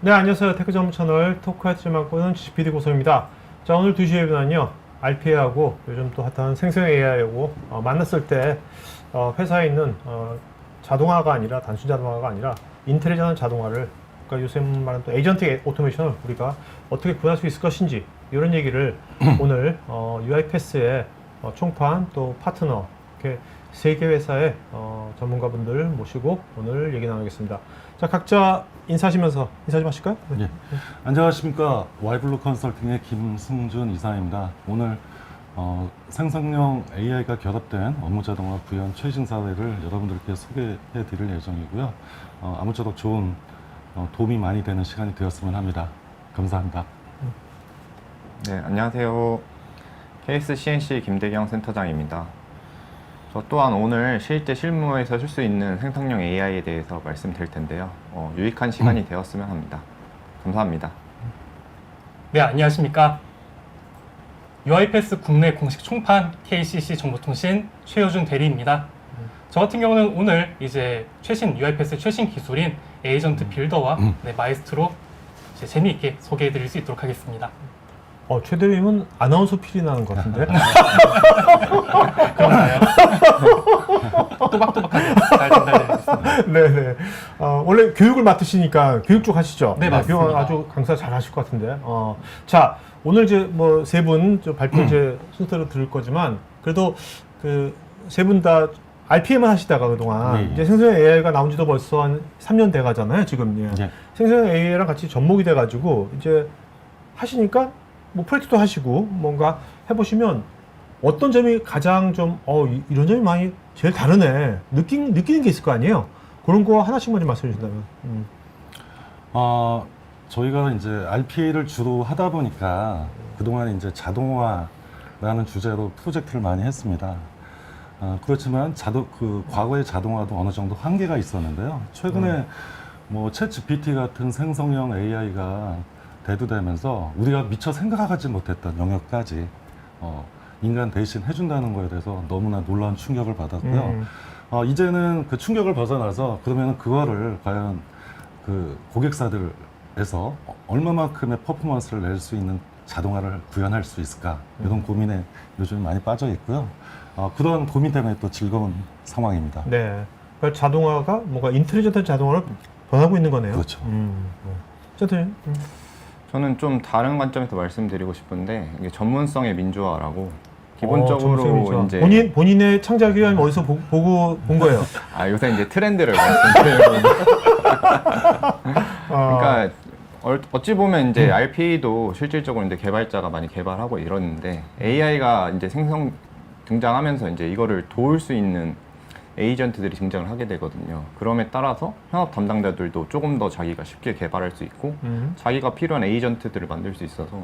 네, 안녕하세요. 테크 전문 채널 토크하지만 꼬는 GPD 고소입니다. 자, 오늘 2시 웨비나는요, RPA하고 요즘 또 핫한 생성 AI하고 만났을 때 회사에 있는 자동화가 아니라 단순 자동화가 아니라 인텔리전한 자동화를, 그러니까 요새 말하는 또 에이전트 오토메이션을 우리가 어떻게 구현할 수 있을 것인지 이런 얘기를 오늘 UiPath의 총판 또 파트너 이렇게 3개 회사의 전문가분들 모시고 오늘 얘기 나누겠습니다. 자, 각자 인사하시면서 인사 좀 하실까요? 네. 예. 안녕하십니까. 와이블루 컨설팅의 김승준 이사입니다. 오늘 생성형 AI가 결합된 업무 자동화 구현 최신 사례를 여러분들께 소개해 드릴 예정이고요. 아무쪼록 좋은 도움이 많이 되는 시간이 되었으면 합니다. 감사합니다. 네, 안녕하세요. KS CNC 김대경 센터장입니다. 저 또한 오늘 실제 실무에서 쓸 수 있는 생성형 AI에 대해서 말씀드릴 텐데요. 유익한 시간이 되었으면 합니다. 감사합니다. 네, 안녕하십니까. UiPath 국내 공식 총판 KCC 정보통신 최효준 대리입니다. 저 같은 경우는 오늘 이제 UiPath 최신 기술인 에이전트 빌더와 마이스트로 이제 재미있게 소개해 드릴 수 있도록 하겠습니다. 최 대리님은 아나운서 필이 나는 것 같은데? 그런가요? 또박또박하게 잘 전달드리겠습니다. 네네. 원래 교육을 맡으시니까 교육 쪽 하시죠? 네, 맞습니다. 교육 아주 강사 잘 하실 것 같은데. 자, 오늘 이제 뭐 세 분 발표 이제 순서로 들을 거지만 그래도 그 세 분 다 RPA만 하시다가 그동안 이제 생성형 AI가 나온 지도 벌써 한 3년 돼 가잖아요, 지금. 예. 네. 생성형 AI랑 같이 접목이 돼 가지고 이제 하시니까 뭐 프로젝트도 하시고 뭔가 해보시면 어떤 점이 가장 좀 이런 점이 많이 제일 다르네 느끼는 게 있을 거 아니에요. 그런 거 하나씩만 좀 말씀해 주신다면. 저희가 이제 RPA를 주로 하다 보니까 그동안 이제 자동화라는 주제로 프로젝트를 많이 했습니다. 그렇지만 과거의 자동화도 어느 정도 한계가 있었는데요. 최근에 뭐 챗 GPT 같은 생성형 AI가 대두되면서 우리가 미처 생각하지 못했던 영역까지 인간 대신 해준다는 거에 대해서 너무나 놀라운 충격을 받았고요. 이제는 그 충격을 벗어나서 그러면 그거를 과연 그 고객사들에서 얼마만큼의 퍼포먼스를 낼 수 있는 자동화를 구현할 수 있을까 이런 고민에 요즘 많이 빠져 있고요. 그런 고민 때문에 또 즐거운 상황입니다. 네. 그러니까 자동화가 뭔가 인텔리전트한 자동화를 변하고 있는 거네요. 그렇죠. 센터님. 저는 좀 다른 관점에서 말씀드리고 싶은데 이게 전문성의 민주화라고 기본적으로 전문성이죠. 이제 본인의 창작 의견 어디서 보고 본 거예요? 요새 이제 트렌드를 말씀드리는 그러니까 어찌 보면 이제 RPA도 실질적으로 이제 개발자가 많이 개발하고 이러는데 AI가 이제 등장하면서 이제 이거를 도울 수 있는 에이전트들이 등장을 하게 되거든요. 그럼에 따라서 현업 담당자들도 조금 더 자기가 쉽게 개발할 수 있고 자기가 필요한 에이전트들을 만들 수 있어서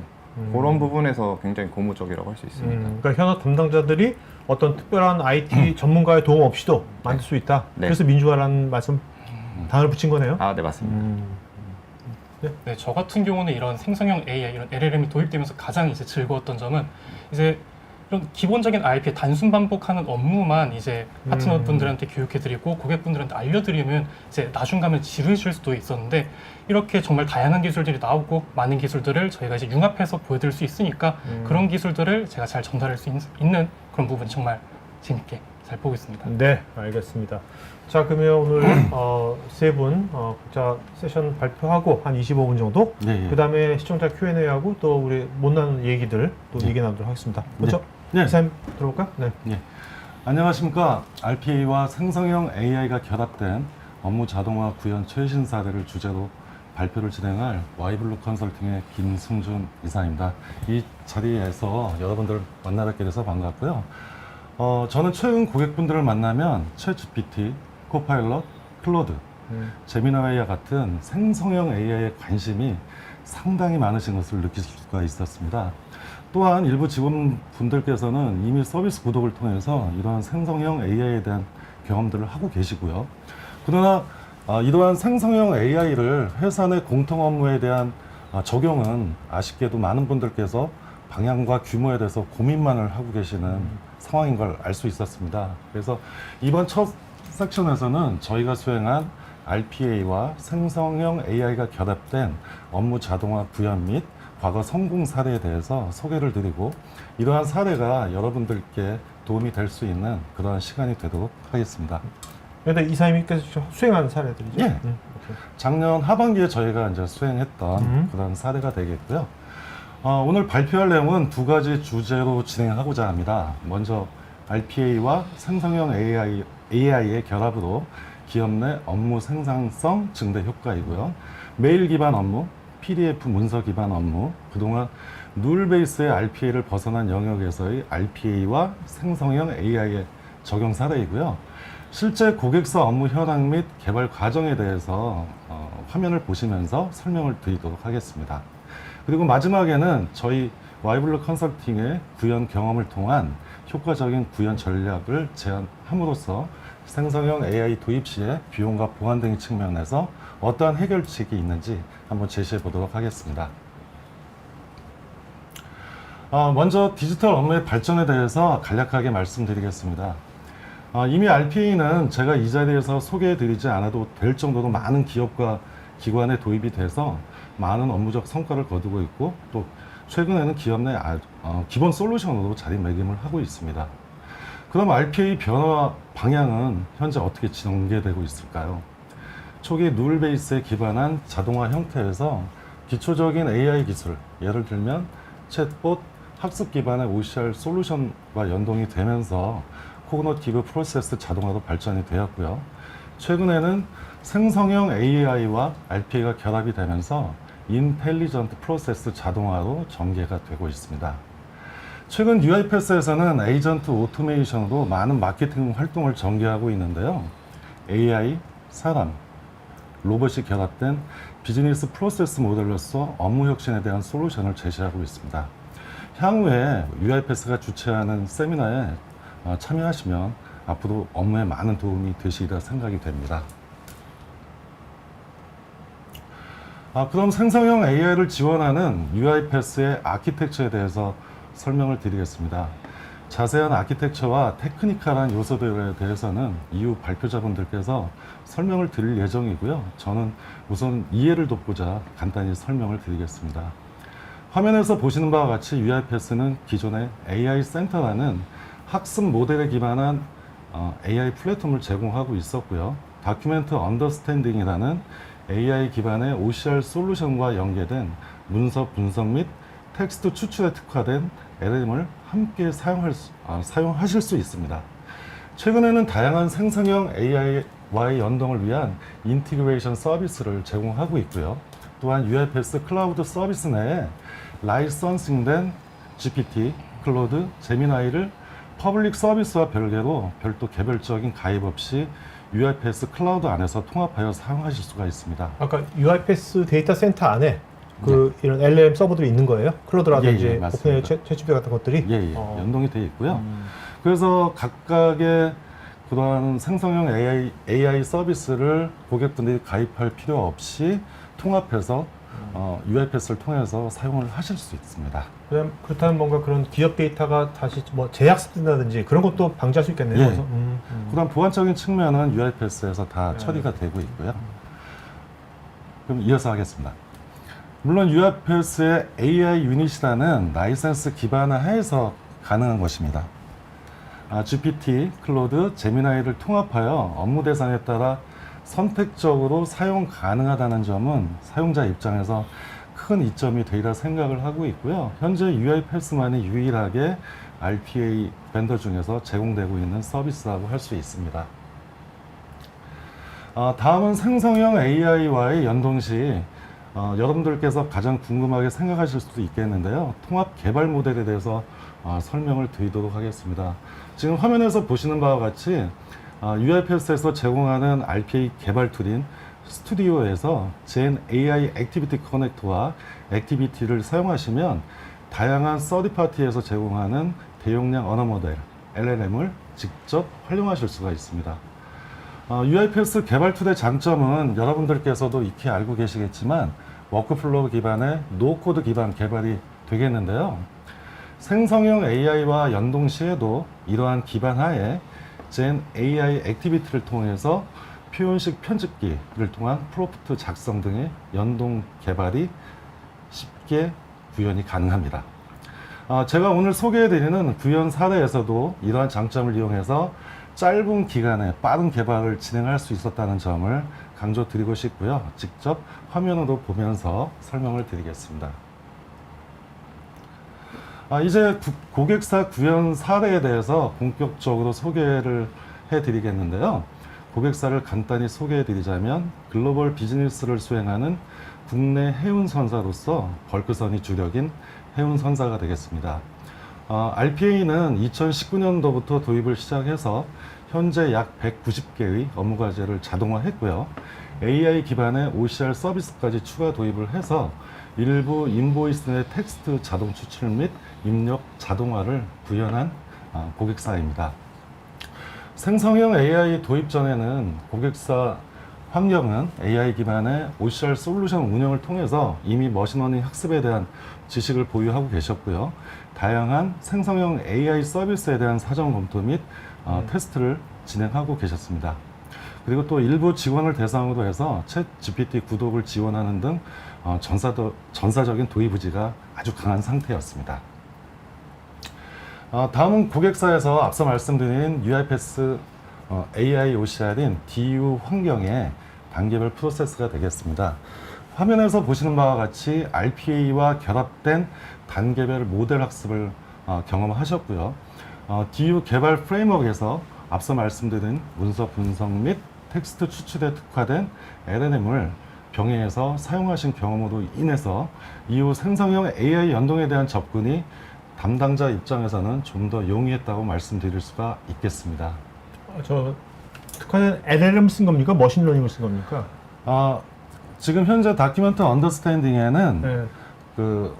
그런 부분에서 굉장히 고무적이라고 할 수 있습니다. 그러니까 현업 담당자들이 어떤 특별한 IT 전문가의 도움 없이도 만들 수 있다. 네. 그래서 민주화라는 말씀 단어를 붙인 거네요. 네, 맞습니다. 네, 저 같은 경우는 이런 생성형 AI, 이런 LLM이 도입되면서 가장 이제 즐거웠던 점은 이제 이런 기본적인 RPA 단순 반복하는 업무만 이제 파트너분들한테 교육해드리고 고객분들한테 알려드리면 이제 나중 가면 지루해질 수도 있었는데 이렇게 정말 다양한 기술들이 나오고 많은 기술들을 저희가 이제 융합해서 보여드릴 수 있으니까 그런 기술들을 제가 잘 전달할 수 있는 그런 부분이 정말 재밌게 잘 보고 있습니다. 네, 알겠습니다. 자, 그러면 오늘 세 분 각자 세션 발표하고 한 25분 정도. 네, 그 다음에 시청자 Q&A하고 또 우리 못 나눈 얘기들 또 얘기 나누도록 하겠습니다. 그렇죠? 네. 이사님 들어볼까? 네. 안녕하십니까. RPA와 생성형 AI가 결합된 업무 자동화 구현 최신 사례를 주제로 발표를 진행할 와이블루 컨설팅의 김승준 이사입니다. 이 자리에서 여러분들 만나뵙게 돼서 반갑고요. 저는 최근 고객분들을 만나면 챗GPT, 코파일럿, 클로드, 제미나이와 같은 생성형 AI에 관심이 상당히 많으신 것을 느낄 수가 있었습니다. 또한 일부 직원분들께서는 이미 서비스 구독을 통해서 이러한 생성형 AI에 대한 경험들을 하고 계시고요. 그러나 이러한 생성형 AI를 회사 내 공통 업무에 대한 적용은 아쉽게도 많은 분들께서 방향과 규모에 대해서 고민만을 하고 계시는 상황인 걸 알 수 있었습니다. 그래서 이번 첫 섹션에서는 저희가 수행한 RPA와 생성형 AI가 결합된 업무 자동화 구현 및 과거 성공 사례에 대해서 소개를 드리고 이러한 사례가 여러분들께 도움이 될 수 있는 그러한 시간이 되도록 하겠습니다. 근데 이사님께서 수행한 사례들이죠? 예. 오케이. 작년 하반기에 저희가 이제 수행했던 그런 사례가 되겠고요. 오늘 발표할 내용은 두 가지 주제로 진행하고자 합니다. 먼저 RPA와 생성형 AI의 결합으로 기업 내 업무 생산성 증대 효과이고요. 메일 기반 업무, PDF 문서 기반 업무, 그동안 룰 베이스의 RPA를 벗어난 영역에서의 RPA와 생성형 AI의 적용 사례이고요. 실제 고객사 업무 현황 및 개발 과정에 대해서 화면을 보시면서 설명을 드리도록 하겠습니다. 그리고 마지막에는 저희 와이블루 컨설팅의 구현 경험을 통한 효과적인 구현 전략을 제안함으로써 생성형 AI 도입 시에 비용과 보안 등의 측면에서 어떠한 해결책이 있는지 한번 제시해 보도록 하겠습니다. 먼저 디지털 업무의 발전에 대해서 간략하게 말씀드리겠습니다. 이미 RPA는 제가 이 자리에서 소개해 드리지 않아도 될 정도로 많은 기업과 기관에 도입이 돼서 많은 업무적 성과를 거두고 있고 또 최근에는 기업 내 기본 솔루션으로 자리매김을 하고 있습니다. 그럼 RPA 변화 방향은 현재 어떻게 전개되고 있을까요? 초기 룰 베이스에 기반한 자동화 형태에서 기초적인 AI 기술, 예를 들면 챗봇, 학습 기반의 OCR 솔루션과 연동이 되면서 코그니티브 프로세스 자동화로 발전이 되었고요. 최근에는 생성형 AI와 RPA가 결합이 되면서 인텔리전트 프로세스 자동화로 전개가 되고 있습니다. 최근 UiPath에서는 에이전트 오토메이션으로 많은 마케팅 활동을 전개하고 있는데요. AI, 사람, 로봇이 결합된 비즈니스 프로세스 모델로서 업무 혁신에 대한 솔루션을 제시하고 있습니다. 향후에 UiPath가 주최하는 세미나에 참여하시면 앞으로 업무에 많은 도움이 되시리라 생각이 됩니다. 그럼 생성형 AI를 지원하는 UiPath의 아키텍처에 대해서 설명을 드리겠습니다. 자세한 아키텍처와 테크니컬한 요소들에 대해서는 이후 발표자분들께서 설명을 드릴 예정이고요. 저는 우선 이해를 돕고자 간단히 설명을 드리겠습니다. 화면에서 보시는 바와 같이 UiPath는 기존의 AI 센터라는 학습 모델에 기반한 AI 플랫폼을 제공하고 있었고요. 다큐멘트 언더스탠딩이라는 AI 기반의 OCR 솔루션과 연계된 문서 분석 및 텍스트 추출에 특화된 LLM을 함께 사용하실 수 있습니다. 최근에는 다양한 생성형 AI와의 연동을 위한 인티그레이션 서비스를 제공하고 있고요. 또한 UiPath 클라우드 서비스 내에 라이선싱된 GPT, 클로드, 제미나이를 퍼블릭 서비스와 별개로 별도 개별적인 가입 없이 UiPath 클라우드 안에서 통합하여 사용하실 수가 있습니다. 아까 UiPath 데이터 센터 안에 이런 LLM 서버들이 있는 거예요? 클로드라든지 예, 오픈AI, 맞습니다. 챗GPT 같은 것들이? 예, 연동이 되어 있고요. 그래서 각각의 그러한 생성형 AI 서비스를 고객분들이 가입할 필요 없이 통합해서 UiPath를 통해서 사용을 하실 수 있습니다. 그렇다면 뭔가 그런 기업 데이터가 다시 뭐 재학습된다든지 그런 것도 방지할 수 있겠네요. 예. 그래서, 그다음 보안적인 측면은 UiPath에서 다 처리가 되고 있고요. 그럼 이어서 하겠습니다. 물론 UiPath의 AI 유닛이라는 라이센스 기반 하에서 가능한 것입니다. GPT, 클로드, 제미나이를 통합하여 업무 대상에 따라 선택적으로 사용 가능하다는 점은 사용자 입장에서 큰 이점이 되리라 생각을 하고 있고요. 현재 UiPath만이 유일하게 RPA 벤더 중에서 제공되고 있는 서비스라고 할 수 있습니다. 다음은 생성형 AI와의 연동 시 여러분들께서 가장 궁금하게 생각하실 수도 있겠는데요. 통합 개발 모델에 대해서 설명을 드리도록 하겠습니다. 지금 화면에서 보시는 바와 같이 UiPath에서 제공하는 RPA 개발 툴인 스튜디오에서 Gen AI 액티비티 커넥터와 액티비티를 사용하시면 다양한 서드파티에서 제공하는 대용량 언어 모델 LLM을 직접 활용하실 수가 있습니다. UiPath 개발 툴의 장점은 여러분들께서도 익히 알고 계시겠지만 워크플로우 기반의 노코드 기반 개발이 되겠는데요. 생성형 AI와 연동 시에도 이러한 기반 하에 Gen AI 액티비티를 통해서 표현식 편집기를 통한 프롬프트 작성 등의 연동 개발이 쉽게 구현이 가능합니다. 제가 오늘 소개해드리는 구현 사례에서도 이러한 장점을 이용해서 짧은 기간에 빠른 개발을 진행할 수 있었다는 점을 강조드리고 싶고요. 직접 화면으로 보면서 설명을 드리겠습니다. 이제 고객사 구현 사례에 대해서 본격적으로 소개를 해드리겠는데요. 고객사를 간단히 소개해드리자면 글로벌 비즈니스를 수행하는 국내 해운선사로서 벌크선이 주력인 해운선사가 되겠습니다. RPA는 2019년도부터 도입을 시작해서 현재 약 190개의 업무 과제를 자동화했고요. AI 기반의 OCR 서비스까지 추가 도입을 해서 일부 인보이스 내 텍스트 자동 추출 및 입력 자동화를 구현한 고객사입니다. 생성형 AI 도입 전에는 고객사 환경은 AI 기반의 OCR 솔루션 운영을 통해서 이미 머신러닝 학습에 대한 지식을 보유하고 계셨고요. 다양한 생성형 AI 서비스에 대한 사전 검토 및 테스트를 진행하고 계셨습니다. 그리고 또 일부 직원을 대상으로 해서 챗 GPT 구독을 지원하는 등 전사적인 도입 의지가 아주 강한 상태였습니다. 다음은 고객사에서 앞서 말씀드린 UiPath AI OCR인 DU 환경의 단계별 프로세스가 되겠습니다. 화면에서 보시는 바와 같이 RPA와 결합된 단계별 모델 학습을 경험하셨고요. DU 개발 프레임워크에서 앞서 말씀드린 문서 분석 및 텍스트 추출에 특화된 LLM을 병행해서 사용하신 경험으로 인해서 이후 생성형 AI 연동에 대한 접근이 담당자 입장에서는 좀 더 용이했다고 말씀드릴 수가 있겠습니다. 저 특화된 LLM 쓴 겁니까? 머신러닝을 쓴 겁니까? 지금 현재 다큐멘트 언더스탠딩에는 네. 그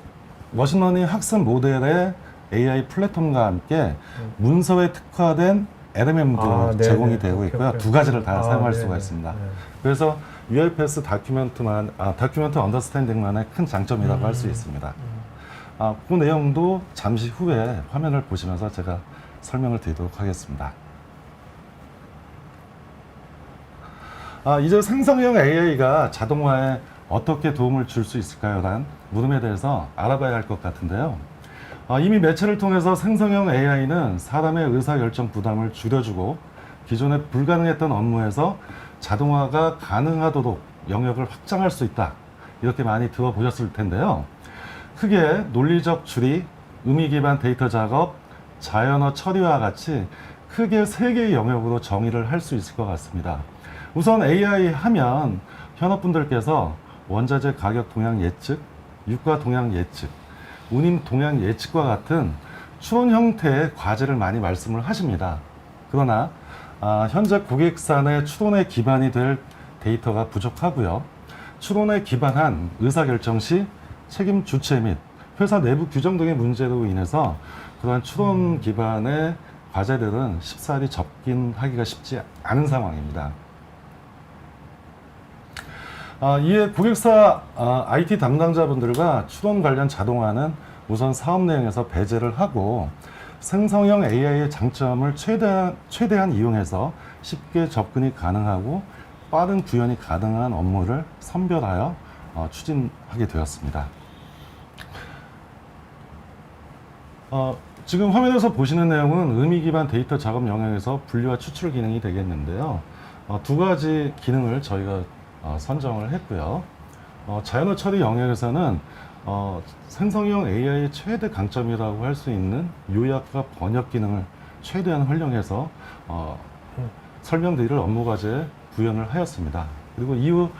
머신러닝 학습 모델의 AI 플랫폼과 함께 문서에 특화된 LMM도 네네. 제공이 되고 있고요. 오케이. 두 가지를 다 사용할 네네. 수가 있습니다. 네. 그래서 UiPath 다큐멘트 언더스탠딩만의 큰 장점이라고 할 수 있습니다. 그 내용도 잠시 후에 화면을 보시면서 제가 설명을 드리도록 하겠습니다. 이제 생성형 AI가 자동화에 어떻게 도움을 줄 수 있을까요? 라는 물음에 대해서 알아봐야 할 것 같은데요. 이미 매체를 통해서 생성형 AI는 사람의 의사결정 부담을 줄여주고 기존에 불가능했던 업무에서 자동화가 가능하도록 영역을 확장할 수 있다. 이렇게 많이 들어보셨을 텐데요. 크게 논리적 추리, 의미 기반 데이터 작업, 자연어 처리와 같이 크게 3개의 영역으로 정의를 할 수 있을 것 같습니다. 우선 AI 하면 현업분들께서 원자재 가격 동향 예측, 유가 동향 예측, 운임 동향 예측과 같은 추론 형태의 과제를 많이 말씀을 하십니다. 그러나 현재 고객사 내 추론에 기반이 될 데이터가 부족하고요. 추론에 기반한 의사결정 시 책임 주체 및 회사 내부 규정 등의 문제로 인해서 그러한 추론 기반의 과제들은 쉽사리 접근하기가 쉽지 않은 상황입니다. 이에 고객사 IT 담당자분들과 추론 관련 자동화는 우선 사업 내용에서 배제를 하고 생성형 AI의 장점을 최대한 이용해서 쉽게 접근이 가능하고 빠른 구현이 가능한 업무를 선별하여 추진하게 되었습니다. 지금 화면에서 보시는 내용은 의미 기반 데이터 작업 영역에서 분류와 추출 기능이 되겠는데요. 두 가지 기능을 저희가 선정을 했고요. 자연어 처리 영역에서는 생성형 AI의 최대 강점이라고 할 수 있는 요약과 번역 기능을 최대한 활용해서 설명드릴 업무 과제에 구현을 하였습니다. 그리고 이후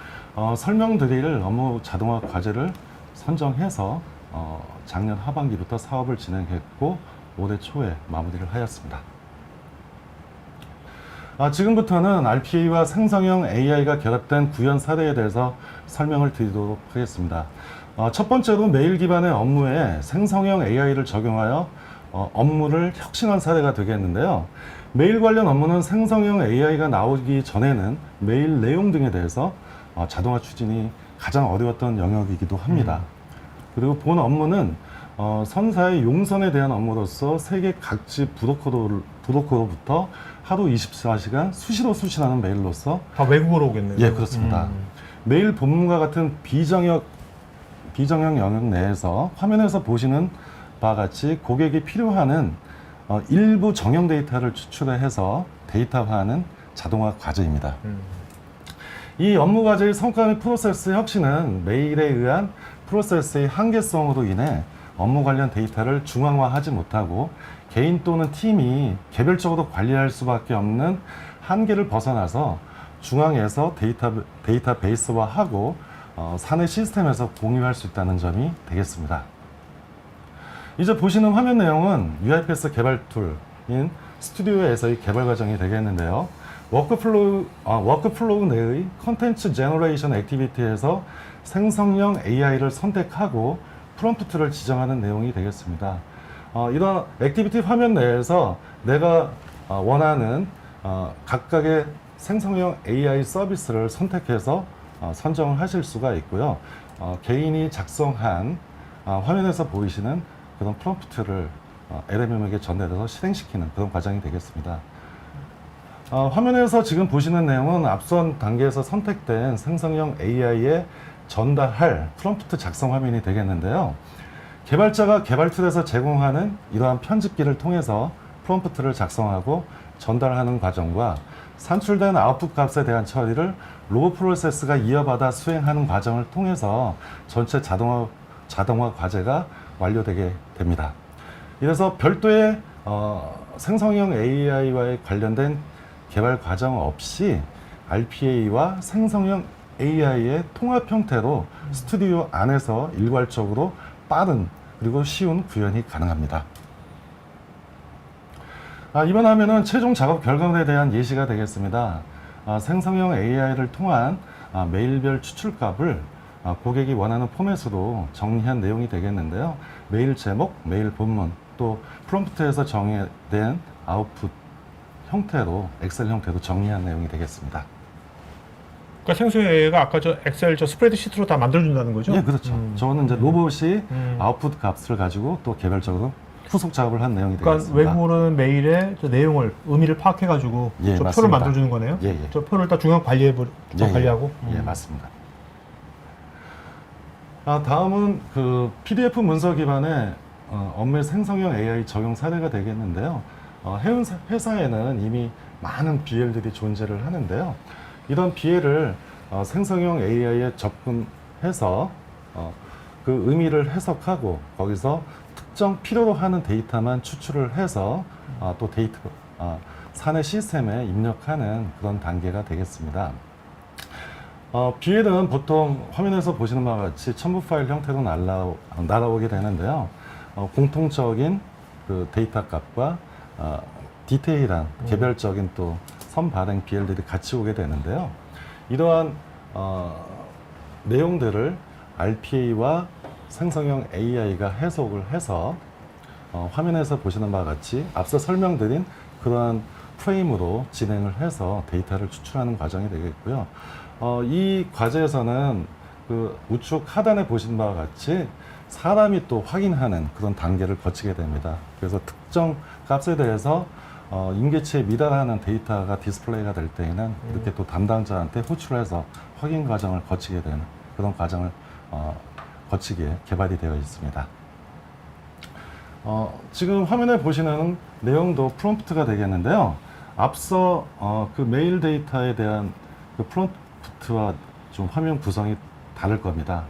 설명드릴 업무 자동화 과제를 선정해서 작년 하반기부터 사업을 진행했고 올해 초에 마무리를 하였습니다. 지금부터는 RPA와 생성형 AI가 결합된 구현 사례에 대해서 설명을 드리도록 하겠습니다. 첫 번째로 메일 기반의 업무에 생성형 AI를 적용하여 업무를 혁신한 사례가 되겠는데요. 메일 관련 업무는 생성형 AI가 나오기 전에는 메일 내용 등에 대해서 자동화 추진이 가장 어려웠던 영역이기도 합니다. 그리고 본 업무는 선사의 용선에 대한 업무로서 세계 각지 브로커로부터 하루 24시간 수시로 수신하는 메일로서 다 외국어로 오겠네요. 예, 그렇습니다. 메일 본문과 같은 비정형 영역 내에서 화면에서 보시는 바와 같이 고객이 필요하는 일부 정형 데이터를 추출해서 데이터화하는 자동화 과제입니다. 이 업무 과제의 성과 및 프로세스 혁신은 메일에 의한 프로세스의 한계성으로 인해 업무 관련 데이터를 중앙화하지 못하고 개인 또는 팀이 개별적으로 관리할 수밖에 없는 한계를 벗어나서 중앙에서 데이터베이스화하고 사내 시스템에서 공유할 수 있다는 점이 되겠습니다. 이제 보시는 화면 내용은 UiPath 개발 툴인 스튜디오에서의 개발 과정이 되겠는데요. 워크플로우 내의 컨텐츠 제너레이션 액티비티에서 생성형 AI를 선택하고 프롬프트를 지정하는 내용이 되겠습니다. 이런 액티비티 화면 내에서 내가 원하는 각각의 생성형 AI 서비스를 선택해서 선정을 하실 수가 있고요. 개인이 작성한 화면에서 보이시는 그런 프롬프트를 LMM에게 전달해서 실행시키는 그런 과정이 되겠습니다. 화면에서 지금 보시는 내용은 앞선 단계에서 선택된 생성형 AI에 전달할 프롬프트 작성 화면이 되겠는데요. 개발자가 개발 툴에서 제공하는 이러한 편집기를 통해서 프롬프트를 작성하고 전달하는 과정과 산출된 아웃풋 값에 대한 처리를 로봇 프로세스가 이어받아 수행하는 과정을 통해서 전체 자동화 과제가 완료되게 됩니다. 이래서 별도의 생성형 AI와의 관련된 개발 과정 없이 RPA와 생성형 AI의 통합 형태로 스튜디오 안에서 일괄적으로 빠른 그리고 쉬운 구현이 가능합니다. 이번 화면은 최종 작업 결과물에 대한 예시가 되겠습니다. 생성형 AI를 통한 메일별 추출값을 고객이 원하는 포맷으로 정리한 내용이 되겠는데요. 메일 제목, 메일 본문, 또 프롬프트에서 정의된 아웃풋 형태로 엑셀 형태로 정리한 내용이 되겠습니다. 그러니까 생성형 AI가 아까 저 엑셀 저 스프레드시트로 다 만들어준다는 거죠? 예, 그렇죠. 저는 이제 로봇이 아웃풋 값을 가지고 또 개별적으로 후속 작업을 한 내용이 그러니까 되겠습니다. 외국어로는 메일의 저 내용을 의미를 파악해가지고 예, 저 표를 맞습니다. 만들어주는 거네요. 예, 예. 저 표를 다 중앙 관리하고. 예, 맞습니다. 다음은 그 PDF 문서 기반의 업무 생성형 AI 적용 사례가 되겠는데요. 해운 회사에는 이미 많은 BL들이 존재를 하는데요. 이런 BL을 생성형 AI에 접근해서 그 의미를 해석하고 거기서 특정 필요로 하는 데이터만 추출을 해서 또 사내 시스템에 입력하는 그런 단계가 되겠습니다. BL은 보통 화면에서 보시는 바와 같이 첨부 파일 형태로 날아오게 되는데요. 공통적인 그 데이터 값과 디테일한 개별적인 또 선발행 BL들이 같이 오게 되는데요. 이러한 내용들을 RPA와 생성형 AI가 해석을 해서 화면에서 보시는 바와 같이 앞서 설명드린 그러한 프레임으로 진행을 해서 데이터를 추출하는 과정이 되겠고요. 이 과제에서는 그 우측 하단에 보신 바와 같이 사람이 또 확인하는 그런 단계를 거치게 됩니다. 그래서 특정 값에 대해서 인계치에 미달하는 데이터가 디스플레이가 될 때에는 이렇게 또 담당자한테 호출해서 확인 과정을 거치게 되는 그런 과정을 거치기에 개발이 되어 있습니다. 지금 화면에 보시는 내용도 프롬프트가 되겠는데요. 앞서 그 메일 데이터에 대한 그 프롬프트와 좀 화면 구성이 다를 겁니다.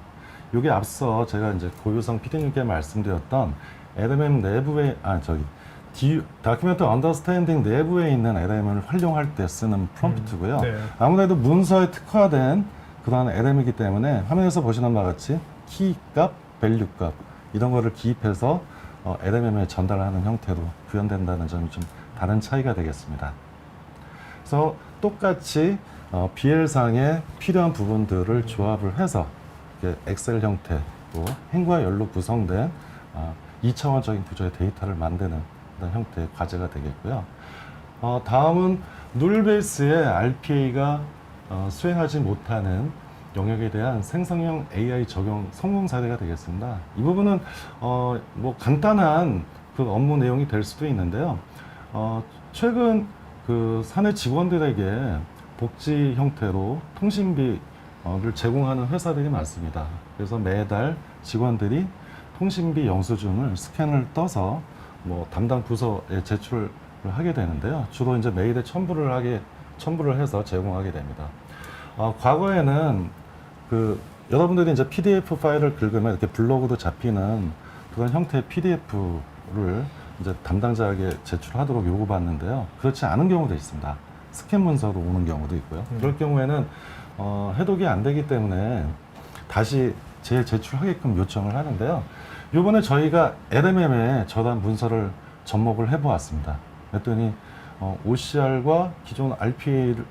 이게 앞서 제가 이제 고유성 PD님께 말씀드렸던 LMM 내부에 다큐멘트 언더스탠딩 내부에 있는 LMM을 활용할 때 쓰는 프롬프트고요. 네. 아무래도 문서에 특화된 그러한 LM이기 때문에 화면에서 보시는 바와 같이 키값, 밸류값 이런 거를 기입해서 LMM에 전달하는 형태로 구현된다는 점이 좀 다른 차이가 되겠습니다. 그래서 똑같이 BL상에 필요한 부분들을 조합을 해서 엑셀 형태로 행과 열로 구성된 2차원적인 구조의 데이터를 만드는 그런 형태의 과제가 되겠고요. 다음은 누ll 베이스의 RPA가 수행하지 못하는 영역에 대한 생성형 AI 적용 성공 사례가 되겠습니다. 이 부분은 뭐 간단한 그 업무 내용이 될 수도 있는데요. 최근 그 사내 직원들에게 복지 형태로 통신비를 제공하는 회사들이 많습니다. 그래서 매달 직원들이 통신비 영수증을 스캔을 떠서 뭐 담당 부서에 제출을 하게 되는데요. 주로 이제 메일에 첨부를 해서 제공하게 됩니다. 과거에는 그 여러분들이 이제 PDF 파일을 긁으면 이렇게 블로그도 잡히는 그런 형태의 PDF를 이제 담당자에게 제출하도록 요구받는데요. 그렇지 않은 경우도 있습니다. 스캔 문서로 오는 경우도 있고요. 그럴 경우에는 해독이 안 되기 때문에 다시 재제출하게끔 요청을 하는데요. 이번에 저희가 LMM에 저런 문서를 접목을 해보았습니다. 그랬더니 OCR과 기존 RPA를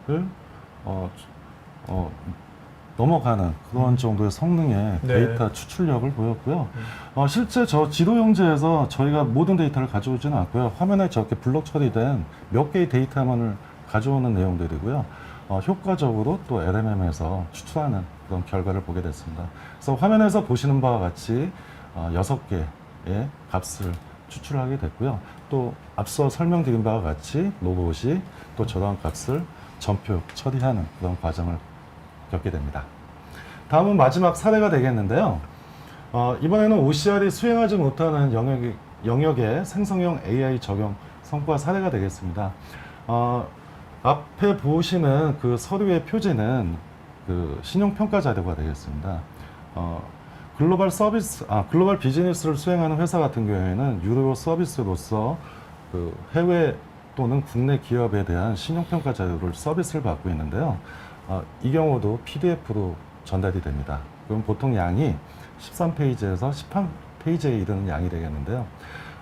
넘어가는 그런 정도의 성능의 네. 데이터 추출력을 보였고요. 실제 저 지도 용지에서 저희가 모든 데이터를 가져오지는 않고요. 화면에 저렇게 블록 처리된 몇 개의 데이터만을 가져오는 내용들이고요. 효과적으로 또 LMM에서 추출하는 그런 결과를 보게 됐습니다. 그래서 화면에서 보시는 바와 같이 6개의 값을 추출하게 됐고요. 또 앞서 설명드린 바와 같이 로봇이 또 저러한 값을 전표 처리하는 그런 과정을 겪게 됩니다. 다음은 마지막 사례가 되겠는데요. 이번에는 OCR이 수행하지 못하는 영역의 생성형 AI 적용 성과 사례가 되겠습니다. 앞에 보시는 그 서류의 표지는 그 신용평가 자료가 되겠습니다. 글로벌 비즈니스를 수행하는 회사 같은 경우에는 유료 서비스로서 그 해외 또는 국내 기업에 대한 신용평가 자료를 서비스를 받고 있는데요. 이 경우도 PDF로 전달이 됩니다. 그럼 보통 양이 13페이지에서 18페이지에 이르는 양이 되겠는데요.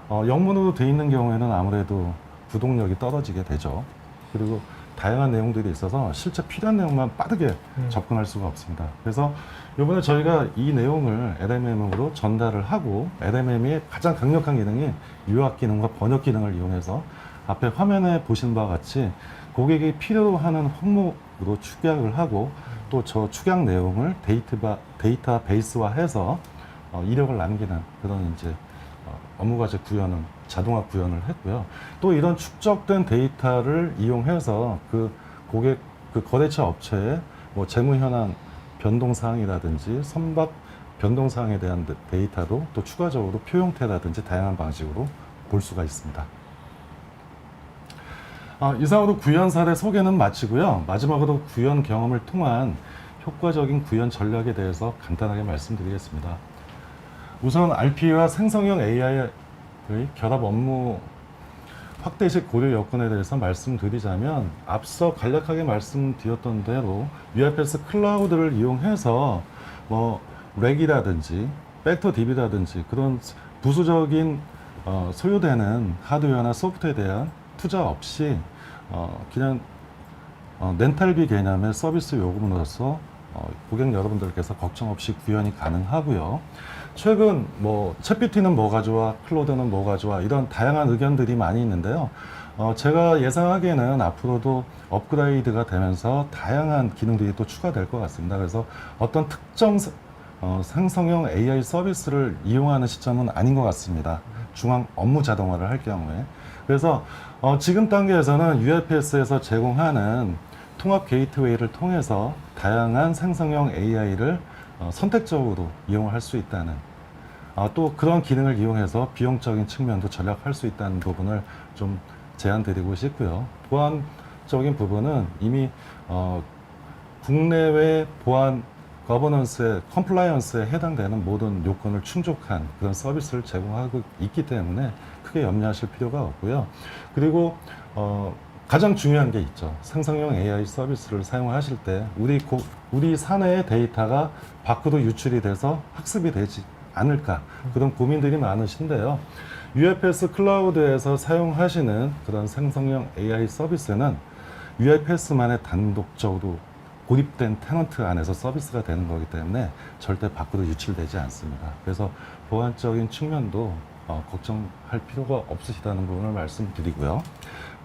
영문으로 되어 있는 경우에는 아무래도 구독력이 떨어지게 되죠. 그리고 다양한 내용들이 있어서 실제 필요한 내용만 빠르게 접근할 수가 없습니다. 그래서 이번에 저희가 이 내용을 LMM으로 전달을 하고 LMM의 가장 강력한 기능이 요약 기능과 번역 기능을 이용해서 앞에 화면에 보신 바와 같이 고객이 필요로 하는 항목으로 축약을 하고 또 저 축약 내용을 데이터베이스화해서 이력을 남기는 그런 이제 업무과제 구현은 자동화 구현을 했고요. 또 이런 축적된 데이터를 이용해서 그 고객 그 거래처 업체의 뭐 재무 현황 변동 사항이라든지 선박 변동 사항에 대한 데이터도 또 추가적으로 표 형태라든지 다양한 방식으로 볼 수가 있습니다. 이상으로 구현 사례 소개는 마치고요. 마지막으로 구현 경험을 통한 효과적인 구현 전략에 대해서 간단하게 말씀드리겠습니다. 우선 RPA와 생성형 AI의 결합 업무 확대식 고려 여건에 대해서 말씀드리자면 앞서 간략하게 말씀드렸던 대로 UFS 클라우드를 이용해서 뭐 렉이라든지 벡터DB라든지 그런 부수적인 소요되는 하드웨어나 소프트에 대한 투자 없이 그냥 렌탈비 개념의 서비스 요금으로서 고객 여러분들께서 걱정 없이 구현이 가능하고요. 최근 뭐 챗GPT는 뭐가 좋아, 클로드는 뭐가 좋아 이런 다양한 의견들이 많이 있는데요. 제가 예상하기에는 앞으로도 업그레이드가 되면서 다양한 기능들이 또 추가될 것 같습니다. 그래서 어떤 특정 생성형 AI 서비스를 이용하는 시점은 아닌 것 같습니다. 중앙 업무 자동화를 할 경우에. 그래서 지금 단계에서는 UFS에서 제공하는 통합 게이트웨이를 통해서 다양한 생성형 AI를 선택적으로 이용할 수 있다는 또 그런 기능을 이용해서 비용적인 측면도 전략할 수 있다는 부분을 좀 제안드리고 싶고요. 보안적인 부분은 이미 국내외 보안 거버넌스에 컴플라이언스에 해당되는 모든 요건을 충족한 그런 서비스를 제공하고 있기 때문에 크게 염려하실 필요가 없고요. 그리고 가장 중요한 게 있죠. 생성형 AI 서비스를 사용하실 때 우리 사내의 데이터가 밖으로 유출이 돼서 학습이 되지 않을까 그런 고민들이 많으신데요. UFS 클라우드에서 사용하시는 그런 생성형 AI 서비스는 UFS만의 단독적으로 고립된 테넌트 안에서 서비스가 되는 거기 때문에 절대 밖으로 유출되지 않습니다. 그래서 보안적인 측면도 걱정할 필요가 없으시다는 부분을 말씀드리고요.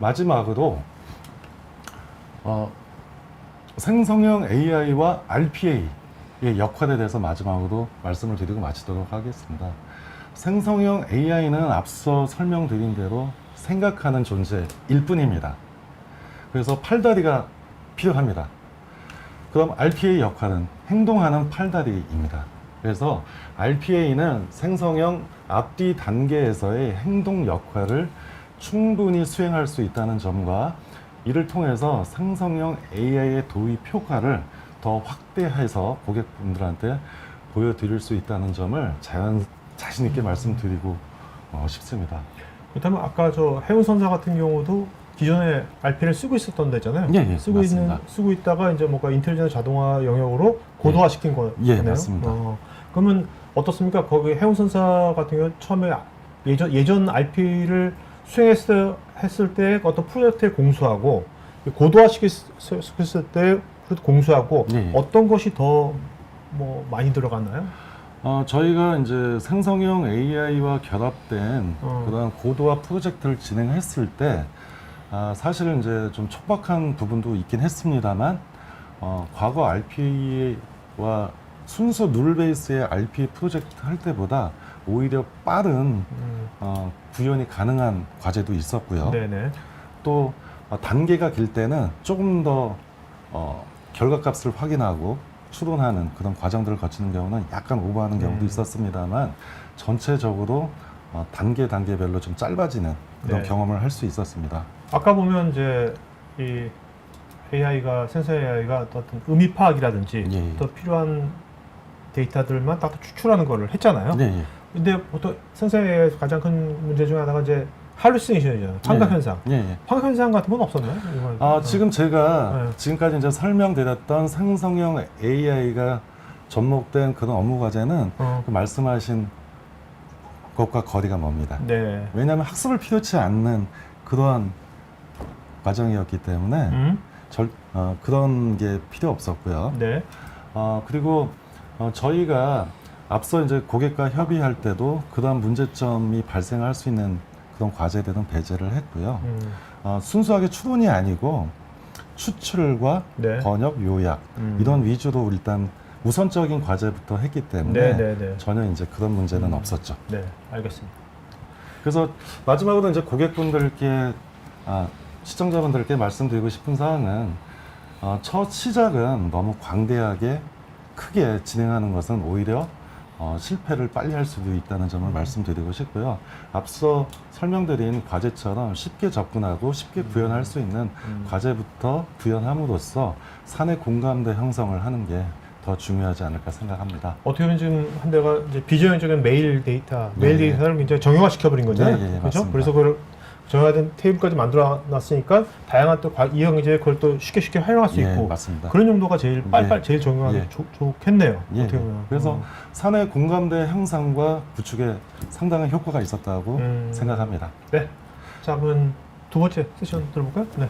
마지막으로 생성형 AI와 RPA 역할에 대해서 마지막으로 말씀을 드리고 마치도록 하겠습니다. 생성형 AI는 앞서 설명드린 대로 생각하는 존재일 뿐입니다. 그래서 팔다리가 필요합니다. 그럼 RPA 역할은 행동하는 팔다리입니다. 그래서 RPA는 생성형 앞뒤 단계에서의 행동 역할을 충분히 수행할 수 있다는 점과 이를 통해서 생성형 AI의 도입 효과를 더 확대해서 고객분들한테 보여드릴 수 있다는 점을 자신 있게 말씀드리고 싶습니다. 그렇다면 아까 저 해운선사 같은 경우도 기존에 RP를 쓰고 있었던 데잖아요. 예, 쓰고 있다가 이제 뭔가 인텔리전트 자동화 영역으로 고도화시킨 거네요. 예, 맞습니다. 그러면 어떻습니까? 거기 해운선사 같은 경우 처음에 예전 RP를 수행했을 때 어떤 프로젝트에 공수하고 고도화시켰을 때 공수하고 예. 어떤 것이 더 뭐 많이 들어갔나요? 저희가 이제 생성형 AI와 결합된 그런 고도화 프로젝트를 진행했을 때 사실은 이제 좀 촉박한 부분도 있긴 했습니다만 과거 RPA와 순수 룰 베이스의 RPA 프로젝트 할 때보다 오히려 빠른 구현이 가능한 과제도 있었고요. 네네. 또 단계가 길 때는 조금 더 결과값을 확인하고 추론하는 그런 과정들을 거치는 경우는 약간 오버하는 경우도 있었습니다만 전체적으로 단계별로 좀 짧아지는 그런 네. 경험을 할 수 있었습니다. 아까 보면 이제 이 AI가 생성 AI가 어떤 의미 파악이라든지 예. 또 필요한 데이터들만 딱 추출하는 거를 했잖아요. 네, 예. 근데 보통 생성 AI에서 가장 큰 문제 중에 하나가 이제 할루시네이션이잖아요. 환각 현상. 예. 환각 현상 같은 건 없었나요? 이건? 지금 제가 네. 지금까지 이제 설명드렸던 생성형 AI가 접목된 그런 업무 과제는 그 말씀하신 것과 거리가 멉니다. 네. 왜냐하면 학습을 필요치 않는 그러한 과정이었기 때문에 그런 게 필요 없었고요. 네. 그리고 저희가 앞서 이제 고객과 협의할 때도 그러한 문제점이 발생할 수 있는 그런 과제들은 배제를 했고요. 순수하게 추론이 아니고 추출과 네. 번역, 요약 이런 위주로 일단 우선적인 과제부터 했기 때문에 네. 전혀 이제 그런 문제는 없었죠. 네, 알겠습니다. 그래서 마지막으로 이제 고객분들께 시청자분들께 말씀드리고 싶은 사항은 첫 시작은 너무 광대하게 크게 진행하는 것은 오히려 실패를 빨리 할 수도 있다는 점을 말씀드리고 싶고요. 앞서 설명드린 과제처럼 쉽게 접근하고 쉽게 구현할 수 있는 과제부터 구현함으로써 사내 공감대 형성을 하는 게 더 중요하지 않을까 생각합니다. 어떻게 보면 지금 한 대가 이제 비정형적인 메일 네. 데이터를 굉장히 정형화 시켜버린 거잖아요. 네, 그렇죠? 맞습니다. 그래서 그걸 정형화된 테이블까지 만들어 놨으니까 다양한 또 이형 이제 그걸 또 쉽게 활용할 수 예, 있고 맞습니다. 그런 용도가 제일 빨빨 예. 제일 정형화하기 예. 좋겠네요. 예, 어떻게 보면. 그래서 사내 공감대 형성과 구축에 상당한 효과가 있었다고 생각합니다. 네. 자, 그러면 두 번째 세션 들어볼까요? 네.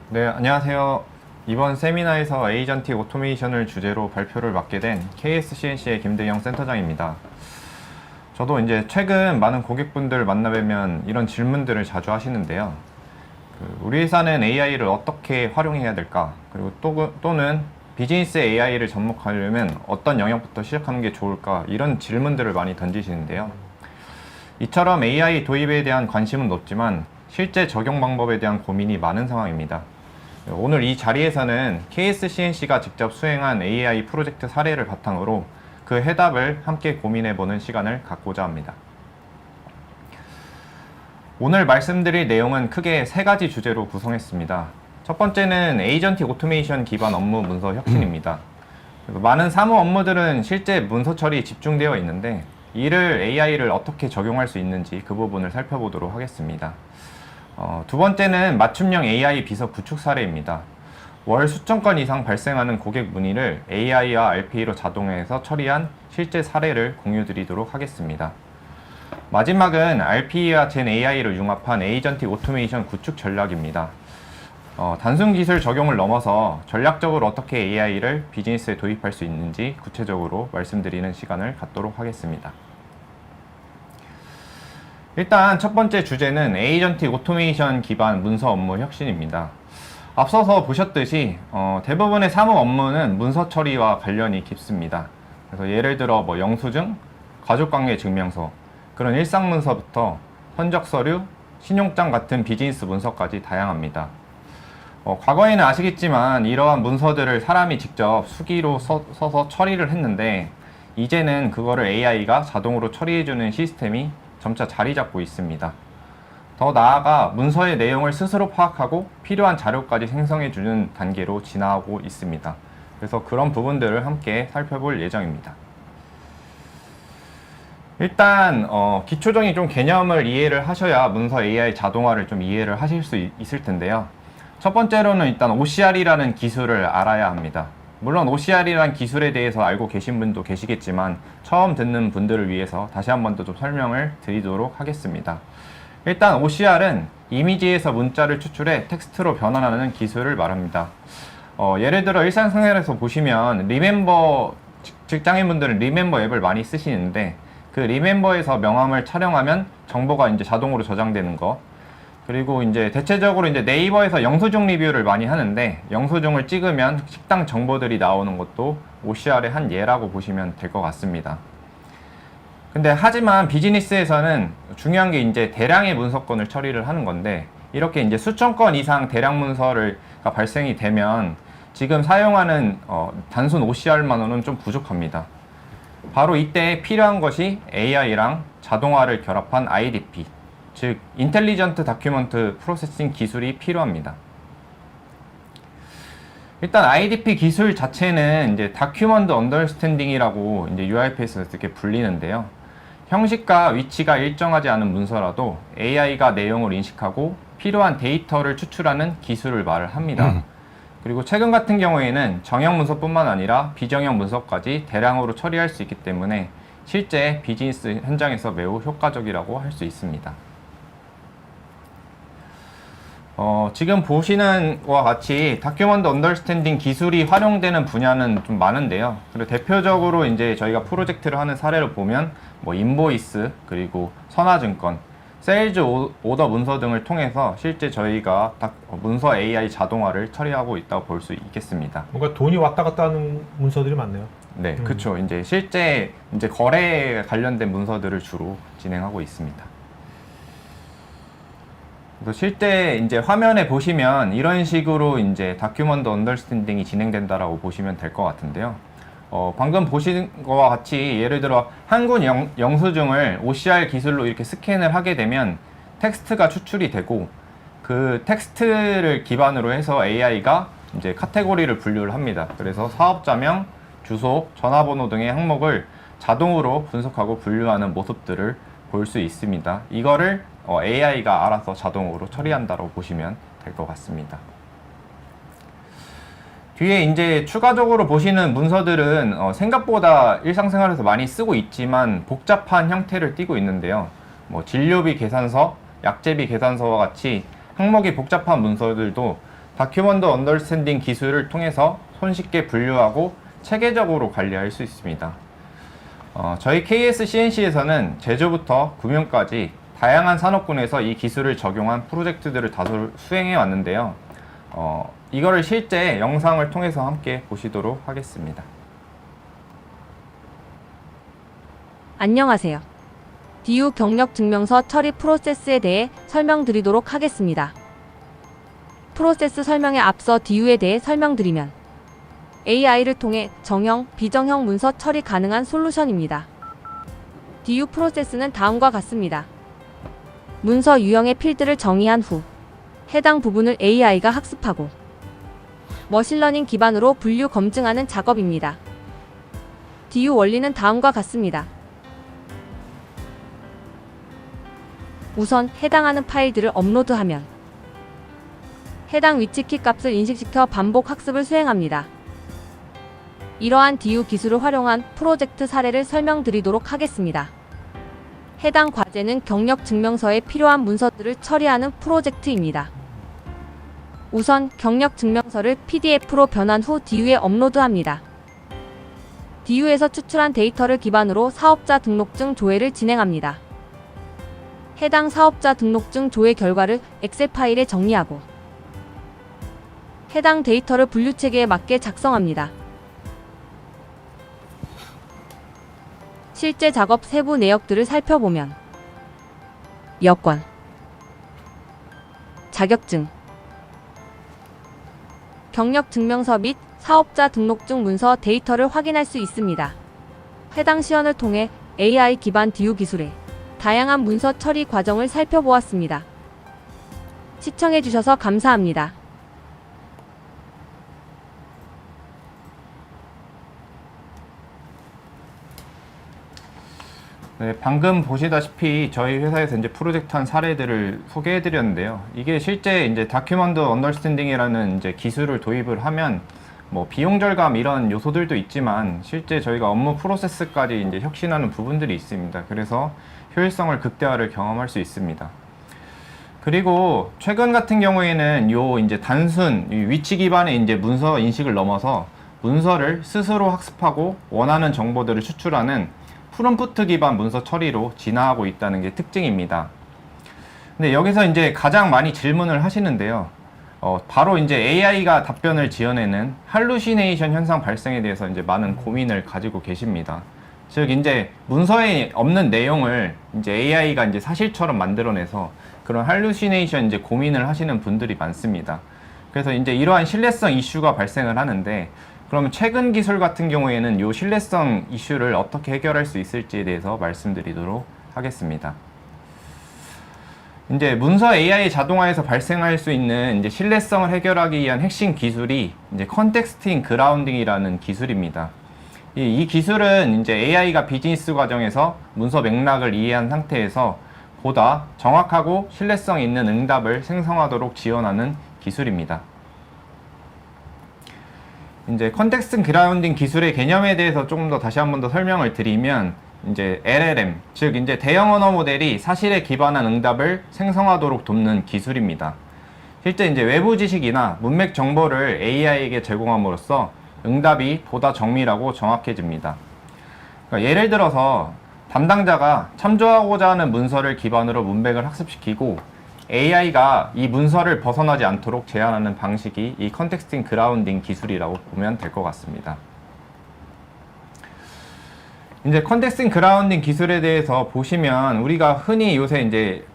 네, 안녕하세요. 이번 세미나에서 에이전틱 오토메이션을 주제로 발표를 맡게 된 KSCNC의 김대영 센터장입니다. 저도 이제 최근 많은 고객분들 만나뵈면 이런 질문들을 자주 하시는데요. 우리 회사는 AI를 어떻게 활용해야 될까? 그리고 또는 비즈니스 AI를 접목하려면 어떤 영역부터 시작하는 게 좋을까? 이런 질문들을 많이 던지시는데요. 이처럼 AI 도입에 대한 관심은 높지만 실제 적용 방법에 대한 고민이 많은 상황입니다. 오늘 이 자리에서는 KSCNC가 직접 수행한 AI 프로젝트 사례를 바탕으로 그 해답을 함께 고민해보는 시간을 갖고자 합니다. 오늘 말씀드릴 내용은 크게 세 가지 주제로 구성했습니다. 첫 번째는 에이전틱 오토메이션 기반 업무 문서 혁신입니다. 많은 사무 업무들은 실제 문서 처리에 집중되어 있는데 이를 AI를 어떻게 적용할 수 있는지 그 부분을 살펴보도록 하겠습니다. 두 번째는 맞춤형 AI 비서 구축 사례입니다. 월 수천 건 이상 발생하는 고객 문의를 AI와 RPA로 자동화해서 처리한 실제 사례를 공유드리도록 하겠습니다. 마지막은 RPA와 젠 AI를 융합한 에이전틱 오토메이션 구축 전략입니다. 단순 기술 적용을 넘어서 전략적으로 어떻게 AI를 비즈니스에 도입할 수 있는지 구체적으로 말씀드리는 시간을 갖도록 하겠습니다. 일단 첫 번째 주제는 에이전틱 오토메이션 기반 문서 업무 혁신입니다. 앞서서 보셨듯이 대부분의 사무 업무는 문서 처리와 관련이 깊습니다. 그래서 예를 들어 뭐 영수증, 가족관계 증명서, 그런 일상 문서부터 현적 서류, 신용장 같은 비즈니스 문서까지 다양합니다. 과거에는 아시겠지만 이러한 문서들을 사람이 직접 수기로 써서 처리를 했는데 이제는 그거를 AI가 자동으로 처리해주는 시스템이 점차 자리 잡고 있습니다. 더 나아가 문서의 내용을 스스로 파악하고 필요한 자료까지 생성해주는 단계로 진화하고 있습니다. 그래서 그런 부분들을 함께 살펴볼 예정입니다. 일단 기초적인 좀 개념을 이해를 하셔야 문서 AI 자동화를 좀 이해를 하실 수 있을 텐데요. 첫 번째로는 일단 OCR이라는 기술을 알아야 합니다. 물론 OCR이라는 기술에 대해서 알고 계신 분도 계시겠지만 처음 듣는 분들을 위해서 다시 한 번 더 좀 설명을 드리도록 하겠습니다. 일단 OCR은 이미지에서 문자를 추출해 텍스트로 변환하는 기술을 말합니다. 예를 들어 일상생활에서 보시면 직장인분들은 리멤버 앱을 많이 쓰시는데 그 리멤버에서 명함을 촬영하면 정보가 이제 자동으로 저장되는 거, 그리고 이제 대체적으로 이제 네이버에서 영수증 리뷰를 많이 하는데 영수증을 찍으면 식당 정보들이 나오는 것도 OCR의 한 예라고 보시면 될 것 같습니다. 근데 하지만 비즈니스에서는 중요한 게 이제 대량의 문서건을 처리를 하는 건데 이렇게 이제 수천 건 이상 대량 문서가 발생이 되면 지금 사용하는 단순 OCR만으로는 좀 부족합니다. 바로 이때 필요한 것이 AI랑 자동화를 결합한 IDP, 즉 인텔리전트 다큐먼트 프로세싱 기술이 필요합니다. 일단 IDP 기술 자체는 이제 다큐먼트 언더스탠딩이라고 이제 UiPath에서 이렇게 불리는데요. 형식과 위치가 일정하지 않은 문서라도 AI가 내용을 인식하고 필요한 데이터를 추출하는 기술을 말을 합니다. 그리고 최근 같은 경우에는 정형 문서뿐만 아니라 비정형 문서까지 대량으로 처리할 수 있기 때문에 실제 비즈니스 현장에서 매우 효과적이라고 할 수 있습니다. 지금 보시는 것과 같이 다큐먼트 언더스탠딩 기술이 활용되는 분야는 좀 많은데요. 그리고 대표적으로 이제 저희가 프로젝트를 하는 사례를 보면 뭐 인보이스, 그리고 선화증권, 세일즈 오더 문서 등을 통해서 실제 저희가 문서 AI 자동화를 처리하고 있다고 볼 수 있겠습니다. 뭔가 돈이 왔다 갔다 하는 문서들이 많네요. 네, 그렇죠. 이제 실제 이제 거래에 관련된 문서들을 주로 진행하고 있습니다. 그래서 실제 이제 화면에 보시면 이런 식으로 이제 다큐먼트 언더스탠딩이 진행된다라고 보시면 될 것 같은데요. 방금 보신 거와 같이 예를 들어 한국 영수증을 OCR 기술로 이렇게 스캔을 하게 되면 텍스트가 추출이 되고 그 텍스트를 기반으로 해서 AI가 이제 카테고리를 분류를 합니다. 그래서 사업자명, 주소, 전화번호 등의 항목을 자동으로 분석하고 분류하는 모습들을 볼 수 있습니다. 이거를 AI가 알아서 자동으로 처리한다고 보시면 될 것 같습니다. 뒤에 이제 추가적으로 보시는 문서들은 생각보다 일상생활에서 많이 쓰고 있지만 복잡한 형태를 띠고 있는데요. 뭐 진료비 계산서, 약제비 계산서와 같이 항목이 복잡한 문서들도 다큐먼트 언더스탠딩 기술을 통해서 손쉽게 분류하고 체계적으로 관리할 수 있습니다. 저희 KSCNC에서는 제조부터 금융까지 다양한 산업군에서 이 기술을 적용한 프로젝트들을 다수 수행해 왔는데요. 이거를 실제 영상을 통해서 함께 보시도록 하겠습니다. 안녕하세요. DU 경력 증명서 처리 프로세스에 대해 설명드리도록 하겠습니다. 프로세스 설명에 앞서 DU에 대해 설명드리면 AI를 통해 정형, 비정형 문서 처리 가능한 솔루션입니다. DU 프로세스는 다음과 같습니다. 문서 유형의 필드를 정의한 후 해당 부분을 AI가 학습하고 머신러닝 기반으로 분류 검증하는 작업입니다. DU 원리는 다음과 같습니다. 우선 해당하는 파일들을 업로드하면 해당 위치 키 값을 인식시켜 반복 학습을 수행합니다. 이러한 DU 기술을 활용한 프로젝트 사례를 설명드리도록 하겠습니다. 해당 과제는 경력 증명서에 필요한 문서들을 처리하는 프로젝트입니다. 우선 경력 증명서를 PDF로 변환 후 DU에 업로드합니다. DU에서 추출한 데이터를 기반으로 사업자 등록증 조회를 진행합니다. 해당 사업자 등록증 조회 결과를 엑셀 파일에 정리하고 해당 데이터를 분류체계에 맞게 작성합니다. 실제 작업 세부 내역들을 살펴보면 여권, 자격증, 경력증명서 및 사업자 등록증 문서 데이터를 확인할 수 있습니다. 해당 시연을 통해 AI 기반 DU 기술의 다양한 문서 처리 과정을 살펴보았습니다. 시청해주셔서 감사합니다. 네, 방금 보시다시피 저희 회사에서 이제 프로젝트한 사례들을 소개해드렸는데요. 이게 실제 이제 다큐먼트 언더스탠딩이라는 이제 기술을 도입을 하면 뭐 비용 절감 이런 요소들도 있지만 실제 저희가 업무 프로세스까지 이제 혁신하는 부분들이 있습니다. 그래서 효율성을 극대화를 경험할 수 있습니다. 그리고 최근 같은 경우에는 요 이제 단순 위치 기반의 이제 문서 인식을 넘어서 문서를 스스로 학습하고 원하는 정보들을 추출하는 프롬프트 기반 문서 처리로 진화하고 있다는 게 특징입니다. 근데 여기서 이제 가장 많이 질문을 하시는데요. 바로 이제 AI가 답변을 지어내는 할루시네이션 현상 발생에 대해서 이제 많은 고민을 가지고 계십니다. 즉 이제 문서에 없는 내용을 이제 AI가 이제 사실처럼 만들어내서 그런 할루시네이션 이제 고민을 하시는 분들이 많습니다. 그래서 이제 이러한 신뢰성 이슈가 발생을 하는데 그러면 최근 기술 같은 경우에는 이 신뢰성 이슈를 어떻게 해결할 수 있을지에 대해서 말씀드리도록 하겠습니다. 이제 문서 AI 자동화에서 발생할 수 있는 이제 신뢰성을 해결하기 위한 핵심 기술이 이제 컨텍스팅 그라운딩이라는 기술입니다. 이 기술은 이제 AI가 비즈니스 과정에서 문서 맥락을 이해한 상태에서 보다 정확하고 신뢰성 있는 응답을 생성하도록 지원하는 기술입니다. 이제 컨텍스트 그라운딩 기술의 개념에 대해서 조금 더 다시 한 번 더 설명을 드리면 이제 LLM, 즉 이제 대형 언어 모델이 사실에 기반한 응답을 생성하도록 돕는 기술입니다. 실제 이제 외부 지식이나 문맥 정보를 AI에게 제공함으로써 응답이 보다 정밀하고 정확해집니다. 그러니까 예를 들어서 담당자가 참조하고자 하는 문서를 기반으로 문맥을 학습시키고 AI가 이 문서를 벗어나지 않도록 제한하는 방식이 이 컨텍스팅 그라운딩 기술이라고 보면 될 것 같습니다. 이제 컨텍스팅 그라운딩 기술에 대해서 보시면 우리가 흔히 요새 이제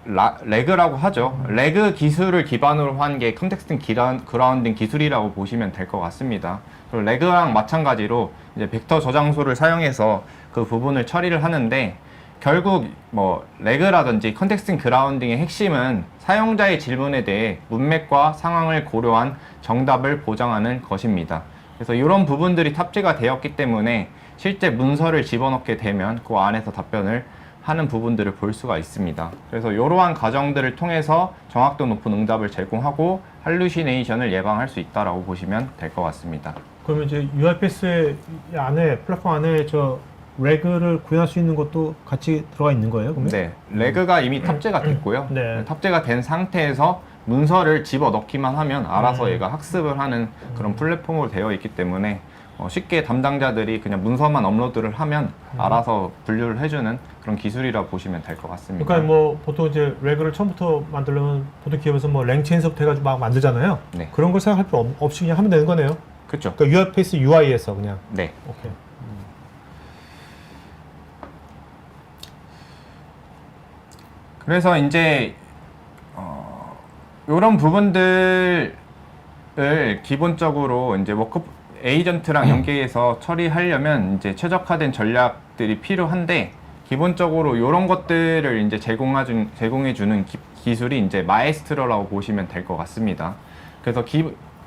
레그라고 하죠. 레그 기술을 기반으로 한 게 컨텍스팅 그라운딩 기술이라고 보시면 될 것 같습니다. 그리고 레그랑 마찬가지로 이제 벡터 저장소를 사용해서 그 부분을 처리를 하는데 결국 뭐 레그라든지 컨텍스팅 그라운딩의 핵심은 사용자의 질문에 대해 문맥과 상황을 고려한 정답을 보장하는 것입니다. 그래서 이런 부분들이 탑재가 되었기 때문에 실제 문서를 집어넣게 되면 그 안에서 답변을 하는 부분들을 볼 수가 있습니다. 그래서 이러한 과정들을 통해서 정확도 높은 응답을 제공하고 할루시네이션을 예방할 수 있다라고 보시면 될 것 같습니다. 그러면 이제 UiPath 안에 플랫폼 안에 저 레그를 구현할 수 있는 것도 같이 들어가 있는 거예요? 그러면? 네, 레그가 이미 탑재가 됐고요. 네. 탑재가 된 상태에서 문서를 집어 넣기만 하면 알아서 얘가 학습을 하는 그런 플랫폼으로 되어 있기 때문에 쉽게 담당자들이 그냥 문서만 업로드를 하면 알아서 분류를 해주는 그런 기술이라 보시면 될 것 같습니다. 그러니까 뭐 보통 이제 레그를 처음부터 만들려면 보통 기업에서 뭐 랭체인서부터 해가지고 막 만들잖아요. 네. 그런 걸 생각할 필요 없이 그냥 하면 되는 거네요. 그렇죠. 그러니까 UiPath UI에서 그냥. 네. 오케이. 그래서 이제 이런 부분들을 기본적으로 이제 워크 에이전트랑 연계해서 처리하려면 이제 최적화된 전략들이 필요한데 기본적으로 이런 것들을 이제 제공해주는 기술이 이제 마에스트로라고 보시면 될 것 같습니다. 그래서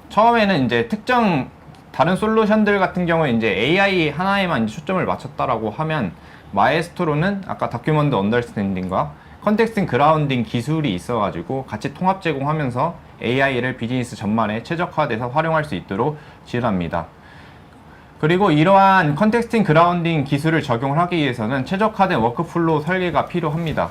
처음에는 이제 특정 다른 솔루션들 같은 경우에 이제 AI 하나에만 이제 초점을 맞췄다라고 하면 마에스트로는 아까 다큐먼트 언더스탠딩과 컨텍스팅 그라운딩 기술이 있어가지고 같이 통합 제공하면서 AI를 비즈니스 전반에 최적화돼서 활용할 수 있도록 지원합니다. 그리고 이러한 컨텍스팅 그라운딩 기술을 적용을 하기 위해서는 최적화된 워크플로우 설계가 필요합니다.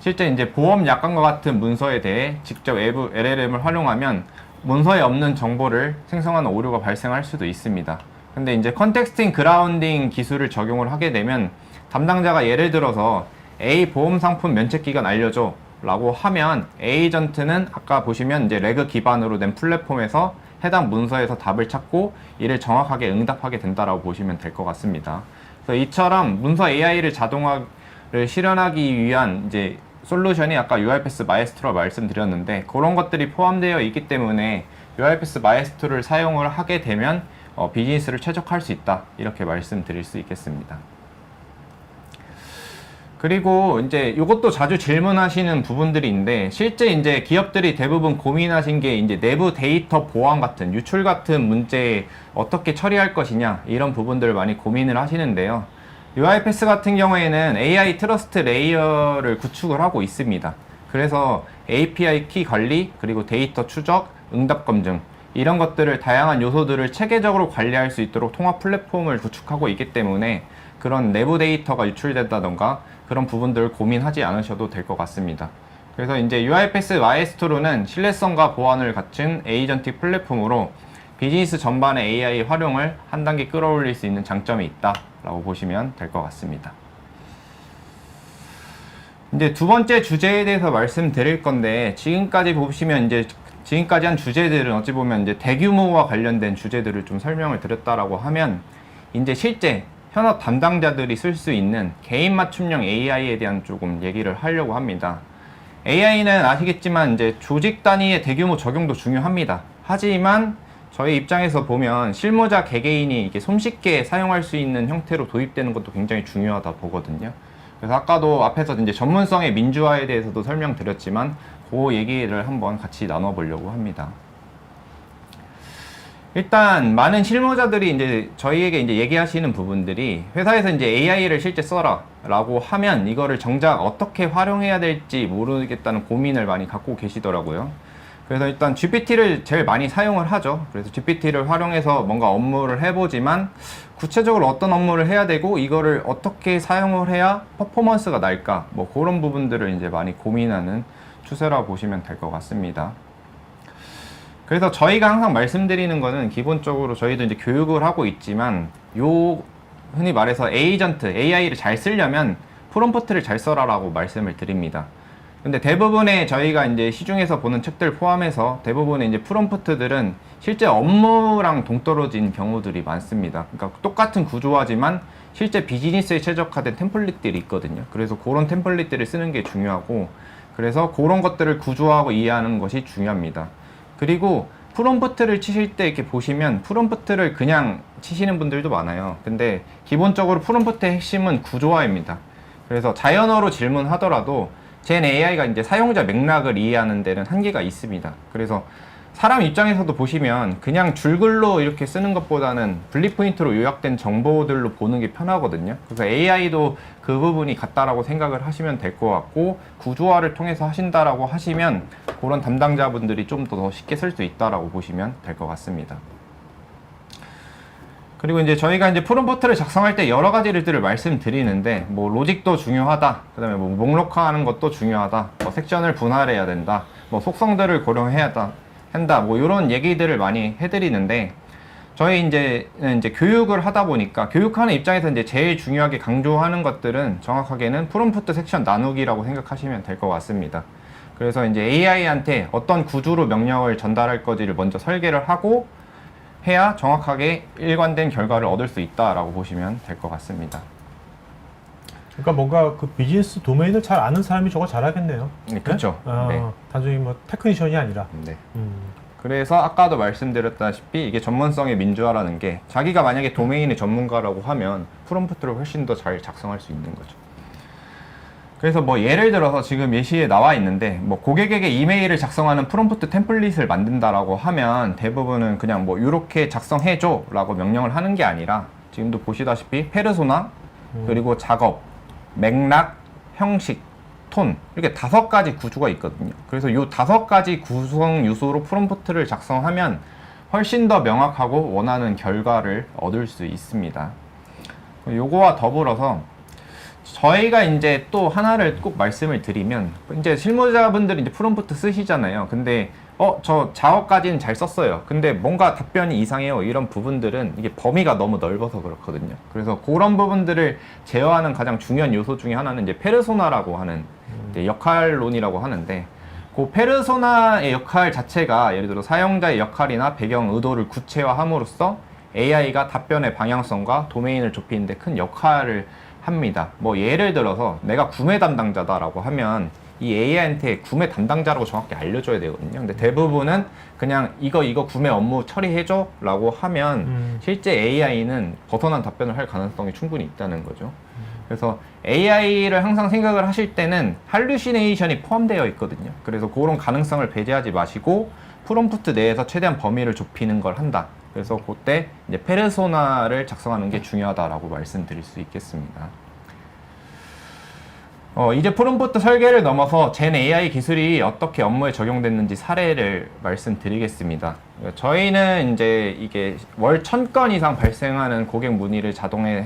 실제 이제 보험 약관과 같은 문서에 대해 직접 외부 LLM을 활용하면 문서에 없는 정보를 생성하는 오류가 발생할 수도 있습니다. 근데 이제 컨텍스팅 그라운딩 기술을 적용을 하게 되면 담당자가 예를 들어서 A 보험 상품 면책 기간 알려줘 라고 하면 에이전트는 아까 보시면 이제 레그 기반으로 된 플랫폼에서 해당 문서에서 답을 찾고 이를 정확하게 응답하게 된다라고 보시면 될 것 같습니다. 그래서 이처럼 문서 AI를 자동화를 실현하기 위한 이제 솔루션이 아까 UiPath 마에스트로 말씀드렸는데 그런 것들이 포함되어 있기 때문에 UiPath 마에스트로를 사용을 하게 되면 비즈니스를 최적화할 수 있다 이렇게 말씀드릴 수 있겠습니다. 그리고 이제 이것도 자주 질문하시는 부분들이 있는데 실제 이제 기업들이 대부분 고민하신 게 이제 내부 데이터 보안 같은 유출 같은 문제 어떻게 처리할 것이냐 이런 부분들을 많이 고민을 하시는데요. UiPath 같은 경우에는 AI 트러스트 레이어를 구축을 하고 있습니다. 그래서 API 키 관리 그리고 데이터 추적, 응답 검증 이런 것들을 다양한 요소들을 체계적으로 관리할 수 있도록 통합 플랫폼을 구축하고 있기 때문에 그런 내부 데이터가 유출된다던가 그런 부분들을 고민하지 않으셔도 될 것 같습니다. 그래서 이제 UiPath 마에스트로는 신뢰성과 보안을 갖춘 에이전틱 플랫폼으로 비즈니스 전반의 AI 활용을 한 단계 끌어올릴 수 있는 장점이 있다라고 보시면 될 것 같습니다. 이제 두 번째 주제에 대해서 말씀드릴 건데 지금까지 보시면 이제 지금까지 한 주제들은 어찌 보면 이제 대규모와 관련된 주제들을 좀 설명을 드렸다라고 하면 이제 실제 현업 담당자들이 쓸 수 있는 개인 맞춤형 AI에 대한 조금 얘기를 하려고 합니다. AI는 아시겠지만 이제 조직 단위의 대규모 적용도 중요합니다. 하지만 저희 입장에서 보면 실무자 개개인이 이게 손쉽게 사용할 수 있는 형태로 도입되는 것도 굉장히 중요하다 보거든요. 그래서 아까도 앞에서 이제 전문성의 민주화에 대해서도 설명드렸지만 그 얘기를 한번 같이 나눠보려고 합니다. 일단 많은 실무자들이 이제 저희에게 이제 얘기하시는 부분들이 회사에서 이제 AI를 실제 써라 라고 하면 이거를 정작 어떻게 활용해야 될지 모르겠다는 고민을 많이 갖고 계시더라고요. 그래서 일단 GPT를 제일 많이 사용을 하죠. 그래서 GPT를 활용해서 뭔가 업무를 해보지만 구체적으로 어떤 업무를 해야 되고 이거를 어떻게 사용을 해야 퍼포먼스가 날까 뭐 그런 부분들을 이제 많이 고민하는 추세라고 보시면 될 것 같습니다. 그래서 저희가 항상 말씀드리는 거는 기본적으로 저희도 이제 교육을 하고 있지만 흔히 말해서 에이전트, AI를 잘 쓰려면 프롬프트를 잘 써라라고 말씀을 드립니다. 근데 대부분의 저희가 이제 시중에서 보는 책들 포함해서 대부분의 이제 프롬프트들은 실제 업무랑 동떨어진 경우들이 많습니다. 그러니까 똑같은 구조화지만 실제 비즈니스에 최적화된 템플릿들이 있거든요. 그래서 그런 템플릿들을 쓰는 게 중요하고 그래서 그런 것들을 구조화하고 이해하는 것이 중요합니다. 그리고 프롬프트를 치실 때 이렇게 보시면 프롬프트를 그냥 치시는 분들도 많아요. 근데 기본적으로 프롬프트의 핵심은 구조화입니다. 그래서 자연어로 질문하더라도 젠 AI가 이제 사용자 맥락을 이해하는 데는 한계가 있습니다. 그래서 사람 입장에서도 보시면 그냥 줄글로 이렇게 쓰는 것보다는 분리 포인트로 요약된 정보들로 보는 게 편하거든요. 그래서 AI도 그 부분이 같다라고 생각을 하시면 될 것 같고 구조화를 통해서 하신다라고 하시면 그런 담당자분들이 좀 더 쉽게 쓸 수 있다라고 보시면 될 것 같습니다. 그리고 이제 저희가 이제 프롬프트를 작성할 때 여러 가지 일들을 말씀드리는데 뭐 로직도 중요하다, 그다음에 뭐 목록화하는 것도 중요하다, 뭐 섹션을 분할해야 된다, 뭐 속성들을 고려해야 한다, 뭐 이런 얘기들을 많이 해드리는데 저희 이제 교육을 하다 보니까 교육하는 입장에서 이제 제일 중요하게 강조하는 것들은 정확하게는 프롬프트 섹션 나누기라고 생각하시면 될 것 같습니다. 그래서 이제 AI한테 어떤 구조로 명령을 전달할 거지를 먼저 설계를 하고 해야 정확하게 일관된 결과를 얻을 수 있다라고 보시면 될 것 같습니다. 그러니까 뭔가 그 비즈니스 도메인을 잘 아는 사람이 저걸 잘하겠네요. 네, 그렇죠. 네. 단순히 뭐 테크니션이 아니라. 네. 그래서 아까도 말씀드렸다시피 이게 전문성의 민주화라는 게 자기가 만약에 도메인의 전문가라고 하면 프롬프트를 훨씬 더 잘 작성할 수 있는 거죠. 그래서 뭐 예를 들어서 지금 예시에 나와 있는데 뭐 고객에게 이메일을 작성하는 프롬프트 템플릿을 만든다라고 하면 대부분은 그냥 뭐 이렇게 작성해줘 라고 명령을 하는 게 아니라 지금도 보시다시피 페르소나 그리고 작업, 맥락, 형식, 톤 이렇게 5가지 구조가 있거든요. 그래서 이 5가지 구성 요소로 프롬프트를 작성하면 훨씬 더 명확하고 원하는 결과를 얻을 수 있습니다. 요거와 더불어서 저희가 이제 또 하나를 꼭 말씀을 드리면 이제 실무자분들이 이제 프롬프트 쓰시잖아요. 근데 저 작업까지는 잘 썼어요. 근데 뭔가 답변이 이상해요. 이런 부분들은 이게 범위가 너무 넓어서 그렇거든요. 그래서 그런 부분들을 제어하는 가장 중요한 요소 중에 하나는 이제 페르소나라고 하는 이제 역할론이라고 하는데 그 페르소나의 역할 자체가 예를 들어 사용자의 역할이나 배경 의도를 구체화함으로써 AI가 답변의 방향성과 도메인을 좁히는데 큰 역할을 합니다. 뭐 예를 들어서 내가 구매 담당자다라고 하면 이 AI한테 구매 담당자라고 정확히 알려줘야 되거든요. 근데 대부분은 그냥 이거 구매 업무 처리해줘 라고 하면 실제 AI는 벗어난 답변을 할 가능성이 충분히 있다는 거죠. 그래서 AI를 항상 생각을 하실 때는 할루시네이션이 포함되어 있거든요. 그래서 그런 가능성을 배제하지 마시고 프롬프트 내에서 최대한 범위를 좁히는 걸 한다. 그래서 그때 이제 페르소나를 작성하는 게 중요하다라고 말씀드릴 수 있겠습니다. 이제 프롬프트 설계를 넘어서 젠 AI 기술이 어떻게 업무에 적용됐는지 사례를 말씀드리겠습니다. 저희는 이제 이게 월 1000건 이상 발생하는 고객 문의를 자동에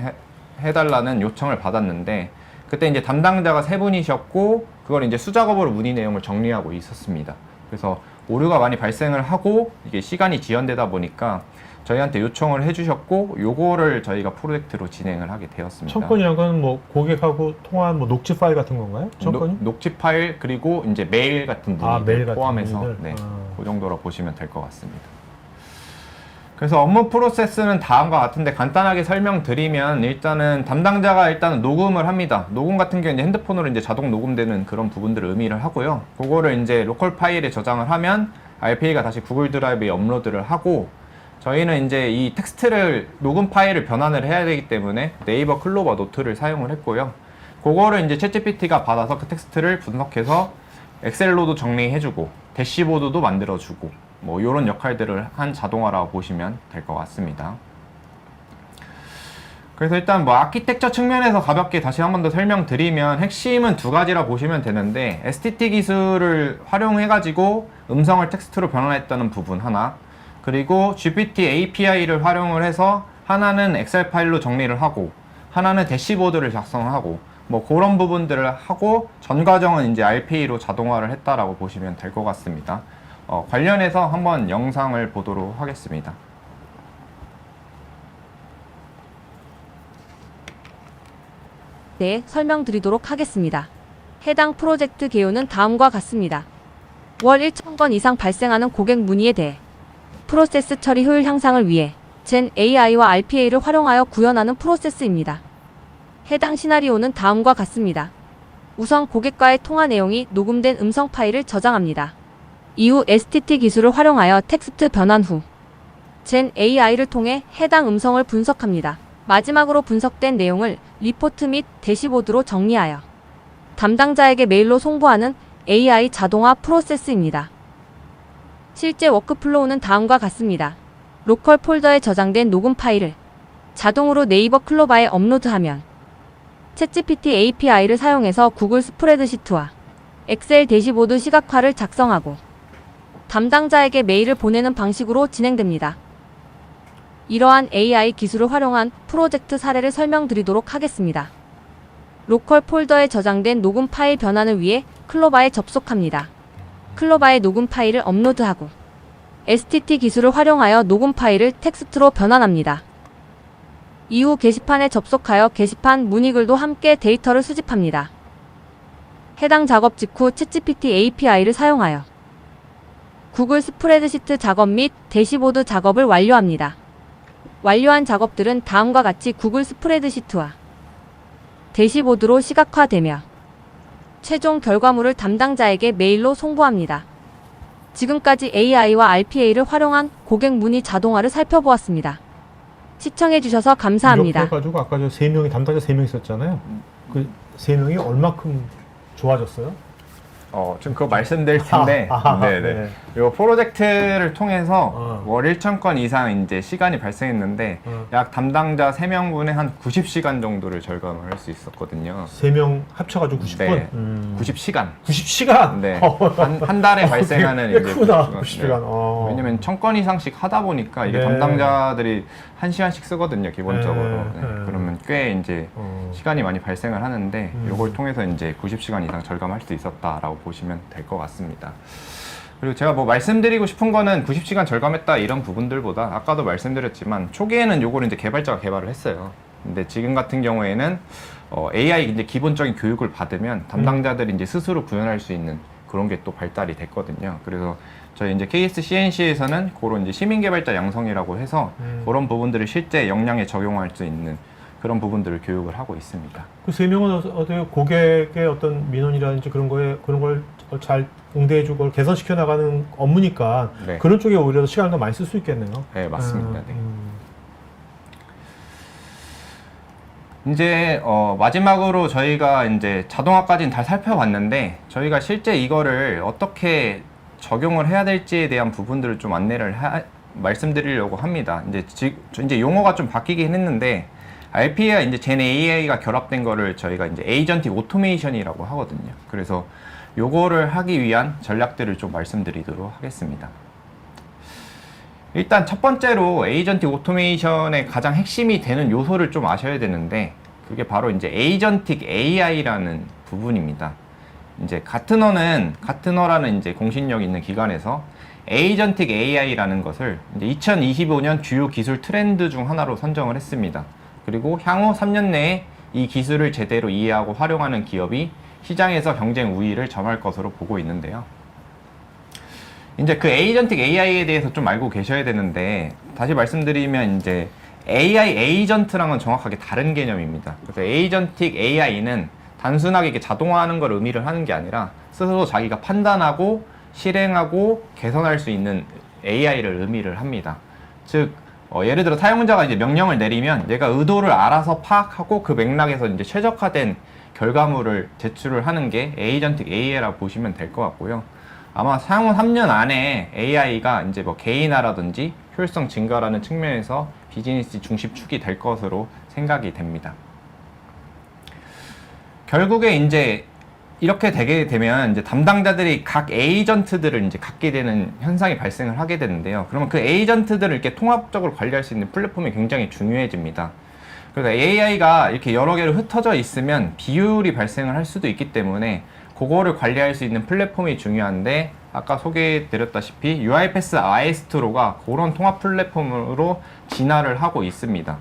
해달라는 요청을 받았는데 그때 이제 담당자가 3분이셨고 그걸 이제 수작업으로 문의 내용을 정리하고 있었습니다. 그래서 오류가 많이 발생을 하고 이게 시간이 지연되다 보니까 저희한테 요청을 해주셨고 요거를 저희가 프로젝트로 진행을 하게 되었습니다. 1000건이란 건 뭐 고객하고 통화한 뭐 녹취 파일 같은 건가요? 1000건이? 녹취 파일 그리고 이제 메일 같은 문의들 메일 같은 포함해서 문의들? 네, 그 정도로 보시면 될 것 같습니다. 그래서 업무 프로세스는 다음과 같은데 간단하게 설명드리면 일단은 담당자가 일단은 녹음을 합니다. 녹음 같은 경우는 핸드폰으로 이제 자동 녹음되는 그런 부분들을 의미를 하고요. 그거를 이제 로컬 파일에 저장을 하면 RPA가 다시 구글 드라이브에 업로드를 하고 저희는 이제 이 텍스트를 녹음 파일을 변환을 해야 되기 때문에 네이버 클로버 노트를 사용을 했고요. 그거를 이제 챗GPT가 받아서 그 텍스트를 분석해서 엑셀로도 정리해주고 대시보드도 만들어주고 뭐 이런 역할들을 한 자동화라고 보시면 될 것 같습니다. 그래서 일단 뭐 아키텍처 측면에서 가볍게 다시 한 번 더 설명드리면 핵심은 2가지라 보시면 되는데 STT 기술을 활용해가지고 음성을 텍스트로 변환했다는 부분 하나, 그리고 GPT API를 활용을 해서 하나는 엑셀 파일로 정리를 하고 하나는 대시보드를 작성하고 뭐 그런 부분들을 하고 전 과정은 이제 RPA로 자동화를 했다라고 보시면 될 것 같습니다. 관련해서 한번 영상을 보도록 하겠습니다. 네, 설명드리도록 하겠습니다. 해당 프로젝트 개요는 다음과 같습니다. 월 1000건 이상 발생하는 고객 문의에 대해 프로세스 처리 효율 향상을 위해 젠 AI와 RPA를 활용하여 구현하는 프로세스입니다. 해당 시나리오는 다음과 같습니다. 우선 고객과의 통화 내용이 녹음된 음성 파일을 저장합니다. 이후 STT 기술을 활용하여 텍스트 변환 후 젠 AI를 통해 해당 음성을 분석합니다. 마지막으로 분석된 내용을 리포트 및 대시보드로 정리하여 담당자에게 메일로 송부하는 AI 자동화 프로세스입니다. 실제 워크플로우는 다음과 같습니다. 로컬 폴더에 저장된 녹음 파일을 자동으로 네이버 클로바에 업로드하면 챗GPT API를 사용해서 구글 스프레드시트와 엑셀 대시보드 시각화를 작성하고 담당자에게 메일을 보내는 방식으로 진행됩니다. 이러한 AI 기술을 활용한 프로젝트 사례를 설명드리도록 하겠습니다. 로컬 폴더에 저장된 녹음 파일 변환을 위해 클로바에 접속합니다. 클로바에 녹음 파일을 업로드하고 STT 기술을 활용하여 녹음 파일을 텍스트로 변환합니다. 이후 게시판에 접속하여 게시판 문의글도 함께 데이터를 수집합니다. 해당 작업 직후 챗GPT API를 사용하여 구글 스프레드시트 작업 및 대시보드 작업을 완료합니다. 완료한 작업들은 다음과 같이 구글 스프레드시트와 대시보드로 시각화되며 최종 결과물을 담당자에게 메일로 송부합니다. 지금까지 AI와 RPA를 활용한 고객 문의 자동화를 살펴보았습니다. 시청해주셔서 감사합니다. 이렇게 해가지고 아까 저 3명이 담당자 3명 있었잖아요. 그 3명이 얼마큼 좋아졌어요? 지금 그거 말씀드릴 텐데, 네네. 네. 이 프로젝트를 통해서 월 월 1000건 이상 이제 시간이 발생했는데, 약 담당자 3명분의 한 90시간 정도를 절감을 할 수 있었거든요. 3명 합쳐가지고 90분? 네. 90시간. 90시간? 네. 한 달에 발생하는 꽤 이제 크다, 90시간. 90시간. 왜냐면 1000건 이상씩 하다 보니까 이게 네. 담당자들이 1시간씩 쓰거든요, 기본적으로. 네. 네. 그러면 꽤 이제 시간이 많이 발생을 하는데, 음. 이걸 통해서 이제 90시간 이상 절감할 수 있었다라고 보시면 될 것 같습니다. 그리고 제가 뭐 말씀드리고 싶은 거는 90시간 절감했다 이런 부분들보다 아까도 말씀드렸지만 초기에는 요걸 이제 개발자가 개발을 했어요. 근데 지금 같은 경우에는 AI 이제 기본적인 교육을 받으면 담당자들이 이제 스스로 구현할 수 있는 그런 게 또 발달이 됐거든요. 그래서 저희 이제 KSCNC에서는 그런 이제 시민 개발자 양성이라고 해서 그런 부분들을 실제 역량에 적용할 수 있는 그런 부분들을 교육을 하고 있습니다. 그 세 명은 어떻게 고객의 어떤 민원이라든지 그런 걸 잘 응대해주고 개선시켜 나가는 업무니까 네. 그런 쪽에 오히려 시간을 더 많이 쓸 수 있겠네요. 네, 맞습니다. 네. 이제 마지막으로 저희가 이제 자동화까지는 다 살펴봤는데 저희가 실제 이거를 어떻게 적용을 해야 될지에 대한 부분들을 좀 안내를 말씀드리려고 합니다. 이제 용어가 좀 바뀌긴 했는데 RPA와 이제 젠 AI가 결합된 거를 저희가 이제 에이전틱 오토메이션이라고 하거든요. 그래서 요거를 하기 위한 전략들을 좀 말씀드리도록 하겠습니다. 일단 첫 번째로 에이전틱 오토메이션의 가장 핵심이 되는 요소를 좀 아셔야 되는데 그게 바로 이제 에이전틱 AI라는 부분입니다. 이제 가트너라는 이제 공신력 있는 기관에서 에이전틱 AI라는 것을 이제 2025년 주요 기술 트렌드 중 하나로 선정을 했습니다. 그리고 향후 3년 내에 이 기술을 제대로 이해하고 활용하는 기업이 시장에서 경쟁 우위를 점할 것으로 보고 있는데요. 이제 그 에이전틱 AI에 대해서 좀 알고 계셔야 되는데 다시 말씀드리면 이제 AI 에이전트랑은 정확하게 다른 개념입니다. 그래서 에이전틱 AI는 단순하게 이렇게 자동화하는 걸 의미를 하는 게 아니라 스스로 자기가 판단하고 실행하고 개선할 수 있는 AI를 의미를 합니다. 즉 예를 들어 사용자가 이제 명령을 내리면 얘가 의도를 알아서 파악하고 그 맥락에서 이제 최적화된 결과물을 제출을 하는 게 에이전틱 AI라고 보시면 될 것 같고요. 아마 향후 3년 안에 AI가 이제 뭐 개인화라든지 효율성 증가라는 측면에서 비즈니스 중심축이 될 것으로 생각이 됩니다. 결국에 이제 이렇게 되게 되면 이제 담당자들이 각 에이전트들을 이제 갖게 되는 현상이 발생을 하게 되는데요. 그러면 그 에이전트들을 이렇게 통합적으로 관리할 수 있는 플랫폼이 굉장히 중요해집니다. 그러니까 AI가 이렇게 여러 개로 흩어져 있으면 비효율이 발생을 할 수도 있기 때문에 그거를 관리할 수 있는 플랫폼이 중요한데 아까 소개해드렸다시피 UiPath Maestro가 그런 통합 플랫폼으로 진화를 하고 있습니다.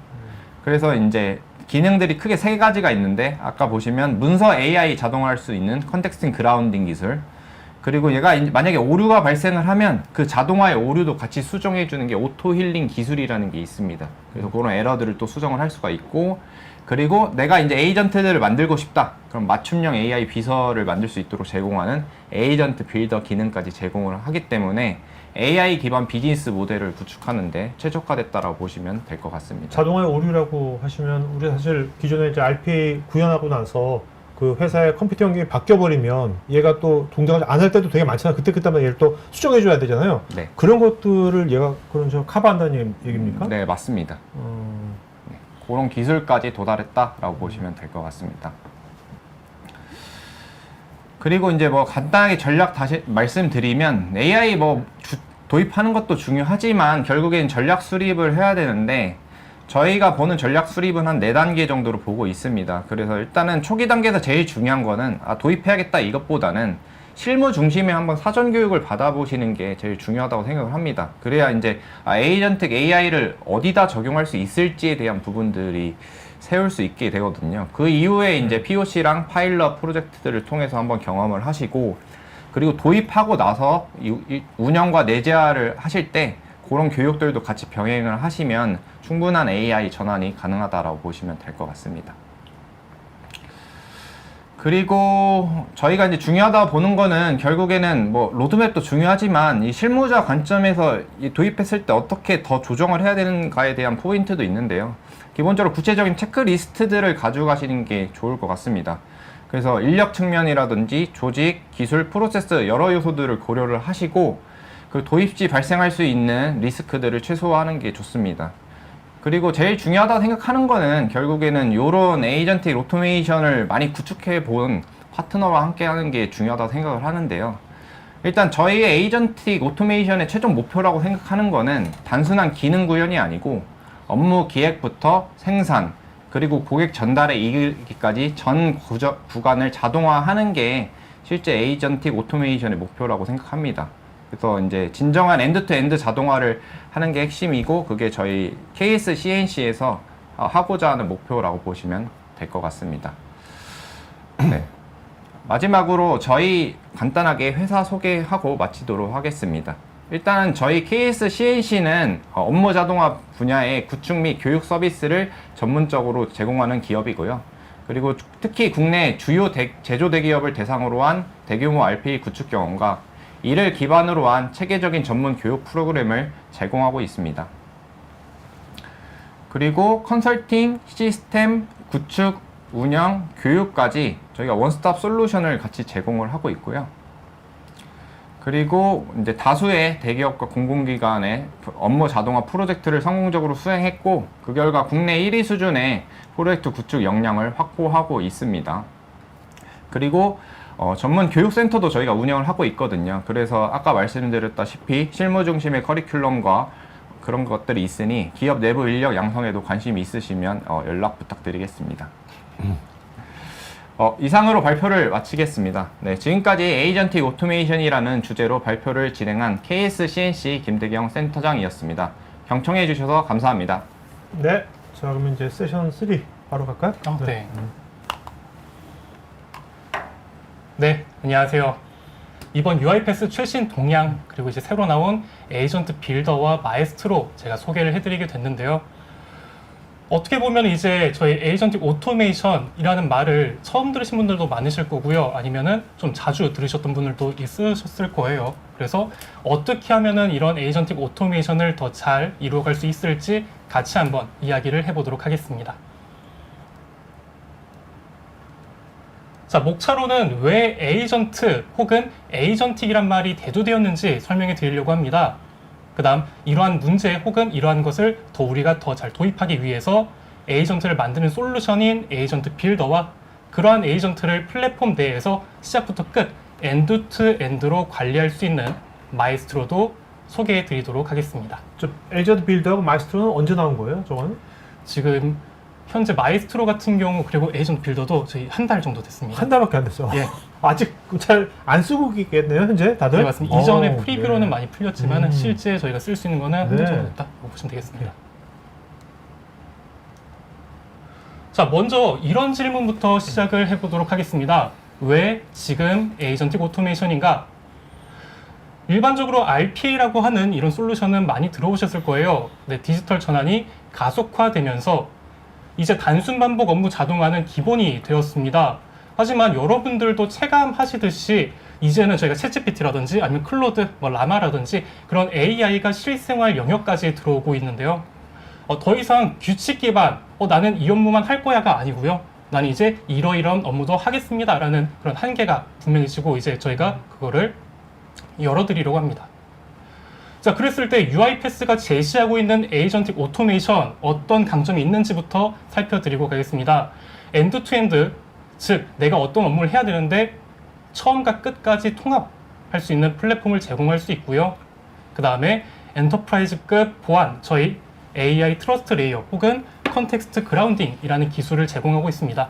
그래서 이제 기능들이 크게 세 가지가 있는데 아까 보시면 문서 AI 자동화할 수 있는 컨텍스팅 그라운딩 기술, 그리고 얘가 만약에 오류가 발생을 하면 그 자동화의 오류도 같이 수정해 주는 게 오토 힐링 기술이라는 게 있습니다. 그래서 그런 에러들을 또 수정을 할 수가 있고, 그리고 내가 이제 에이전트들을 만들고 싶다. 그럼 맞춤형 AI 비서를 만들 수 있도록 제공하는 에이전트 빌더 기능까지 제공을 하기 때문에 AI 기반 비즈니스 모델을 구축하는데 최적화됐다라고 보시면 될 것 같습니다. 자동화의 오류라고 하시면 우리 사실 기존에 이제 RPA 구현하고 나서 그 회사의 컴퓨터 환경이 바뀌어버리면 얘가 또 동작을 안 할 때도 되게 많잖아요. 그때마다 얘를 또 수정해줘야 되잖아요. 네. 그런 것들을 얘가 커버한다는 얘기입니까? 네, 맞습니다. 그런 기술까지 도달했다라고 보시면 될 것 같습니다. 그리고 이제 뭐 간단하게 전략 다시 말씀드리면 AI 뭐 도입하는 것도 중요하지만 결국엔 전략 수립을 해야 되는데 저희가 보는 전략 수립은 한 4단계 정도로 보고 있습니다. 그래서 일단은 초기 단계에서 제일 중요한 거는 도입해야겠다 이것보다는 실무 중심에 한번 사전 교육을 받아보시는 게 제일 중요하다고 생각을 합니다. 그래야 이제 에이전틱 AI를 어디다 적용할 수 있을지에 대한 부분들이 세울 수 있게 되거든요. 그 이후에 이제 POC랑 파일럿 프로젝트들을 통해서 한번 경험을 하시고, 그리고 도입하고 나서 운영과 내재화를 하실 때 그런 교육들도 같이 병행을 하시면 충분한 AI 전환이 가능하다라고 보시면 될 것 같습니다. 그리고 저희가 이제 중요하다 보는 거는 결국에는 뭐 로드맵도 중요하지만 이 실무자 관점에서 도입했을 때 어떻게 더 조정을 해야 되는가에 대한 포인트도 있는데요. 기본적으로 구체적인 체크리스트들을 가져가시는 게 좋을 것 같습니다. 그래서 인력 측면이라든지 조직, 기술, 프로세스 여러 요소들을 고려를 하시고 그 도입 시 발생할 수 있는 리스크들을 최소화하는 게 좋습니다. 그리고 제일 중요하다고 생각하는 거는 결국에는 이런 에이전틱 오토메이션을 많이 구축해 본 파트너와 함께 하는 게 중요하다고 생각을 하는데요. 일단 저희의 에이전틱 오토메이션의 최종 목표라고 생각하는 거는 단순한 기능 구현이 아니고 업무 기획부터 생산, 그리고 고객 전달에 이르기까지 전 구간을 자동화하는 게 실제 에이전틱 오토메이션의 목표라고 생각합니다. 그래서 이제 진정한 엔드-투-엔드 자동화를 하는 게 핵심이고 그게 저희 KSCNC에서 하고자 하는 목표라고 보시면 될 것 같습니다. 네. 마지막으로 저희 간단하게 회사 소개하고 마치도록 하겠습니다. 일단 저희 KSCNC는 업무 자동화 분야의 구축 및 교육 서비스를 전문적으로 제공하는 기업이고요. 그리고 특히 국내 주요 제조 대기업을 대상으로 한 대규모 RPA 구축 경험과 이를 기반으로 한 체계적인 전문 교육 프로그램을 제공하고 있습니다. 그리고 컨설팅, 시스템, 구축, 운영, 교육까지 저희가 원스톱 솔루션을 같이 제공을 하고 있고요. 그리고 이제 다수의 대기업과 공공기관의 업무 자동화 프로젝트를 성공적으로 수행했고, 그 결과 국내 1위 수준의 프로젝트 구축 역량을 확보하고 있습니다. 그리고 전문 교육센터도 저희가 운영을 하고 있거든요. 그래서 아까 말씀드렸다시피 실무 중심의 커리큘럼과 그런 것들이 있으니 기업 내부 인력 양성에도 관심이 있으시면 연락 부탁드리겠습니다. 이상으로 발표를 마치겠습니다. 네, 지금까지 에이전틱 오토메이션이라는 주제로 발표를 진행한 KSCNC 김대경 센터장이었습니다. 경청해 주셔서 감사합니다. 네. 자, 그러면 이제 세션 3 바로 갈까요? 네. 네, 안녕하세요. 이번 UiPath 최신 동향 그리고 이제 새로 나온 에이전트 빌더와 마에스트로 제가 소개를 해드리게 됐는데요. 어떻게 보면 이제 저희 에이전틱 오토메이션이라는 말을 처음 들으신 분들도 많으실 거고요. 아니면은 좀 자주 들으셨던 분들도 있으셨을 거예요. 그래서 어떻게 하면은 이런 에이전틱 오토메이션을 더 잘 이루어갈 수 있을지 같이 한번 이야기를 해보도록 하겠습니다. 자, 목차로는 왜 에이전트 혹은 에이전틱이란 말이 대두되었는지 설명해 드리려고 합니다. 그 다음 이러한 문제 혹은 이러한 것을 우리가 더 잘 도입하기 위해서 에이전트를 만드는 솔루션인 에이전트 빌더와 그러한 에이전트를 플랫폼 내에서 시작부터 끝 엔드 투 엔드로 관리할 수 있는 마에스트로도 소개해 드리도록 하겠습니다. 저 에이전트 빌더하고 마에스트로는 언제 나온 거예요? 저거는? 지금 현재 마에스트로 같은 경우 그리고 에이전트 빌더도 저희 한 달 정도 됐습니다. 한 달밖에 안 됐어. 예. 아직 잘 안 쓰고 있겠네요, 현재 다들? 네, 맞습니다. 이전에 오, 프리뷰로는 네. 많이 풀렸지만 실제 저희가 쓸 수 있는 거는 한 달 네. 정도 됐다고 보시면 되겠습니다. 자, 먼저 이런 질문부터 시작을 해보도록 하겠습니다. 왜 지금 에이전틱 오토메이션인가? 일반적으로 RPA라고 하는 이런 솔루션은 많이 들어보셨을 거예요. 네, 디지털 전환이 가속화되면서 이제 단순 반복 업무 자동화는 기본이 되었습니다. 하지만 여러분들도 체감하시듯이 이제는 저희가 챗GPT라든지 아니면 클로드, 라마라든지 그런 AI가 실생활 영역까지 들어오고 있는데요. 더 이상 규칙 기반, 나는 이 업무만 할 거야가 아니고요. 나는 이제 이러이러한 업무도 하겠습니다라는 그런 한계가 분명해지고 이제 저희가 그거를 열어드리려고 합니다. 자, 그랬을 때 UiPath가 제시하고 있는 에이전틱 오토메이션 어떤 강점이 있는지부터 살펴드리고 가겠습니다. 엔드 투 엔드, 즉 내가 어떤 업무를 해야 되는데 처음과 끝까지 통합할 수 있는 플랫폼을 제공할 수 있고요. 그 다음에 엔터프라이즈급 보안, 저희 AI 트러스트 레이어 혹은 컨텍스트 그라운딩이라는 기술을 제공하고 있습니다.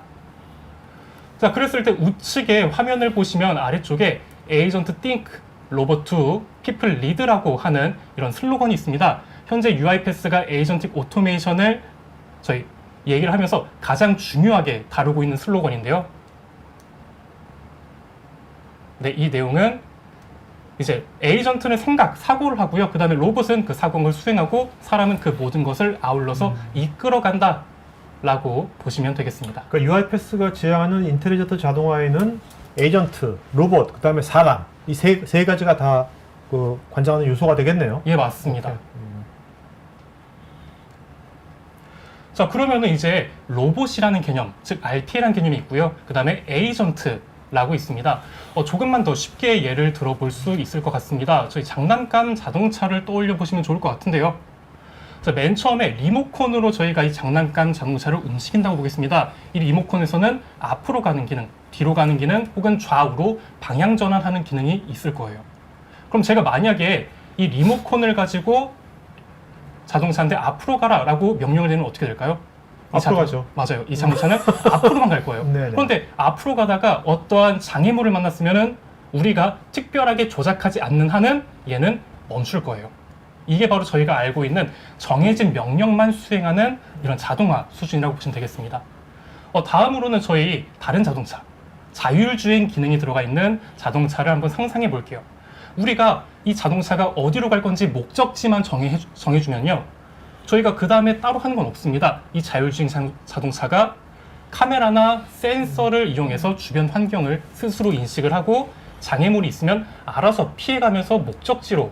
자, 그랬을 때 우측에 화면을 보시면 아래쪽에 에이전트 띵크, 로봇 투, 피플 리드라고 하는 이런 슬로건이 있습니다. 현재 UiPath가 에이전틱 오토메이션을 저희 얘기를 하면서 가장 중요하게 다루고 있는 슬로건인데요. 네, 이 내용은 이제 에이전트는 생각, 사고를 하고요. 그 다음에 로봇은 그 사고를 수행하고 사람은 그 모든 것을 아울러서 이끌어간다 라고 보시면 되겠습니다. 그러니까 UiPath가 지향하는 인텔리전트 자동화에는 에이전트, 로봇, 그 다음에 사람 이 세 가지가 다 그 관장하는 요소가 되겠네요. 예, 맞습니다. 자, 그러면은 이제 로봇이라는 개념, 즉 RPA라는 개념이 있고요. 그 다음에 에이전트라고 있습니다. 조금만 더 쉽게 예를 들어볼 수 있을 것 같습니다. 저희 장난감 자동차를 떠올려 보시면 좋을 것 같은데요. 자, 맨 처음에 리모컨으로 저희가 이 장난감 자동차를 움직인다고 보겠습니다. 이 리모컨에서는 앞으로 가는 기능, 뒤로 가는 기능, 혹은 좌우로 방향 전환하는 기능이 있을 거예요. 그럼 제가 만약에 이 리모컨을 가지고 자동차한테 앞으로 가라 라고 명령을 내리면 어떻게 될까요? 앞으로 가죠. 맞아요. 이 자동차는 앞으로만 갈 거예요. 네네. 그런데 앞으로 가다가 어떠한 장애물을 만났으면은 우리가 특별하게 조작하지 않는 한은 얘는 멈출 거예요. 이게 바로 저희가 알고 있는 정해진 명령만 수행하는 이런 자동화 수준이라고 보시면 되겠습니다. 다음으로는 저희 다른 자동차, 자율주행 기능이 들어가 있는 자동차를 한번 상상해 볼게요. 우리가 이 자동차가 어디로 갈 건지 목적지만 정해주면요. 저희가 그 다음에 따로 하는 건 없습니다. 이 자율주행 자동차가 카메라나 센서를 이용해서 주변 환경을 스스로 인식을 하고 장애물이 있으면 알아서 피해가면서 목적지로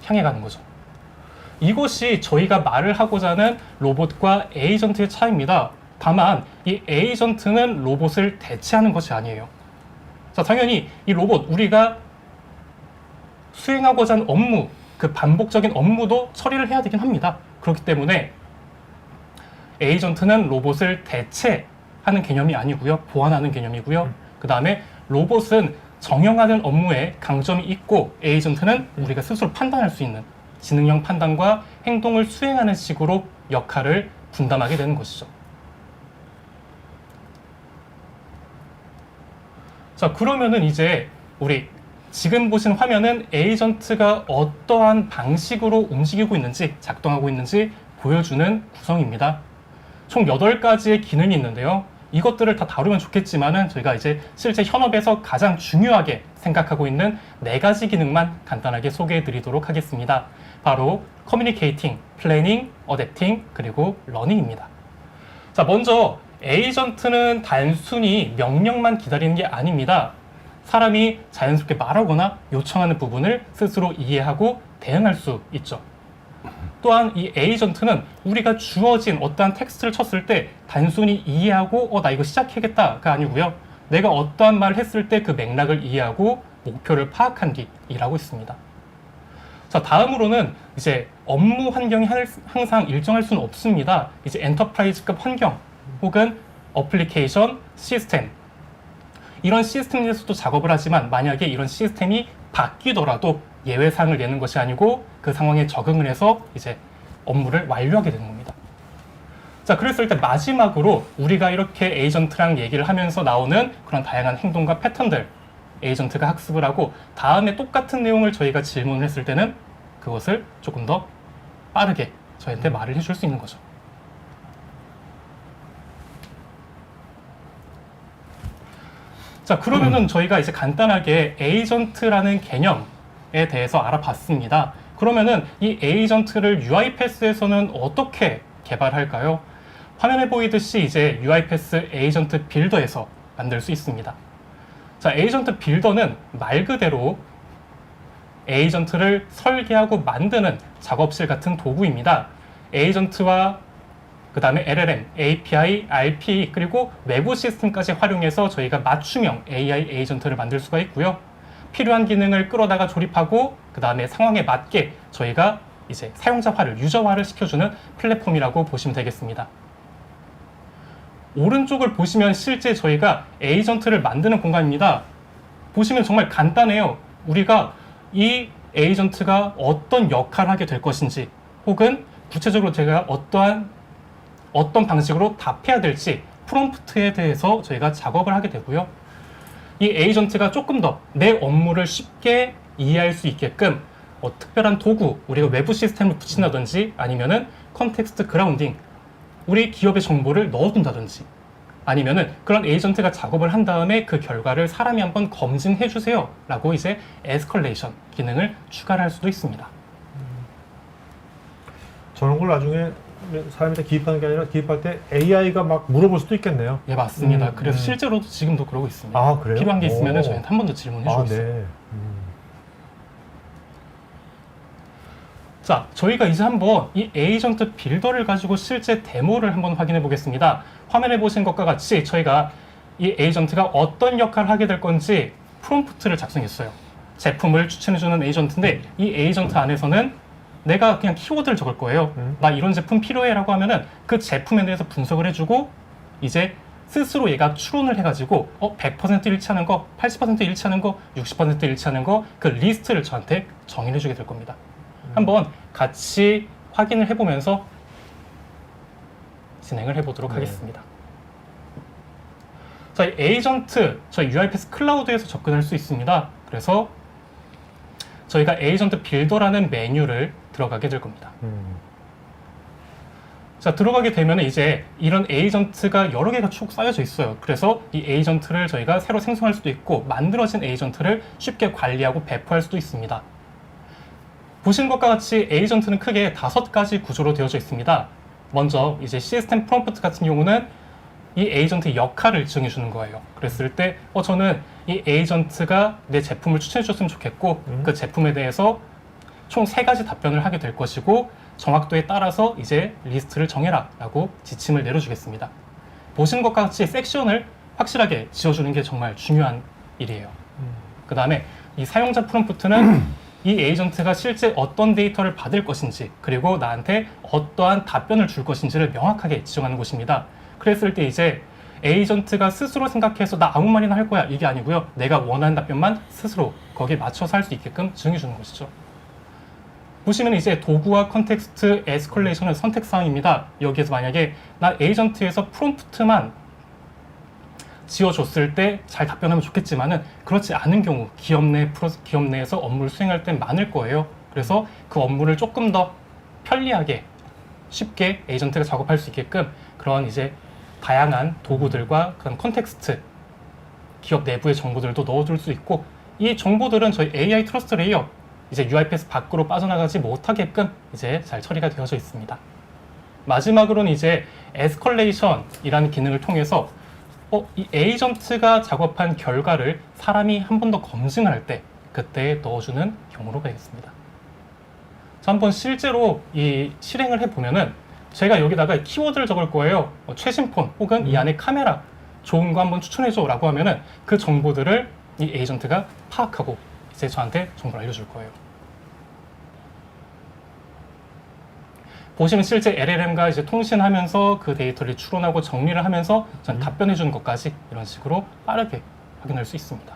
향해 가는 거죠. 이것이 저희가 말을 하고자 하는 로봇과 에이전트의 차이입니다. 다만 이 에이전트는 로봇을 대체하는 것이 아니에요. 자, 당연히 이 로봇, 우리가 수행하고자 하는 업무, 그 반복적인 업무도 처리를 해야 되긴 합니다. 그렇기 때문에 에이전트는 로봇을 대체하는 개념이 아니고요. 보완하는 개념이고요. 그 다음에 로봇은 정형화된 업무에 강점이 있고 에이전트는 우리가 스스로 판단할 수 있는 지능형 판단과 행동을 수행하는 식으로 역할을 분담하게 되는 것이죠. 자, 그러면은 이제 우리 지금 보신 화면은 에이전트가 어떠한 방식으로 움직이고 있는지, 작동하고 있는지 보여주는 구성입니다. 총 8가지의 기능이 있는데요. 이것들을 다 다루면 좋겠지만은 저희가 이제 실제 현업에서 가장 중요하게 생각하고 있는 4가지 기능만 간단하게 소개해 드리도록 하겠습니다. 바로 커뮤니케이팅, 플래닝, 어댑팅, 그리고 러닝입니다. 자, 먼저 에이전트는 단순히 명령만 기다리는 게 아닙니다. 사람이 자연스럽게 말하거나 요청하는 부분을 스스로 이해하고 대응할 수 있죠. 또한 이 에이전트는 우리가 주어진 어떠한 텍스트를 쳤을 때 단순히 이해하고 나 이거 시작해야겠다가 아니고요. 내가 어떠한 말을 했을 때 그 맥락을 이해하고 목표를 파악한 뒤 일하고 있습니다. 자, 다음으로는 이제 업무 환경이 항상 일정할 수는 없습니다. 이제 엔터프라이즈급 환경 혹은 어플리케이션, 시스템, 이런 시스템에서도 작업을 하지만 만약에 이런 시스템이 바뀌더라도 예외사항을 내는 것이 아니고 그 상황에 적응을 해서 이제 업무를 완료하게 되는 겁니다. 자, 그랬을 때 마지막으로 우리가 이렇게 에이전트랑 얘기를 하면서 나오는 그런 다양한 행동과 패턴들, 에이전트가 학습을 하고 다음에 똑같은 내용을 저희가 질문을 했을 때는 그것을 조금 더 빠르게 저희한테 말을 해줄 수 있는 거죠. 자, 그러면은 저희가 이제 간단하게 에이전트라는 개념에 대해서 알아봤습니다. 그러면은 이 에이전트를 UiPath에서는 어떻게 개발할까요? 화면에 보이듯이 이제 UiPath 에이전트 빌더에서 만들 수 있습니다. 자, 에이전트 빌더는 말 그대로 에이전트를 설계하고 만드는 작업실 같은 도구입니다. 에이전트와 그 다음에 LLM, API, RPA, 그리고 외부 시스템까지 활용해서 저희가 맞춤형 AI 에이전트를 만들 수가 있고요. 필요한 기능을 끌어다가 조립하고 그 다음에 상황에 맞게 저희가 이제 사용자화를, 유저화를 시켜주는 플랫폼이라고 보시면 되겠습니다. 오른쪽을 보시면 실제 저희가 에이전트를 만드는 공간입니다. 보시면 정말 간단해요. 우리가 이 에이전트가 어떤 역할을 하게 될 것인지 혹은 구체적으로 제가 어떤 방식으로 답해야 될지 프롬프트에 대해서 저희가 작업을 하게 되고요. 이 에이전트가 조금 더 내 업무를 쉽게 이해할 수 있게끔 특별한 도구, 우리가 외부 시스템을 붙인다든지 아니면은 컨텍스트 그라운딩, 우리 기업의 정보를 넣어둔다든지 아니면은 그런 에이전트가 작업을 한 다음에 그 결과를 사람이 한번 검증해 주세요 라고 이제 에스컬레이션 기능을 추가를 할 수도 있습니다. 저런 걸 나중에 사람한테 기입하는 게 아니라 기입할 때 AI가 막 물어볼 수도 있겠네요. 예, 맞습니다. 그래서 실제로도 지금도 그러고 있습니다. 아, 그래요? 필요한 게 있으면 오. 저희한테 한 번 더 질문해 주고 있어요. 네. 자, 저희가 이제 한번 이 에이전트 빌더를 가지고 실제 데모를 한번 확인해 보겠습니다. 화면에 보신 것과 같이 저희가 이 에이전트가 어떤 역할을 하게 될 건지 프롬프트를 작성했어요. 제품을 추천해주는 에이전트인데 이 에이전트 안에서는 내가 그냥 키워드를 적을 거예요. 나 이런 제품 필요해 라고 하면은 그 제품에 대해서 분석을 해주고 이제 스스로 얘가 추론을 해가지고 100% 일치하는 거, 80% 일치하는 거, 60% 일치하는 거 그 리스트를 저한테 정의를 해주게 될 겁니다. 한번 같이 확인을 해보면서 진행을 해보도록 하겠습니다. 자, 이 에이전트 저희 UiPath 클라우드에서 접근할 수 있습니다. 그래서 저희가 에이전트 빌더라는 메뉴를 들어가게 될 겁니다. 자, 들어가게 되면 이제 이런 에이전트가 여러 개가 쭉 쌓여져 있어요. 그래서 이 에이전트를 저희가 새로 생성할 수도 있고 만들어진 에이전트를 쉽게 관리하고 배포할 수도 있습니다. 보시는 것과 같이 에이전트는 크게 5가지 구조로 되어져 있습니다. 먼저 이제 시스템 프롬프트 같은 경우는 이 에이전트의 역할을 지정해 주는 거예요. 그랬을 때 저는 이 에이전트가 내 제품을 추천해 줬으면 좋겠고 그 제품에 대해서 총 3가지 답변을 하게 될 것이고 정확도에 따라서 이제 리스트를 정해라 라고 지침을 내려주겠습니다. 보시는 것과 같이 섹션을 확실하게 지어주는 게 정말 중요한 일이에요. 그 다음에 이 사용자 프롬프트는 이 에이전트가 실제 어떤 데이터를 받을 것인지 그리고 나한테 어떠한 답변을 줄 것인지를 명확하게 지정하는 것입니다. 그랬을 때 이제 에이전트가 스스로 생각해서 나 아무 말이나 할 거야 이게 아니고요. 내가 원하는 답변만 스스로 거기에 맞춰서 할 수 있게끔 지정해 주는 것이죠. 보시면 이제 도구와 컨텍스트, 에스컬레이션은 선택사항입니다. 여기에서 만약에 나 에이전트에서 프롬프트만 지어줬을 때 잘 답변하면 좋겠지만은 그렇지 않은 경우 기업 내에서 업무를 수행할 때 많을 거예요. 그래서 그 업무를 조금 더 편리하게 쉽게 에이전트가 작업할 수 있게끔 그런 이제 다양한 도구들과 그런 컨텍스트 기업 내부의 정보들도 넣어줄 수 있고 이 정보들은 저희 AI 트러스트 레이어 이제 UiPath 밖으로 빠져나가지 못하게끔 이제 잘 처리가 되어져 있습니다. 마지막으로는 이제 에스컬레이션이라는 기능을 통해서 이 에이전트가 작업한 결과를 사람이 한 번 더 검증할 때 그때 넣어주는 경우로 되겠습니다. 자, 한번 실제로 이 실행을 해보면은 제가 여기다가 키워드를 적을 거예요. 최신 폰 혹은 이 안에 카메라 좋은 거 한번 추천해줘 라고 하면은 그 정보들을 이 에이전트가 파악하고 이제 저한테 정보를 알려줄 거예요. 보시면 실제 LLM과 이제 통신하면서 그 데이터를 추론하고 정리를 하면서 전 답변해 주는 것까지 이런 식으로 빠르게 확인할 수 있습니다.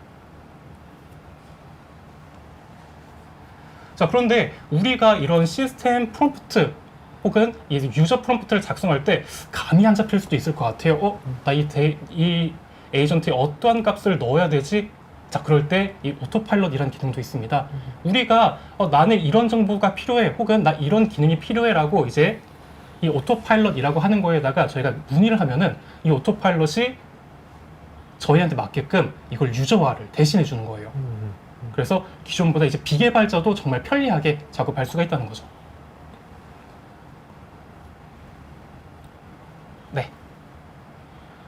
자, 그런데 우리가 이런 시스템 프롬프트 혹은 이 유저 프롬프트를 작성할 때 감이 안 잡힐 수도 있을 것 같아요. 나 이 에이전트에 어떠한 값을 넣어야 되지? 자, 그럴 때 이 오토파일럿이라는 기능도 있습니다. 우리가 나는 이런 정보가 필요해 혹은 나 이런 기능이 필요해 라고 이제 이 오토파일럿이라고 하는 거에다가 저희가 문의를 하면은 이 오토파일럿이 저희한테 맞게끔 이걸 유저화를 대신해 주는 거예요. 그래서 기존보다 이제 비개발자도 정말 편리하게 작업할 수가 있다는 거죠. 네.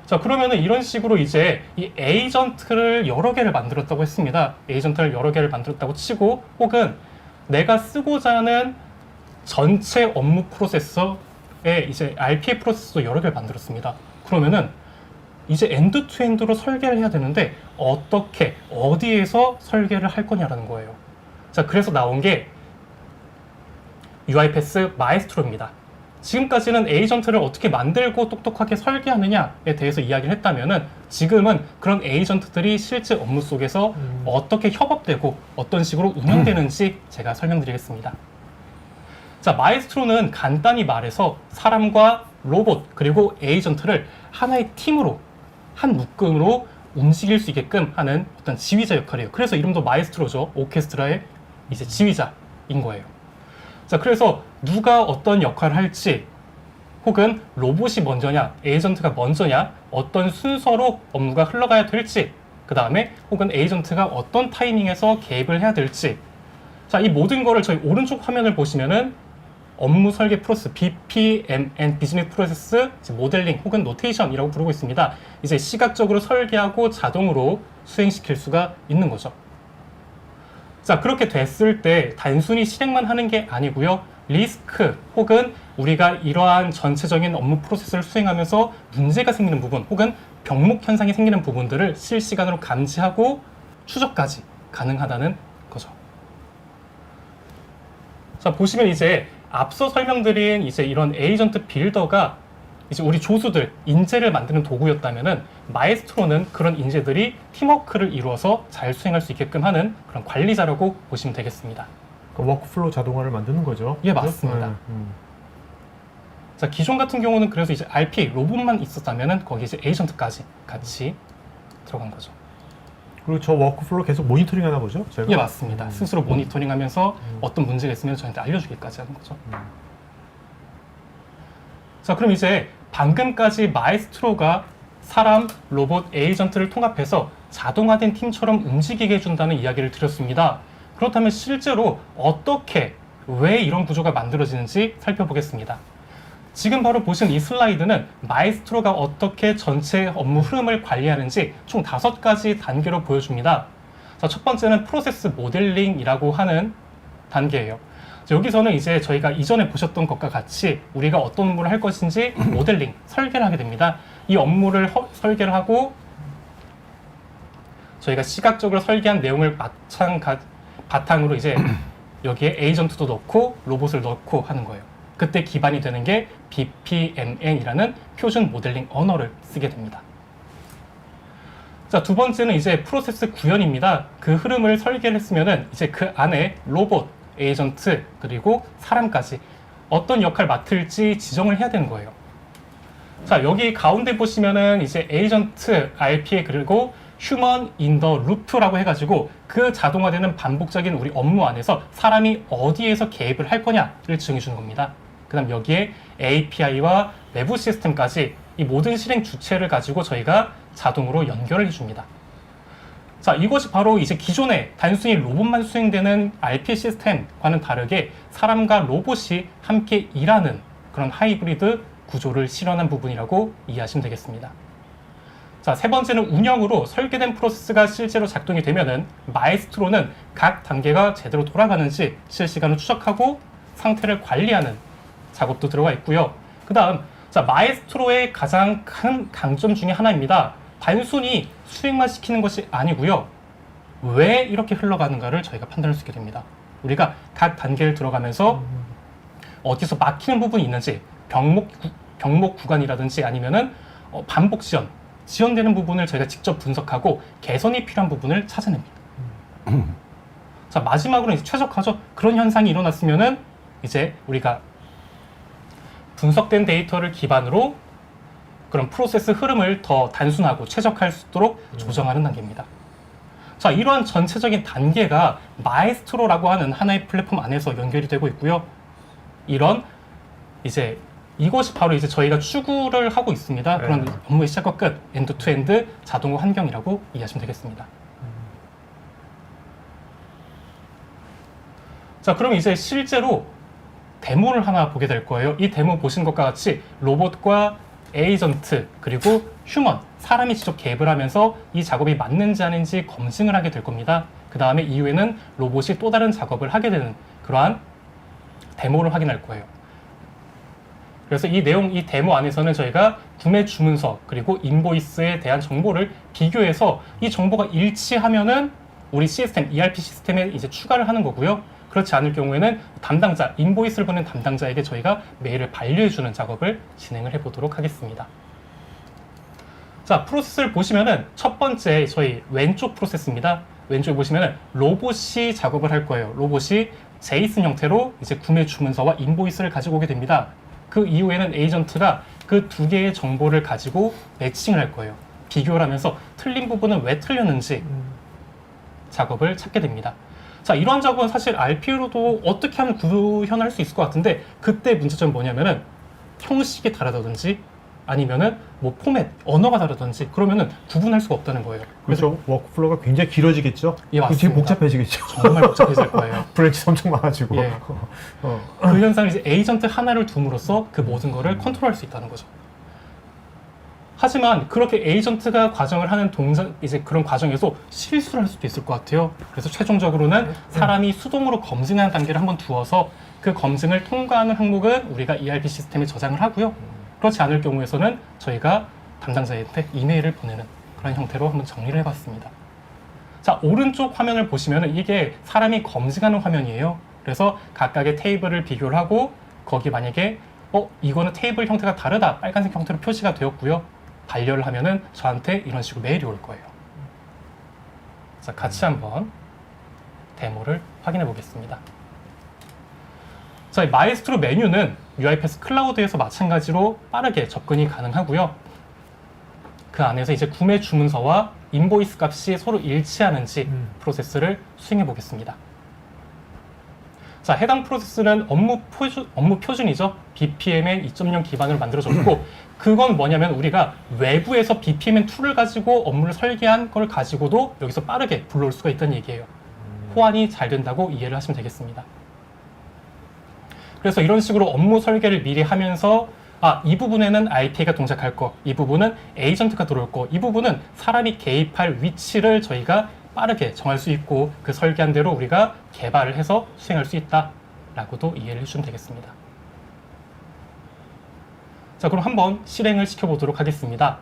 자, 그러면은 이런 식으로 이제 이 에이전트를 여러 개를 만들었다고 했습니다. 에이전트를 여러 개를 만들었다고 치고 혹은 내가 쓰고자 하는 전체 업무 프로세서에 이제 RPA 프로세서 여러 개를 만들었습니다. 그러면은 이제 엔드 투 엔드로 설계를 해야 되는데 어떻게 어디에서 설계를 할 거냐라는 거예요. 자, 그래서 나온 게 UiPath 마에스트로입니다. 지금까지는 에이전트를 어떻게 만들고 똑똑하게 설계하느냐에 대해서 이야기를 했다면은 지금은 그런 에이전트들이 실제 업무 속에서 어떻게 협업되고 어떤 식으로 운영되는지 제가 설명드리겠습니다. 자, 마에스트로는 간단히 말해서 사람과 로봇 그리고 에이전트를 하나의 팀으로 한 묶음으로 움직일 수 있게끔 하는 어떤 지휘자 역할이에요. 그래서 이름도 마에스트로죠. 오케스트라의 이제 지휘자인 거예요. 자, 그래서 누가 어떤 역할을 할지 혹은 로봇이 먼저냐 에이전트가 먼저냐 어떤 순서로 업무가 흘러가야 될지 그 다음에 혹은 에이전트가 어떤 타이밍에서 개입을 해야 될지 자, 이 모든 거를 저희 오른쪽 화면을 보시면은 업무 설계 프로세스 BPMN 비즈니스 프로세스 모델링 혹은 노테이션이라고 부르고 있습니다. 이제 시각적으로 설계하고 자동으로 수행시킬 수가 있는 거죠. 자, 그렇게 됐을 때 단순히 실행만 하는 게 아니고요. 리스크 혹은 우리가 이러한 전체적인 업무 프로세스를 수행하면서 문제가 생기는 부분 혹은 병목 현상이 생기는 부분들을 실시간으로 감지하고 추적까지 가능하다는 거죠. 자, 보시면 이제 앞서 설명드린 이제 이런 에이전트 빌더가 이제 우리 조수들, 인재를 만드는 도구였다면은 마에스트로는 그런 인재들이 팀워크를 이루어서 잘 수행할 수 있게끔 하는 그런 관리자라고 보시면 되겠습니다. 그 워크플로우 자동화를 만드는 거죠. 예, 맞습니다. 자, 기존 같은 경우는 그래서 이제 RPA 로봇만 있었다면은 거기 이제 에이전트까지 같이 들어간 거죠. 그리고 저 워크플로우 계속 모니터링 하나 보죠? 제가? 예, 맞습니다. 스스로 모니터링하면서 어떤 문제가 있으면 저한테 알려주기까지 하는 거죠. 자, 그럼 이제 방금까지 마에스트로가 사람, 로봇, 에이전트를 통합해서 자동화된 팀처럼 움직이게 해준다는 이야기를 드렸습니다. 그렇다면 실제로 어떻게, 왜 이런 구조가 만들어지는지 살펴보겠습니다. 지금 바로 보신 이 슬라이드는 마에스트로가 어떻게 전체 업무 흐름을 관리하는지 총 5가지 단계로 보여줍니다. 자, 첫 번째는 프로세스 모델링이라고 하는 단계예요. 자, 여기서는 이제 저희가 이전에 보셨던 것과 같이 우리가 어떤 업무를 할 것인지 모델링, 설계를 하게 됩니다. 이 업무를 설계를 하고 저희가 시각적으로 설계한 내용을 바탕으로 이제 여기에 에이전트도 넣고 로봇을 넣고 하는 거예요. 그때 기반이 되는 게 BPMN이라는 표준 모델링 언어를 쓰게 됩니다. 자, 두 번째는 이제 프로세스 구현입니다. 그 흐름을 설계를 했으면은 이제 그 안에 로봇, 에이전트, 그리고 사람까지 어떤 역할을 맡을지 지정을 해야 되는 거예요. 자, 여기 가운데 보시면은 이제 에이전트, RPA, 그리고 휴먼 인 더 루프라고 해가지고 그 자동화되는 반복적인 우리 업무 안에서 사람이 어디에서 개입을 할 거냐를 정해주는 겁니다. 그 다음 여기에 API와 내부 시스템까지 이 모든 실행 주체를 가지고 저희가 자동으로 연결을 해줍니다. 자, 이것이 바로 이제 기존에 단순히 로봇만 수행되는 RPA 시스템과는 다르게 사람과 로봇이 함께 일하는 그런 하이브리드 구조를 실현한 부분이라고 이해하시면 되겠습니다. 자, 세 번째는 운영으로 설계된 프로세스가 실제로 작동이 되면은 마에스트로는 각 단계가 제대로 돌아가는지 실시간으로 추적하고 상태를 관리하는 작업도 들어가 있고요. 그 다음, 자, 마에스트로의 가장 큰 강점 중에 하나입니다. 단순히 수행만 시키는 것이 아니고요. 왜 이렇게 흘러가는가를 저희가 판단할 수 있게 됩니다. 우리가 각 단계를 들어가면서 어디서 막히는 부분이 있는지 병목 구간이라든지 아니면은 반복 지연되는 부분을 저희가 직접 분석하고 개선이 필요한 부분을 찾아냅니다. 자, 마지막으로 이제 최적화죠. 그런 현상이 일어났으면은 이제 우리가 분석된 데이터를 기반으로 그런 프로세스 흐름을 더 단순하고 최적화할 수 있도록 조정하는 단계입니다. 자, 이러한 전체적인 단계가 마에스트로라고 하는 하나의 플랫폼 안에서 연결이 되고 있고요. 이것이 바로 이제 저희가 추구를 하고 있습니다. 그런 업무의 시작과 끝, 엔드 투 엔드 자동화 환경이라고 이해하시면 되겠습니다. 자, 그럼 이제 실제로 데모를 하나 보게 될 거예요. 이 데모 보신 것과 같이 로봇과 에이전트 그리고 휴먼, 사람이 직접 개입을 하면서 이 작업이 맞는지 아닌지 검증을 하게 될 겁니다. 그 다음에 이후에는 로봇이 또 다른 작업을 하게 되는 그러한 데모를 확인할 거예요. 그래서 이 데모 안에서는 저희가 구매 주문서 그리고 인보이스에 대한 정보를 비교해서 이 정보가 일치하면은 우리 시스템, ERP 시스템에 이제 추가를 하는 거고요. 그렇지 않을 경우에는 담당자, 인보이스를 보낸 담당자에게 저희가 메일을 반려해주는 작업을 진행을 해보도록 하겠습니다. 자, 프로세스를 보시면은 첫 번째 저희 왼쪽 프로세스입니다. 왼쪽에 보시면은 로봇이 작업을 할 거예요. 로봇이 제이슨 형태로 이제 구매 주문서와 인보이스를 가지고 오게 됩니다. 그 이후에는 에이전트가 그 두 개의 정보를 가지고 매칭을 할 거예요. 비교를 하면서 틀린 부분은 왜 틀렸는지 작업을 찾게 됩니다. 자, 이러한 작업은 사실 RPA로도 어떻게 하면 구현할 수 있을 것 같은데 그때 문제점은 뭐냐면은 형식이 다르다든지 아니면은 뭐 포맷, 언어가 다르든지 그러면은 구분할 수가 없다는 거예요. 그렇죠. 워크플로우가 굉장히 길어지겠죠. 예, 그리고 되게 맞습니다. 복잡해지겠죠. 정말 복잡해질 거예요. 브랜치 엄청 많아지고. 예. 그 현상을 이제 에이전트 하나를 둠으로써 그 모든 거를 컨트롤할 수 있다는 거죠. 하지만 그렇게 에이전트가 과정을 하는 이제 그런 과정에서 실수를 할 수도 있을 것 같아요. 그래서 최종적으로는 사람이 수동으로 검증하는 단계를 한번 두어서 그 검증을 통과하는 항목은 우리가 ERP 시스템에 저장을 하고요. 그렇지 않을 경우에서는 저희가 담당자한테 이메일을 보내는 그런 형태로 한번 정리를 해봤습니다. 자, 오른쪽 화면을 보시면 이게 사람이 검증하는 화면이에요. 그래서 각각의 테이블을 비교를 하고 거기 만약에 이거는 테이블 형태가 다르다, 빨간색 형태로 표시가 되었고요. 반려를 하면은 저한테 이런 식으로 메일이 올 거예요. 자, 같이 한번 데모를 확인해 보겠습니다. 자, 이 마에스트로 메뉴는 UiPath 클라우드에서 마찬가지로 빠르게 접근이 가능하고요. 그 안에서 이제 구매 주문서와 인보이스 값이 서로 일치하는지 프로세스를 수행해 보겠습니다. 자, 해당 프로세스는 업무 표준이죠. BPMN 2.0 기반으로 만들어졌고 그건 뭐냐면 우리가 외부에서 BPMN 툴을 가지고 업무를 설계한 걸 가지고도 여기서 빠르게 불러올 수가 있다는 얘기예요. 호환이 잘 된다고 이해를 하시면 되겠습니다. 그래서 이런 식으로 업무 설계를 미리 하면서 이 부분에는 RPA가 동작할 거, 이 부분은 에이전트가 들어올 거, 이 부분은 사람이 개입할 위치를 저희가 빠르게 정할 수 있고 그 설계한 대로 우리가 개발을 해서 수행할 수 있다라고도 이해를 해주시면 되겠습니다. 자, 그럼 한번 실행을 시켜보도록 하겠습니다.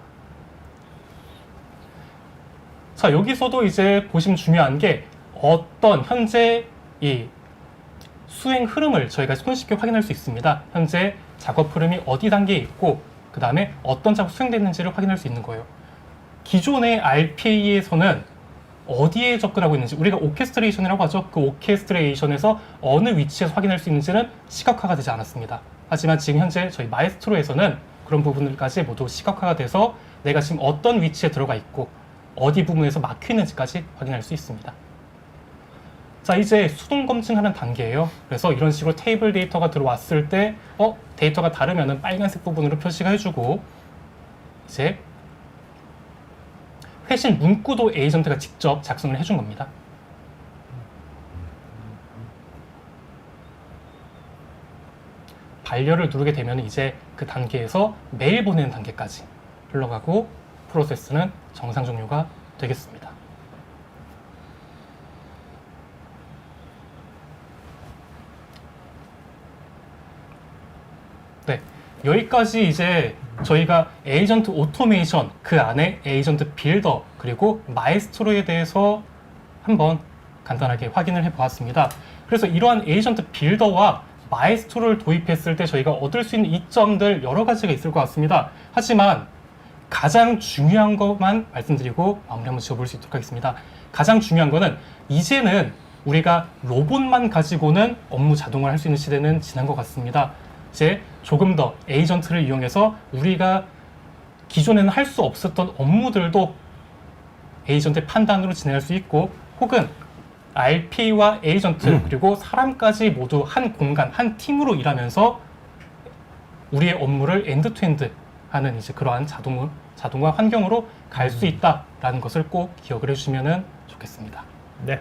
자, 여기서도 이제 보시면 중요한 게 어떤 현재 이 수행 흐름을 저희가 손쉽게 확인할 수 있습니다. 현재 작업 흐름이 어디 단계에 있고 그 다음에 어떤 작업 수행됐는지를 확인할 수 있는 거예요. 기존의 RPA에서는 어디에 접근하고 있는지 우리가 오케스트레이션이라고 하죠. 그 오케스트레이션에서 어느 위치에서 확인할 수 있는지는 시각화가 되지 않았습니다. 하지만 지금 현재 저희 마에스트로에서는 그런 부분들까지 모두 시각화가 돼서 내가 지금 어떤 위치에 들어가 있고 어디 부분에서 막혀 있는지까지 확인할 수 있습니다. 자, 이제 수동 검증하는 단계예요. 그래서 이런 식으로 테이블 데이터가 들어왔을 때 데이터가 다르면은 빨간색 부분으로 표시가 해주고 이제 회신 문구도 에이전트가 직접 작성을 해준 겁니다. 반려를 누르게 되면 이제 그 단계에서 메일 보내는 단계까지 흘러가고 프로세스는 정상 종료가 되겠습니다. 네, 여기까지 이제 저희가 에이전트 오토메이션, 그 안에 에이전트 빌더, 그리고 마에스트로에 대해서 한번 간단하게 확인을 해보았습니다. 그래서 이러한 에이전트 빌더와 마에스트로를 도입했을 때 저희가 얻을 수 있는 이점들 여러 가지가 있을 것 같습니다. 하지만 가장 중요한 것만 말씀드리고 마무리 한번 지어볼 수 있도록 하겠습니다. 가장 중요한 거는 이제는 우리가 로봇만 가지고는 업무 자동화를 할 수 있는 시대는 지난 것 같습니다. 이제 조금 더 에이전트를 이용해서 우리가 기존에는 할 수 없었던 업무들도 에이전트의 판단으로 진행할 수 있고 혹은 RPA와 에이전트 그리고 사람까지 모두 한 공간, 한 팀으로 일하면서 우리의 업무를 엔드투엔드 하는 이제 그러한 자동화 환경으로 갈 수 있다라는 것을 꼭 기억을 해주시면 좋겠습니다. 네.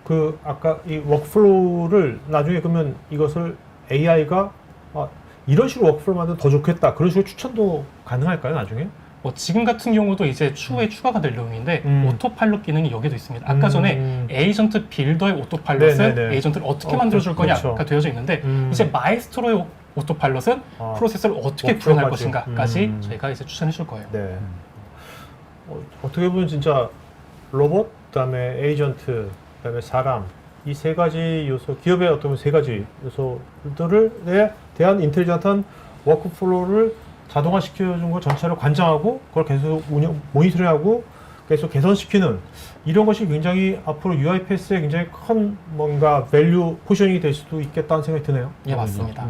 그 아까 이 워크플로우를 나중에 그러면 이것을 AI가 이런 식으로 워크플로우 만들면 더 좋겠다. 그런 식으로 추천도 가능할까요, 나중에? 지금 같은 경우도 이제 추후에 추가가 될 내용인데 오토파일럿 기능이 여기도 있습니다. 아까 전에 에이전트 빌더의 오토파일럿은 네네네. 에이전트를 어떻게 만들어줄 거냐가 그렇죠. 되어져 있는데 이제 마에스트로의 오토파일럿은 프로세스를 어떻게 구현할 것인가까지 저희가 이제 추천해 줄 거예요. 네. 어떻게 보면 진짜 로봇, 그다음에 에이전트, 그다음에 사람 이 세 가지 요소, 기업의 어떤 세 가지 요소들에 대한 인텔리전트한 워크플로우를 자동화시켜준 거 전체를 관장하고 그걸 계속 모니터링하고 계속 개선시키는 이런 것이 굉장히 앞으로 UiPath에 굉장히 큰 뭔가 밸류 포지셔닝이 될 수도 있겠다는 생각이 드네요. 예, 맞습니다.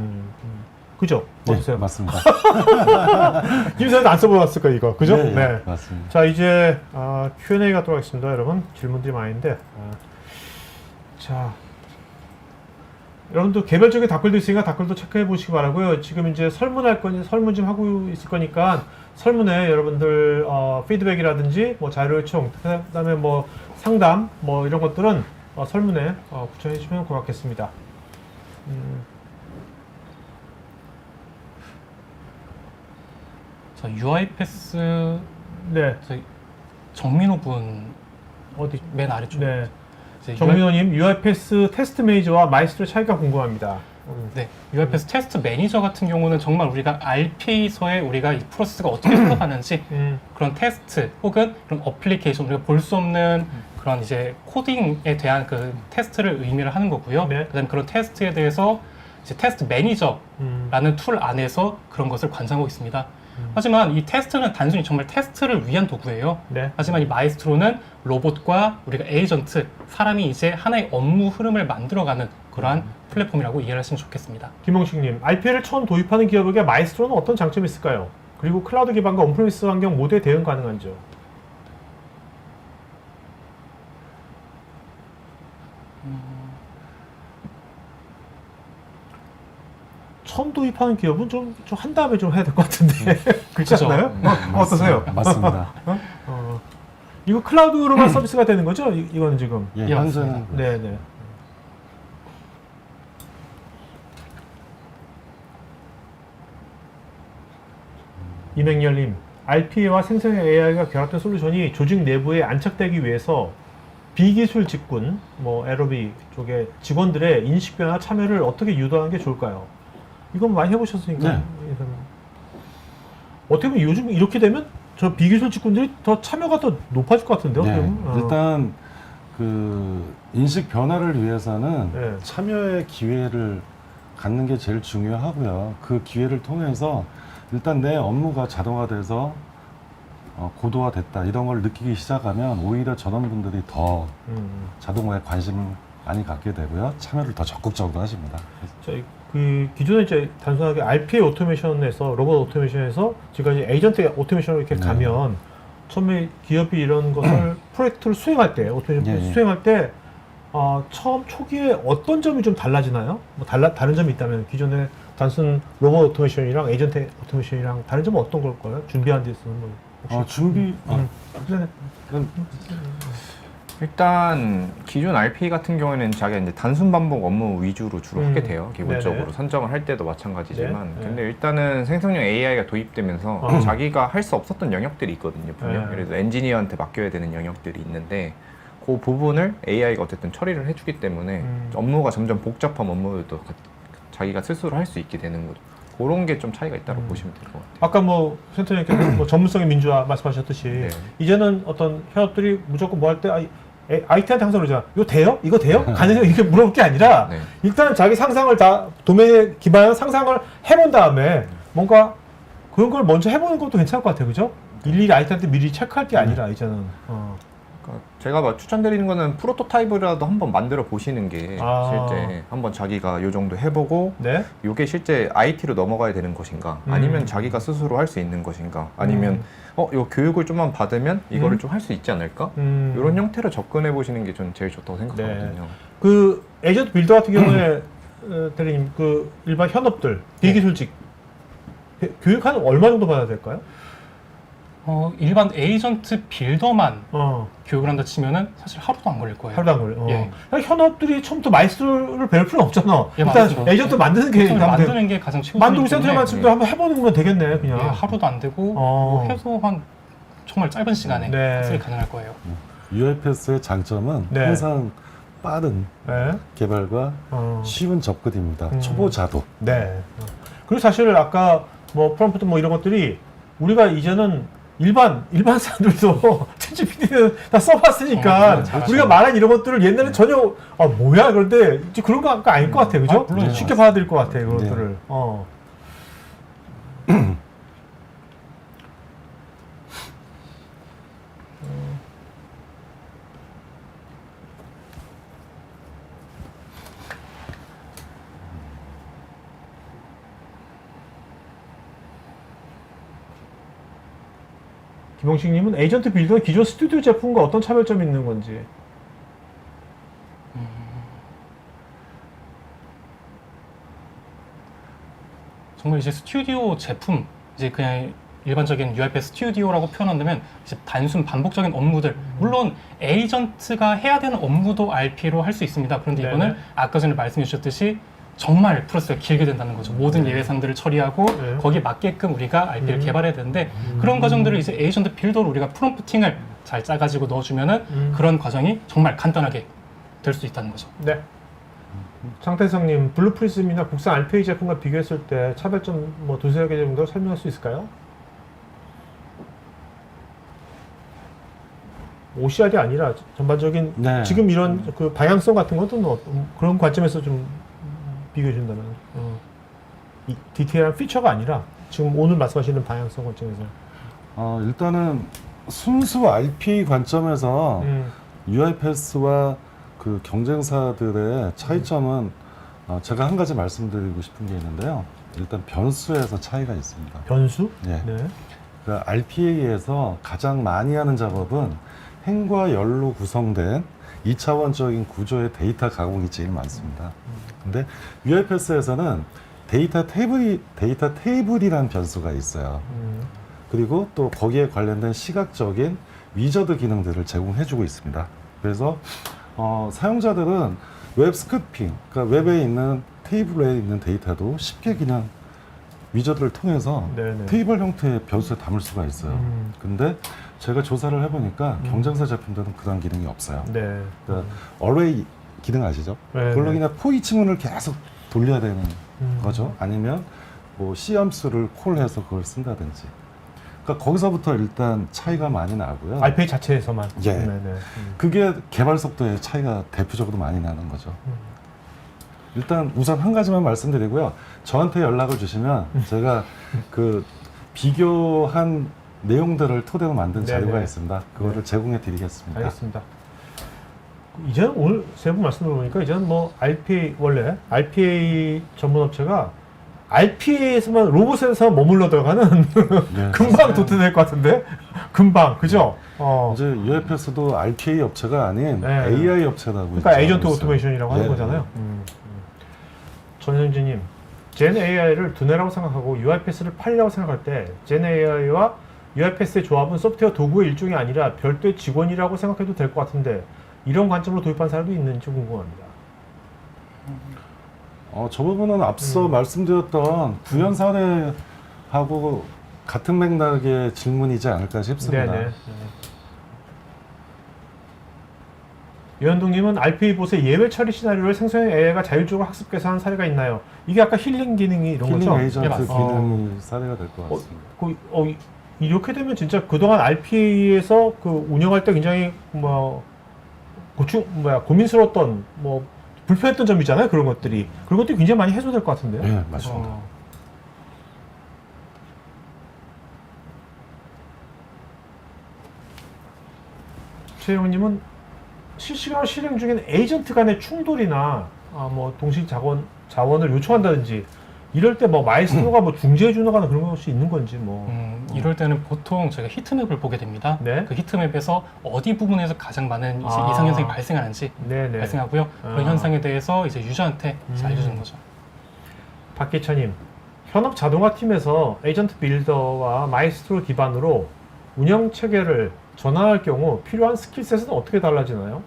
그죠? 네, 어떠세요? 맞습니다. 김선생도 안 써보았을 거예요, 이거. 그죠? 네, 맞습니다. 자, 자, 이제 Q&A 가도록 하겠습니다, 여러분. 질문들이 많은데. 자, 여러분도 개별적인 댓글도 있으니까 댓글도 체크해 보시기 바라고요. 지금 이제 설문할 거니 설문 좀 하고 있을 거니까 설문에 여러분들 피드백이라든지 뭐 자료 요청, 그다음에 뭐 상담 뭐 이런 것들은 설문에 구청해 주시면 고맙겠습니다. 자, UiPath 네, 저희 정민호 분 어디? 맨 아래쪽. 네, 이제 정민호님, UiPath 테스트 매니저와 마이스트로 차이가 궁금합니다. 네, UiPath 테스트 매니저 같은 경우는 정말 우리가 RPA서에 우리가 이 프로세스가 어떻게 흘러가는지 그런 테스트 혹은 그런 어플리케이션 우리가 볼 수 없는 그런 이제 코딩에 대한 그 테스트를 의미를 하는 거고요. 네. 그다음에 그런 테스트에 대해서 이제 테스트 매니저라는 툴 안에서 그런 것을 관장하고 있습니다. 하지만 이 테스트는 단순히 정말 테스트를 위한 도구예요. 네. 하지만 이 마에스트로는 로봇과 우리가 에이전트, 사람이 이제 하나의 업무 흐름을 만들어가는 그러한 플랫폼이라고 이해를 하시면 좋겠습니다. 김홍식님, RPA를 처음 도입하는 기업에게 마이스트로는 어떤 장점이 있을까요? 그리고 클라우드 기반과 온프리미스 환경 모두에 대응 가능한지요? 처음 도입하는 기업은 좀 한 다음에 좀 해야 될 것 같은데 그렇지 그죠. 않나요? 어떠세요? 맞습니다. 이거 클라우드로만 서비스가 되는 거죠? 이거는 지금. 예, 예, 현재는 네네. 이맹렬님, RPA와 생성형 AI가 결합된 솔루션이 조직 내부에 안착되기 위해서 비기술 직군, 에러비 쪽의 직원들의 인식 변화 참여를 어떻게 유도하는 게 좋을까요? 이건 많이 해보셨으니까. 네. 어떻게 보면 요즘 이렇게 되면 저 비기술 직군들이 더 참여가 더 높아질 것 같은데요. 네, 어떻게 보면? 일단 그 인식 변화를 위해서는 네. 참여의 기회를 갖는 게 제일 중요하고요. 그 기회를 통해서 일단 내 업무가 자동화돼서 고도화됐다 이런 걸 느끼기 시작하면 오히려 전원분들이 더 자동화에 관심을 많이 갖게 되고요. 참여를 더 적극적으로 하십니다. 저희 그 기존에 이제 단순하게 RPA 오토메이션에서 로봇 오토메이션에서 지금까지 에이전트 오토메이션으로 이렇게 네. 가면 처음에 기업이 이런 것을 프로젝트를 수행할 때 오토메이션 예, 예. 수행할 때 처음 초기에 어떤 점이 좀 달라지나요? 다른 점이 있다면 기존에 단순 로봇 오토메이션이랑 에이전트 오토메이션이랑 다른 점은 어떤 걸까요? 준비한 데 있어서 혹시 준비 네. 일단 기존 RP 같은 경우에는 자기가 이제 단순 반복 업무 위주로 주로 하게 돼요. 기본적으로 네네. 선정을 할 때도 마찬가지지만. 네. 근데 일단은 생성형 AI가 도입되면서 자기가 할 수 없었던 영역들이 있거든요. 분명. 네. 그래서 엔지니어한테 맡겨야 되는 영역들이 있는데 그 부분을 AI가 어쨌든 처리를 해주기 때문에 업무가 점점 복잡한 업무도 자기가 스스로 할 수 있게 되는 거죠. 그런 게 좀 차이가 있다고 보시면 될 것 같아요. 아까 센터장님께서 전문성의 민주화 말씀하셨듯이 네. 이제는 어떤 현업들이 무조건 뭐 할 때 IT한테 항상 그러잖아. 이거 돼요? 이거 돼요? 가능해요? 이렇게 물어볼 게 아니라 네. 일단 자기 상상을 다 도면에 기반한 상상을 해본 다음에 뭔가 그런 걸 먼저 해보는 것도 괜찮을 것 같아요. 그죠? 일일이 IT한테 미리 체크할 게 아니라 이제는 그러니까 제가 추천드리는 거는 프로토타입이라도 한번 만들어 보시는 게 실제 한번 자기가 요 정도 해보고 네. 이게 실제 IT로 넘어가야 되는 것인가 아니면 자기가 스스로 할 수 있는 것인가 아니면 요 교육을 좀만 받으면 이거를 좀 할 수 있지 않을까 이런 형태로 접근해 보시는 게 저는 제일 좋다고 생각하거든요. 그 에이전트 빌더 같은 경우에 대리님 그 일반 현업들 비기술직 교육하는 얼마 정도 받아야 될까요? 일반 에이전트 빌더만 어. 교육을 한다 치면은 사실 하루도 안 걸릴 거예요. 하루도 안 걸려. 예. 그냥 현업들이 처음부터 마이스터를 배울 필요는 없잖아. 예, 일단 맞죠. 에이전트 만드는 게 보통 만드는 게 가장 최우선이기 만들고 센터에 때문에 맞추면 한번 해보는 건 되겠네, 그냥. 예, 하루도 안 되고 어. 해도 한 정말 짧은 시간에 네. 학습이 가능할 거예요. UiPath의 장점은 네. 항상 빠른 네. 개발과 쉬운 접근입니다. 초보자도. 네. 그리고 사실 아까 프롬프트 이런 것들이 우리가 이제는 일반 사람들도 챗GPT는 다 써봤으니까 잘하죠. 우리가 말한 이런 것들을 옛날에 전혀 뭐야 그런데 이제 그런 거 아닐 것 같아, 그죠? 물론 쉽게 받아들일 것 같아, 그런 네. 것들을. 김홍식님은 에이전트 빌더는 기존 스튜디오 제품과 어떤 차별점이 있는 건지. 정말 이제 스튜디오 제품, 이제 그냥 일반적인 UiPath 스튜디오라고 표현한다면 이제 단순 반복적인 업무들, 물론 에이전트가 해야 되는 업무도 RP로 할 수 있습니다. 그런데 네네. 이거는 아까 전에 말씀해 주셨듯이 정말 프로세스가 길게 된다는 거죠. 모든 예외상들을 처리하고 네. 거기에 맞게끔 우리가 RP를 개발해야 되는데 그런 과정들을 이제 에이전트 빌더로 우리가 프롬프팅을 잘 짜가지고 넣어주면은 그런 과정이 정말 간단하게 될 수 있다는 거죠. 네. 장태성님, 블루프리즘이나 국산 RPA 제품과 비교했을 때 차별점 두세 개 정도 설명할 수 있을까요? OCR이 아니라 전반적인 네. 지금 이런 그 방향성 같은 것도 그런 관점에서 좀 비교해 준다면 이 디테일한 피처가 아니라 지금 오늘 말씀하시는 방향성 관점에서 일단은 순수 RPA 관점에서 UiPath와 그 경쟁사들의 차이점은 제가 한 가지 말씀드리고 싶은 게 있는데요. 일단 변수에서 차이가 있습니다. 변수? 네. 네. 그 RPA에서 가장 많이 하는 작업은 행과 열로 구성된 2차원적인 구조의 데이터 가공이 제일 많습니다. 근데 UiPath에서는 데이터 테이블이라는 변수가 있어요. 그리고 또 거기에 관련된 시각적인 위저드 기능들을 제공해주고 있습니다. 그래서 사용자들은 웹 스크핑, 그러니까 웹에 있는 테이블에 있는 데이터도 쉽게 그냥 위저드를 통해서 네네. 테이블 형태의 변수에 담을 수가 있어요. 근데 제가 조사를 해보니까 경쟁사 제품들은 그런 기능이 없어요. 네. 그러니까 array 기능 아시죠? 네, 그걸로 네. 그냥 포이 지문을 계속 돌려야 되는 거죠. 아니면 뭐 C 함수를 콜해서 그걸 쓴다든지. 그러니까 거기서부터 일단 차이가 많이 나고요. RPA 자체에서만. 예. 네네. 그게 개발 속도의 차이가 대표적으로 많이 나는 거죠. 일단 우선 한 가지만 말씀드리고요. 저한테 연락을 주시면 제가 그 비교한 내용들을 토대로 만든 네네. 자료가 있습니다. 그거를 네. 제공해 드리겠습니다. 알겠습니다. 이제는 오늘 세 분 말씀 들어보니까 이제는 뭐 RPA 원래 RPA 전문 업체가 RPA에서만 로봇에서 머물러 들어가는 네. 금방 도태될 것 같은데 금방 그죠? 이제 UFS도 RPA 업체가 아닌 네. AI 업체라고 그러니까 인정하고 에이전트 있어요. 오토메이션이라고 하는 네. 거잖아요. 전현진님, 젠 AI를 두뇌라고 생각하고 UiPath를 팔이라고 생각할 때 젠 AI와 UiPath의 조합은 소프트웨어 도구의 일종이 아니라 별도의 직원이라고 생각해도 될 것 같은데 이런 관점으로 도입한 사람도 있는지 궁금합니다. 저 부분은 앞서 말씀드렸던 구현 사례하고 같은 맥락의 질문이지 않을까 싶습니다. 네네. 유현동님은 RPA 봇의 예외 처리 시나리오를 생성형 AI가 자율적으로 학습 계산한 사례가 있나요? 이게 아까 힐링 기능이 이런 힐링 거죠? 에이전트 네, 맞습니다. 기능이 사례가 될 것 같습니다. 이렇게 되면 진짜 그동안 RPA에서 그 운영할 때 굉장히 고민스러웠던 불편했던 점이잖아요. 그런 것들이 굉장히 많이 해소될 것 같은데요. 네, 맞습니다. 최영님은 실시간으로 실행 중인 에이전트 간의 충돌이나 동시 자원을 요청한다든지 이럴 때 마이스트로가 중재해 주거나 그런 것이 있는 건지 이럴 때는 보통 저희가 히트맵을 보게 됩니다. 네. 그 히트맵에서 어디 부분에서 가장 많은 이제 아. 이상 현상이 발생하는지 네네. 발생하고요. 그런 현상에 대해서 이제 유저한테 잘 알려주는 거죠. 박기찬님, 현업 자동화 팀에서 에이전트 빌더와 마이스트로 기반으로 운영 체계를 전환할 경우 필요한 스킬셋은 어떻게 달라지나요?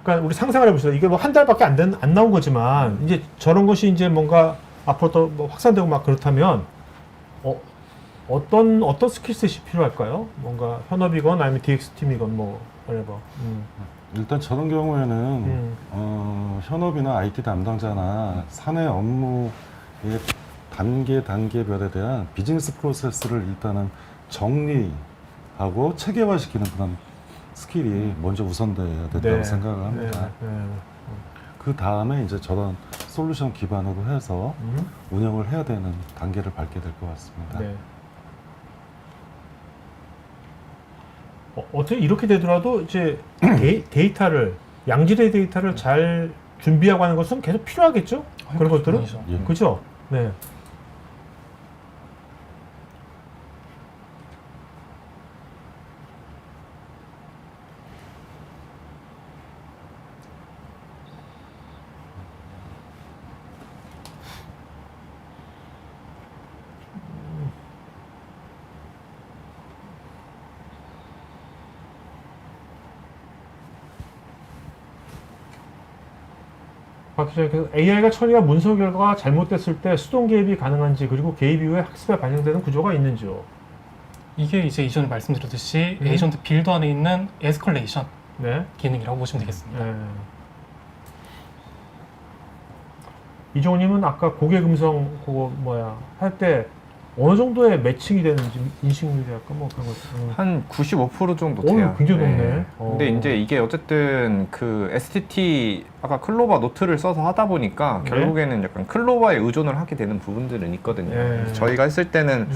그러니까 우리 상상을 해보시죠. 이게 한 달밖에 안 나온 거지만 이제 저런 것이 이제 뭔가 앞으로 또 확산되고 막 그렇다면 어떤 스킬셋이 필요할까요? 뭔가 현업이건 아니면 DX 팀이건 whatever. 일단 저런 경우에는 현업이나 IT 담당자나 사내 업무의 단계별에 대한 비즈니스 프로세스를 일단은 정리하고 체계화시키는 그런 스킬이 먼저 우선돼야 된다고 네. 생각을 합니다. 네. 그 다음에 이제 저런 솔루션 기반으로 해서 운영을 해야 되는 단계를 밟게 될 것 같습니다. 네. 어떻게 이렇게 되더라도 이제 데이터를 양질의 데이터를 잘 준비하고 하는 것은 계속 필요하겠죠? 그런 것들은 물론이죠. 예. 그죠? 네. AI가 처리한 문서 결과가 잘못됐을 때 수동 개입이 가능한지 그리고 개입 이후에 학습에 반영되는 구조가 있는지요. 이게 이제 이전에 말씀드렸듯이 에이전트 빌더 안에 있는 에스컬레이션 네. 기능이라고 보시면 되겠습니다. 네. 이종호님은 아까 고객 음성 그거 할 때 어느 정도의 매칭이 되는지 인식률이 약간 그런 거. 한 95% 정도 돼요. 굉장히 높네. 근데 이제 이게 어쨌든 그 STT 아까 클로바 노트를 써서 하다 보니까 네. 결국에는 약간 클로바에 의존을 하게 되는 부분들은 있거든요. 네. 저희가 했을 때는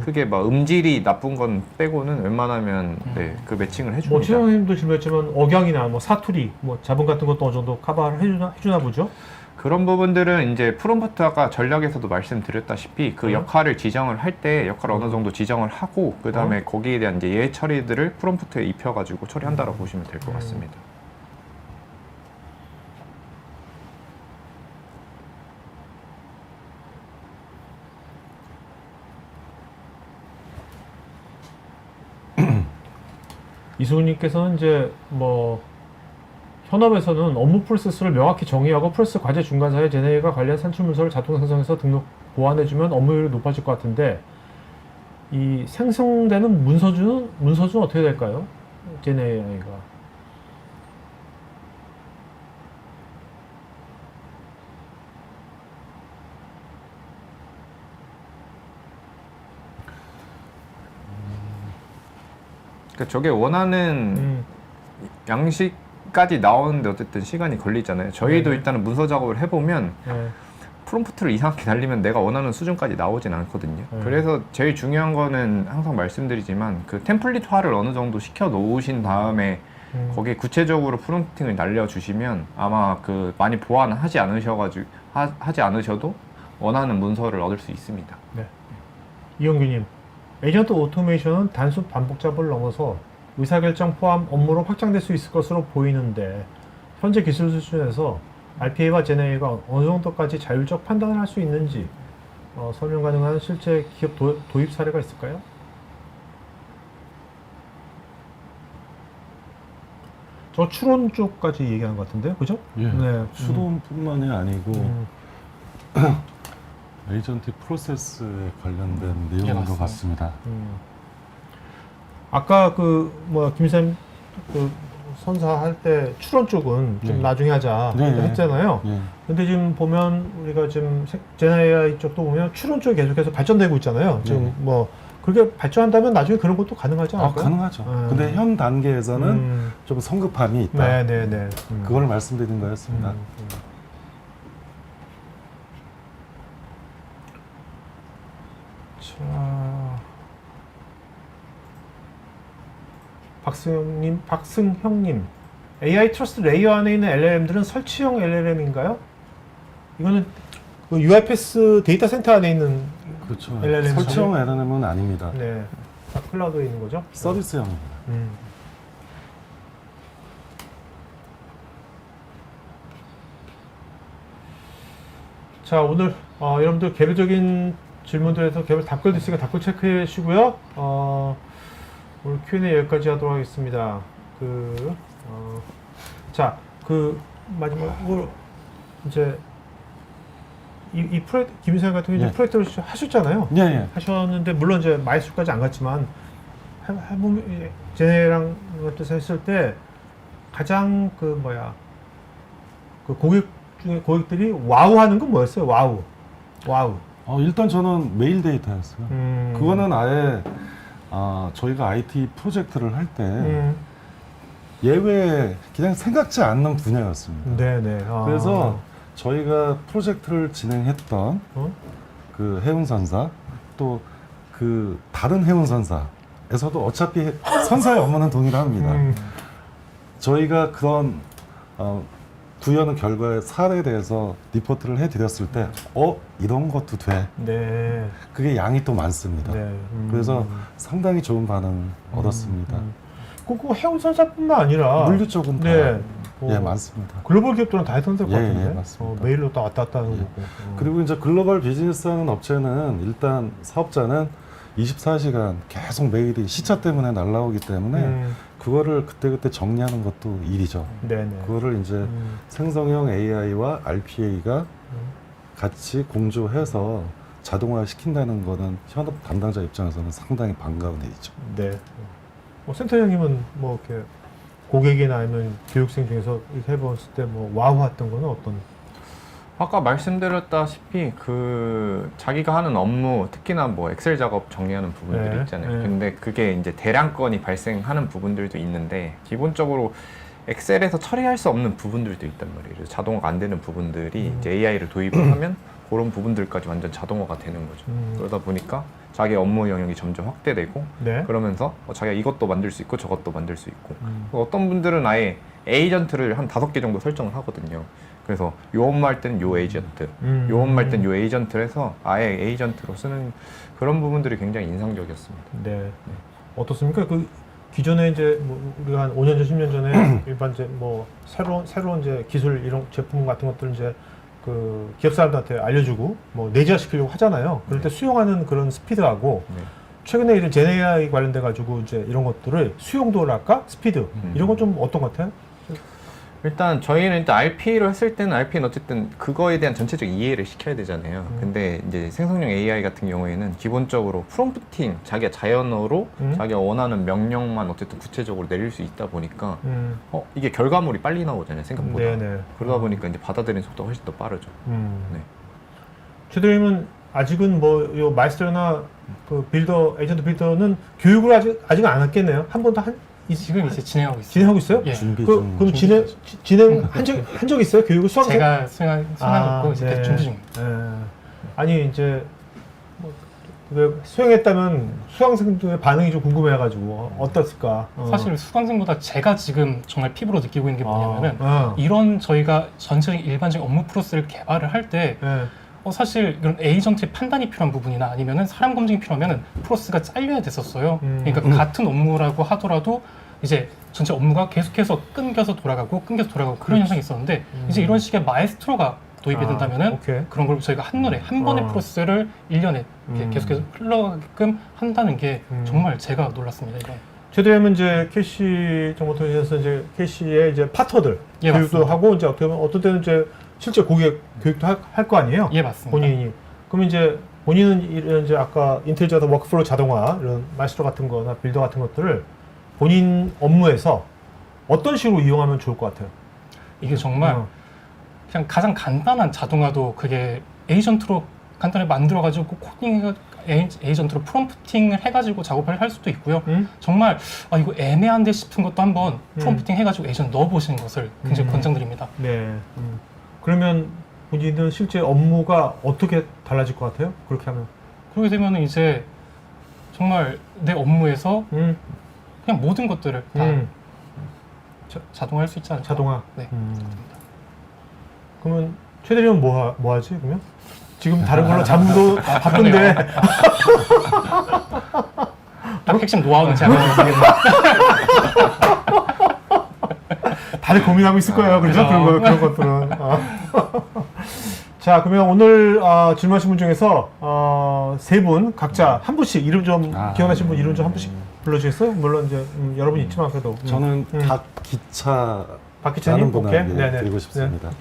크게 음질이 나쁜 건 빼고는 웬만하면 그 매칭을 해줍니다. 최영님도 질문했지만 억양이나 사투리, 자본 같은 것도 어느 정도 커버를 해주나 보죠. 그런 부분들은 이제 프롬프트 아까 전략에서도 말씀드렸다시피 그 역할을 지정을 할 때 역할을 어느 정도 지정을 하고 그 다음에 거기에 대한 이제 예외 처리들을 프롬프트에 입혀가지고 처리한다고 보시면 될 것 같습니다. 이수근님께서는 이제 뭐 현업에서는 업무 프로세스를 명확히 정의하고 프로세스 과제 중간 사이에 제네이가 관리한 산출 문서를 자동 생성해서 등록 보완해주면 업무율이 높아질 것 같은데 이 생성되는 문서주는 어떻게 될까요? 제네이가 그러니까 저게 원하는 양식까지 나오는데 어쨌든 시간이 걸리잖아요. 저희도 네네. 일단은 문서 작업을 해보면 네. 프롬프트를 이상하게 달리면 내가 원하는 수준까지 나오진 않거든요. 네. 그래서 제일 중요한 거는 항상 말씀드리지만 그 템플릿화를 어느 정도 시켜 놓으신 다음에 거기에 구체적으로 프롬프팅을 날려주시면 아마 그 많이 보완하지 않으셔가지고 하지 않으셔도 원하는 문서를 얻을 수 있습니다. 네. 이영규님, 에이전트 오토메이션은 단순 반복 작업을 넘어서 의사결정 포함 업무로 확장될 수 있을 것으로 보이는데 현재 기술 수준에서 RPA와 제네이가 어느 정도까지 자율적 판단을 할 수 있는지 설명 가능한 실제 기업 도입 사례가 있을까요? 저 추론 쪽까지 얘기한 것 같은데요, 그죠? 예. 네. 추론뿐만이 아니고 음. 에이전트 프로세스에 관련된 예, 내용인 것 맞습니다. 같습니다. 아까 김쌤 선사할 때 추론 쪽은 좀 네. 나중에 하자 네, 네. 했잖아요. 예. 근데 지금 보면 우리가 지금 제네AI 쪽도 보면 추론 쪽이 계속해서 발전되고 있잖아요. 지금 네. 그렇게 발전한다면 나중에 그런 것도 가능하지 않을까요? 가능하죠. 음. 근데 현 단계에서는 좀 성급함이 있다. 네네네. 그걸 말씀드린 거였습니다. 자, 박승형님, AI 트러스트 레이어 안에 있는 LLM들은 설치형 LLM인가요? 이거는 그 UiPath 데이터 센터 안에 있는 그렇죠. LLM 설치형 LLM은 아닙니다. 네, 다 클라우드에 있는 거죠? 서비스형입니다. 자, 오늘 여러분들 개별적인 질문들에서 개별 답글도 있으니까 답글 체크해 주시고요. 오늘 Q&A 여기까지 하도록 하겠습니다. 마지막으로 이제 이 프로젝트 김희선 같은 경우 예. 프로젝트를 하셨잖아요. 예, 예. 하셨는데 물론 이제 마이수까지 안 갔지만 해보면 제네랑 같은 했을 때 가장 그 고객들이 와우하는 건 뭐였어요? 와우. 일단 저는 메일 데이터였어요. 그거는 아예 저희가 IT 프로젝트를 할 때 예외 그냥 생각지 않는 분야였습니다. 네네. 그래서 저희가 프로젝트를 진행했던 그 해운선사 또 그 다른 해운선사에서도 어차피 선사의 업무는 동일합니다. 저희가 그런 구현 결과의 사례에 대해서 리포트를 해드렸을 때 이런 것도 돼. 네. 그게 양이 또 많습니다. 네. 그래서 상당히 좋은 반응 얻었습니다. 그 해운선사뿐만 아니라 물류 쪽은 다 네. 예, 많습니다. 글로벌 기업들은 다 했던 것 예, 같은데. 예, 맞습니다. 메일로 또 왔다 갔다 하는 예. 거고. 그리고 이제 글로벌 비즈니스 하는 업체는 일단 사업자는 24시간 계속 메일이 시차 때문에 날라오기 때문에 그거를 그때그때 정리하는 것도 일이죠. 네네. 그거를 이제 생성형 AI와 RPA가 같이 공조해서 자동화 시킨다는 거는 현업 담당자 입장에서는 상당히 반가운 일이죠. 네. 센터장님은 이렇게 고객이나 아니면 교육생 중에서 이렇게 해봤을 때 와우했던 거는 어떤? 아까 말씀드렸다시피 자기가 하는 업무 특히나 엑셀 작업 정리하는 부분들이 네, 있잖아요. 네. 근데 그게 이제 대량건이 발생하는 부분들도 있는데 기본적으로 엑셀에서 처리할 수 없는 부분들도 있단 말이에요. 그래서 자동화가 안 되는 부분들이 이제 AI를 도입을 하면 그런 부분들까지 완전 자동화가 되는 거죠. 그러다 보니까 자기 업무 영역이 점점 확대되고 네. 그러면서 자기가 이것도 만들 수 있고 저것도 만들 수 있고 어떤 분들은 아예 에이전트를 한 5개 정도 설정을 하거든요. 그래서 요 업무 할 때는 요 에이전트, 요 업무 할 때는 요 에이전트를 해서 아예 에이전트로 쓰는 그런 부분들이 굉장히 인상적이었습니다. 네. 어떻습니까? 기존에 이제 우리가 한 5년 전, 10년 전에 일반 이제 새로운 이제 기술 이런 제품 같은 것들을 이제 기업 사람들한테 알려주고 내재화 시키려고 하잖아요. 그럴 때 수용하는 그런 스피드하고 네. 최근에 이런 젠 AI 관련돼 가지고 이제 이런 것들을 수용도랄까 스피드 이런 건 좀 어떤 것 같아요? 일단 저희는 일단 RP를 했을 때는 RP는 어쨌든 그거에 대한 전체적 이해를 시켜야 되잖아요. 근데 이제 생성형 AI 같은 경우에는 기본적으로 프롬프팅, 자기가 자연어로 자기가 원하는 명령만 어쨌든 구체적으로 내릴 수 있다 보니까 이게 결과물이 빨리 나오잖아요, 생각보다. 네네. 그러다 보니까 이제 받아들이는 속도가 훨씬 더 빠르죠. 네. 최대님은 아직은 뭐 요 마이스터나 그 빌더 에이전트 빌더는 교육을 아직 안 했겠네요. 한 번도 지금 이제 진행하고 있어요. 진행하고 있어요? 예. 준비 그럼 중. 진행 한 적 있어요? 교육을 수강생? 제가 수행하고 이제 계속 준비 중입니다. 네. 아니 이제 왜 수행했다면 수강생들의 반응이 좀 궁금해가지고 어떻을까? 사실 수강생보다 제가 지금 정말 피부로 느끼고 있는 게 뭐냐면은 아. 이런 저희가 전체적인 일반적인 업무 프로세스를 개발을 할 때 네. 사실 이런 에이전트의 판단이 필요한 부분이나 아니면은 사람 검증이 필요하면은 프로세스가 잘려야 됐었어요. 그러니까 같은 업무라고 하더라도 이제 전체 업무가 계속해서 끊겨서 돌아가고 그런 현상이 있었는데 이제 이런 식의 마에스트로가 도입이 된다면은 오케이. 그런 걸 저희가 한눈에 한 번의 프로세스를 1년에 이렇게 계속해서 흘러가게끔 한다는 게 정말 제가 놀랐습니다. 이건. 최대님은 이제 캐시 정보통신에서 이제 캐시의 이제 파트너들 예, 교육도 맞습니다. 하고 이제 어떻게 보면 어떤 때는 이제 실제 고객 교육도 할 거 아니에요? 예, 맞습니다. 본인이. 그럼 이제 본인은 이런 이제 아까 인텔리전트 워크플로우 자동화 이런 마이스터 같은 거나 빌더 같은 것들을 본인 업무에서 어떤 식으로 이용하면 좋을 것 같아요? 이게 정말 그냥 가장 간단한 자동화도 그게 에이전트로 간단히 만들어가지고 코딩 에이전트로 프롬프팅을 해가지고 작업을 할 수도 있고요. 정말 이거 애매한데 싶은 것도 한번 프롬프팅 해가지고 에이전트 넣어보시는 것을 굉장히 권장드립니다. 네. 그러면 본인은 실제 업무가 어떻게 달라질 것 같아요? 그렇게 하면? 그렇게 되면 이제 정말 내 업무에서 그냥 모든 것들을 다 자동화할 수 있지 않을까? 자동화. 네. 그러면 최대리는 뭐 하지 그러면? 지금 다른 걸로 잡도 바쁜데. 딱 핵심 노하우는 제가 드리겠습니다. 다들 고민하고 있을 거예요. 그렇죠? 그런 것들은. 자, 그러면 오늘 질문하신 분 중에서 세 분 각자 한 분씩 이름 좀 기억나신 분 이름 좀 한 분씩 불러주겠어요? 물론 이제 여러 분 있지만 그래도. 저는 박기차 박기차님, 라는 오케이. 분에게 네네. 드리고 싶습니다.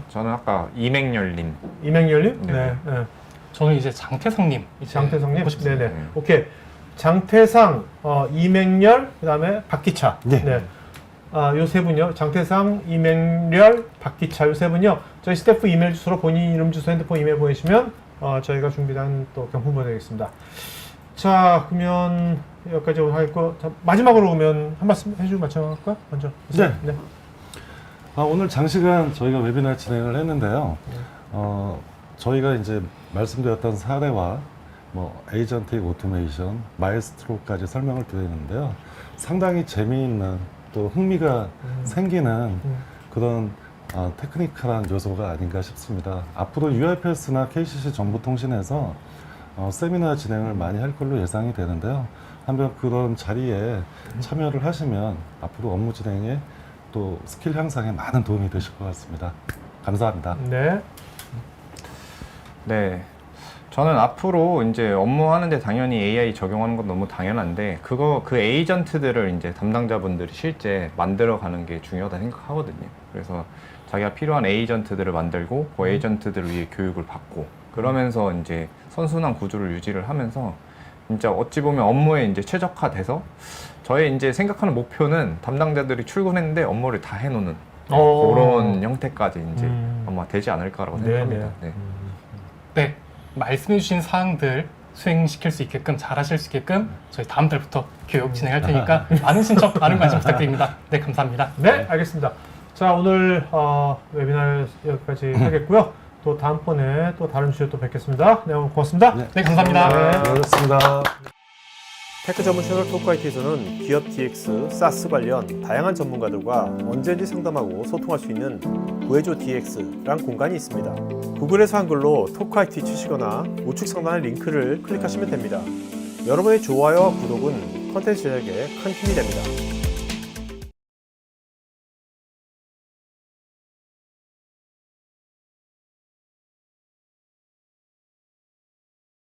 저는 아까 이맹렬님. 이맹렬님? 네. 네. 네. 저는 이제 장태성님. 장태성님? 하고 싶습니다. 네네. 오케이. 장태상, 이맹렬, 그 다음에 박기차. 네. 요 세 분요. 장태상, 이맹렬, 박기차 요 세 분요. 저희 스태프 이메일 주소로 본인 이름, 주소, 핸드폰 이메일 보내시면 저희가 준비한 또 경품 보내드리겠습니다. 자, 그러면 여기까지 하겠고 마지막으로 오면 한 말씀 해주고 마쳐갈까? 먼저. 네. 오늘 장시간 저희가 웨비나 진행을 했는데요. 저희가 이제 말씀드렸던 사례와 뭐 에이전틱 오토메이션, 마에스트로까지 설명을 드리는데요. 상당히 재미있는 또 흥미가 생기는 그런 테크니컬한 요소가 아닌가 싶습니다. 앞으로 UIPS나 KCC 정보통신에서 세미나 진행을 많이 할 걸로 예상이 되는데요. 한번 그런 자리에 참여를 하시면 앞으로 업무 진행에 또 스킬 향상에 많은 도움이 되실 것 같습니다. 감사합니다. 네. 네. 저는 앞으로 이제 업무하는데 당연히 AI 적용하는 건 너무 당연한데 그 에이전트들을 이제 담당자분들이 실제 만들어가는 게 중요하다 생각하거든요. 그래서 자기가 필요한 에이전트들을 만들고 그 에이전트들을 위해 교육을 받고 그러면서 이제 선순환 구조를 유지를 하면서 진짜 어찌 보면 업무에 이제 최적화돼서 저의 이제 생각하는 목표는 담당자들이 출근했는데 업무를 다 해놓는 그런 형태까지 이제 아마 되지 않을까라고 생각합니다. 네. 네, 말씀해주신 사항들 수행시킬 수 있게끔 잘하실 수 있게끔 저희 다음 달부터 교육 진행할 테니까 많은 신청, 많은 관심 부탁드립니다. 네, 감사합니다. 네, 알겠습니다. 자, 오늘 웨비나 여기까지 하겠고요. 또 다음번에 또 다른 주제로 또 뵙겠습니다. 네, 오늘 고맙습니다. 네, 감사합니다. 고맙습니다. 테크 전문 채널 토크IT에서는 기업 DX, SaaS 관련 다양한 전문가들과 언제든지 상담하고 소통할 수 있는 구해줘 DX란 공간이 있습니다. 구글에서 한글로 토크IT 치시거나 우측 상단의 링크를 클릭하시면 됩니다. 여러분의 좋아요와 구독은 컨텐츠 제작에 큰 힘이 됩니다.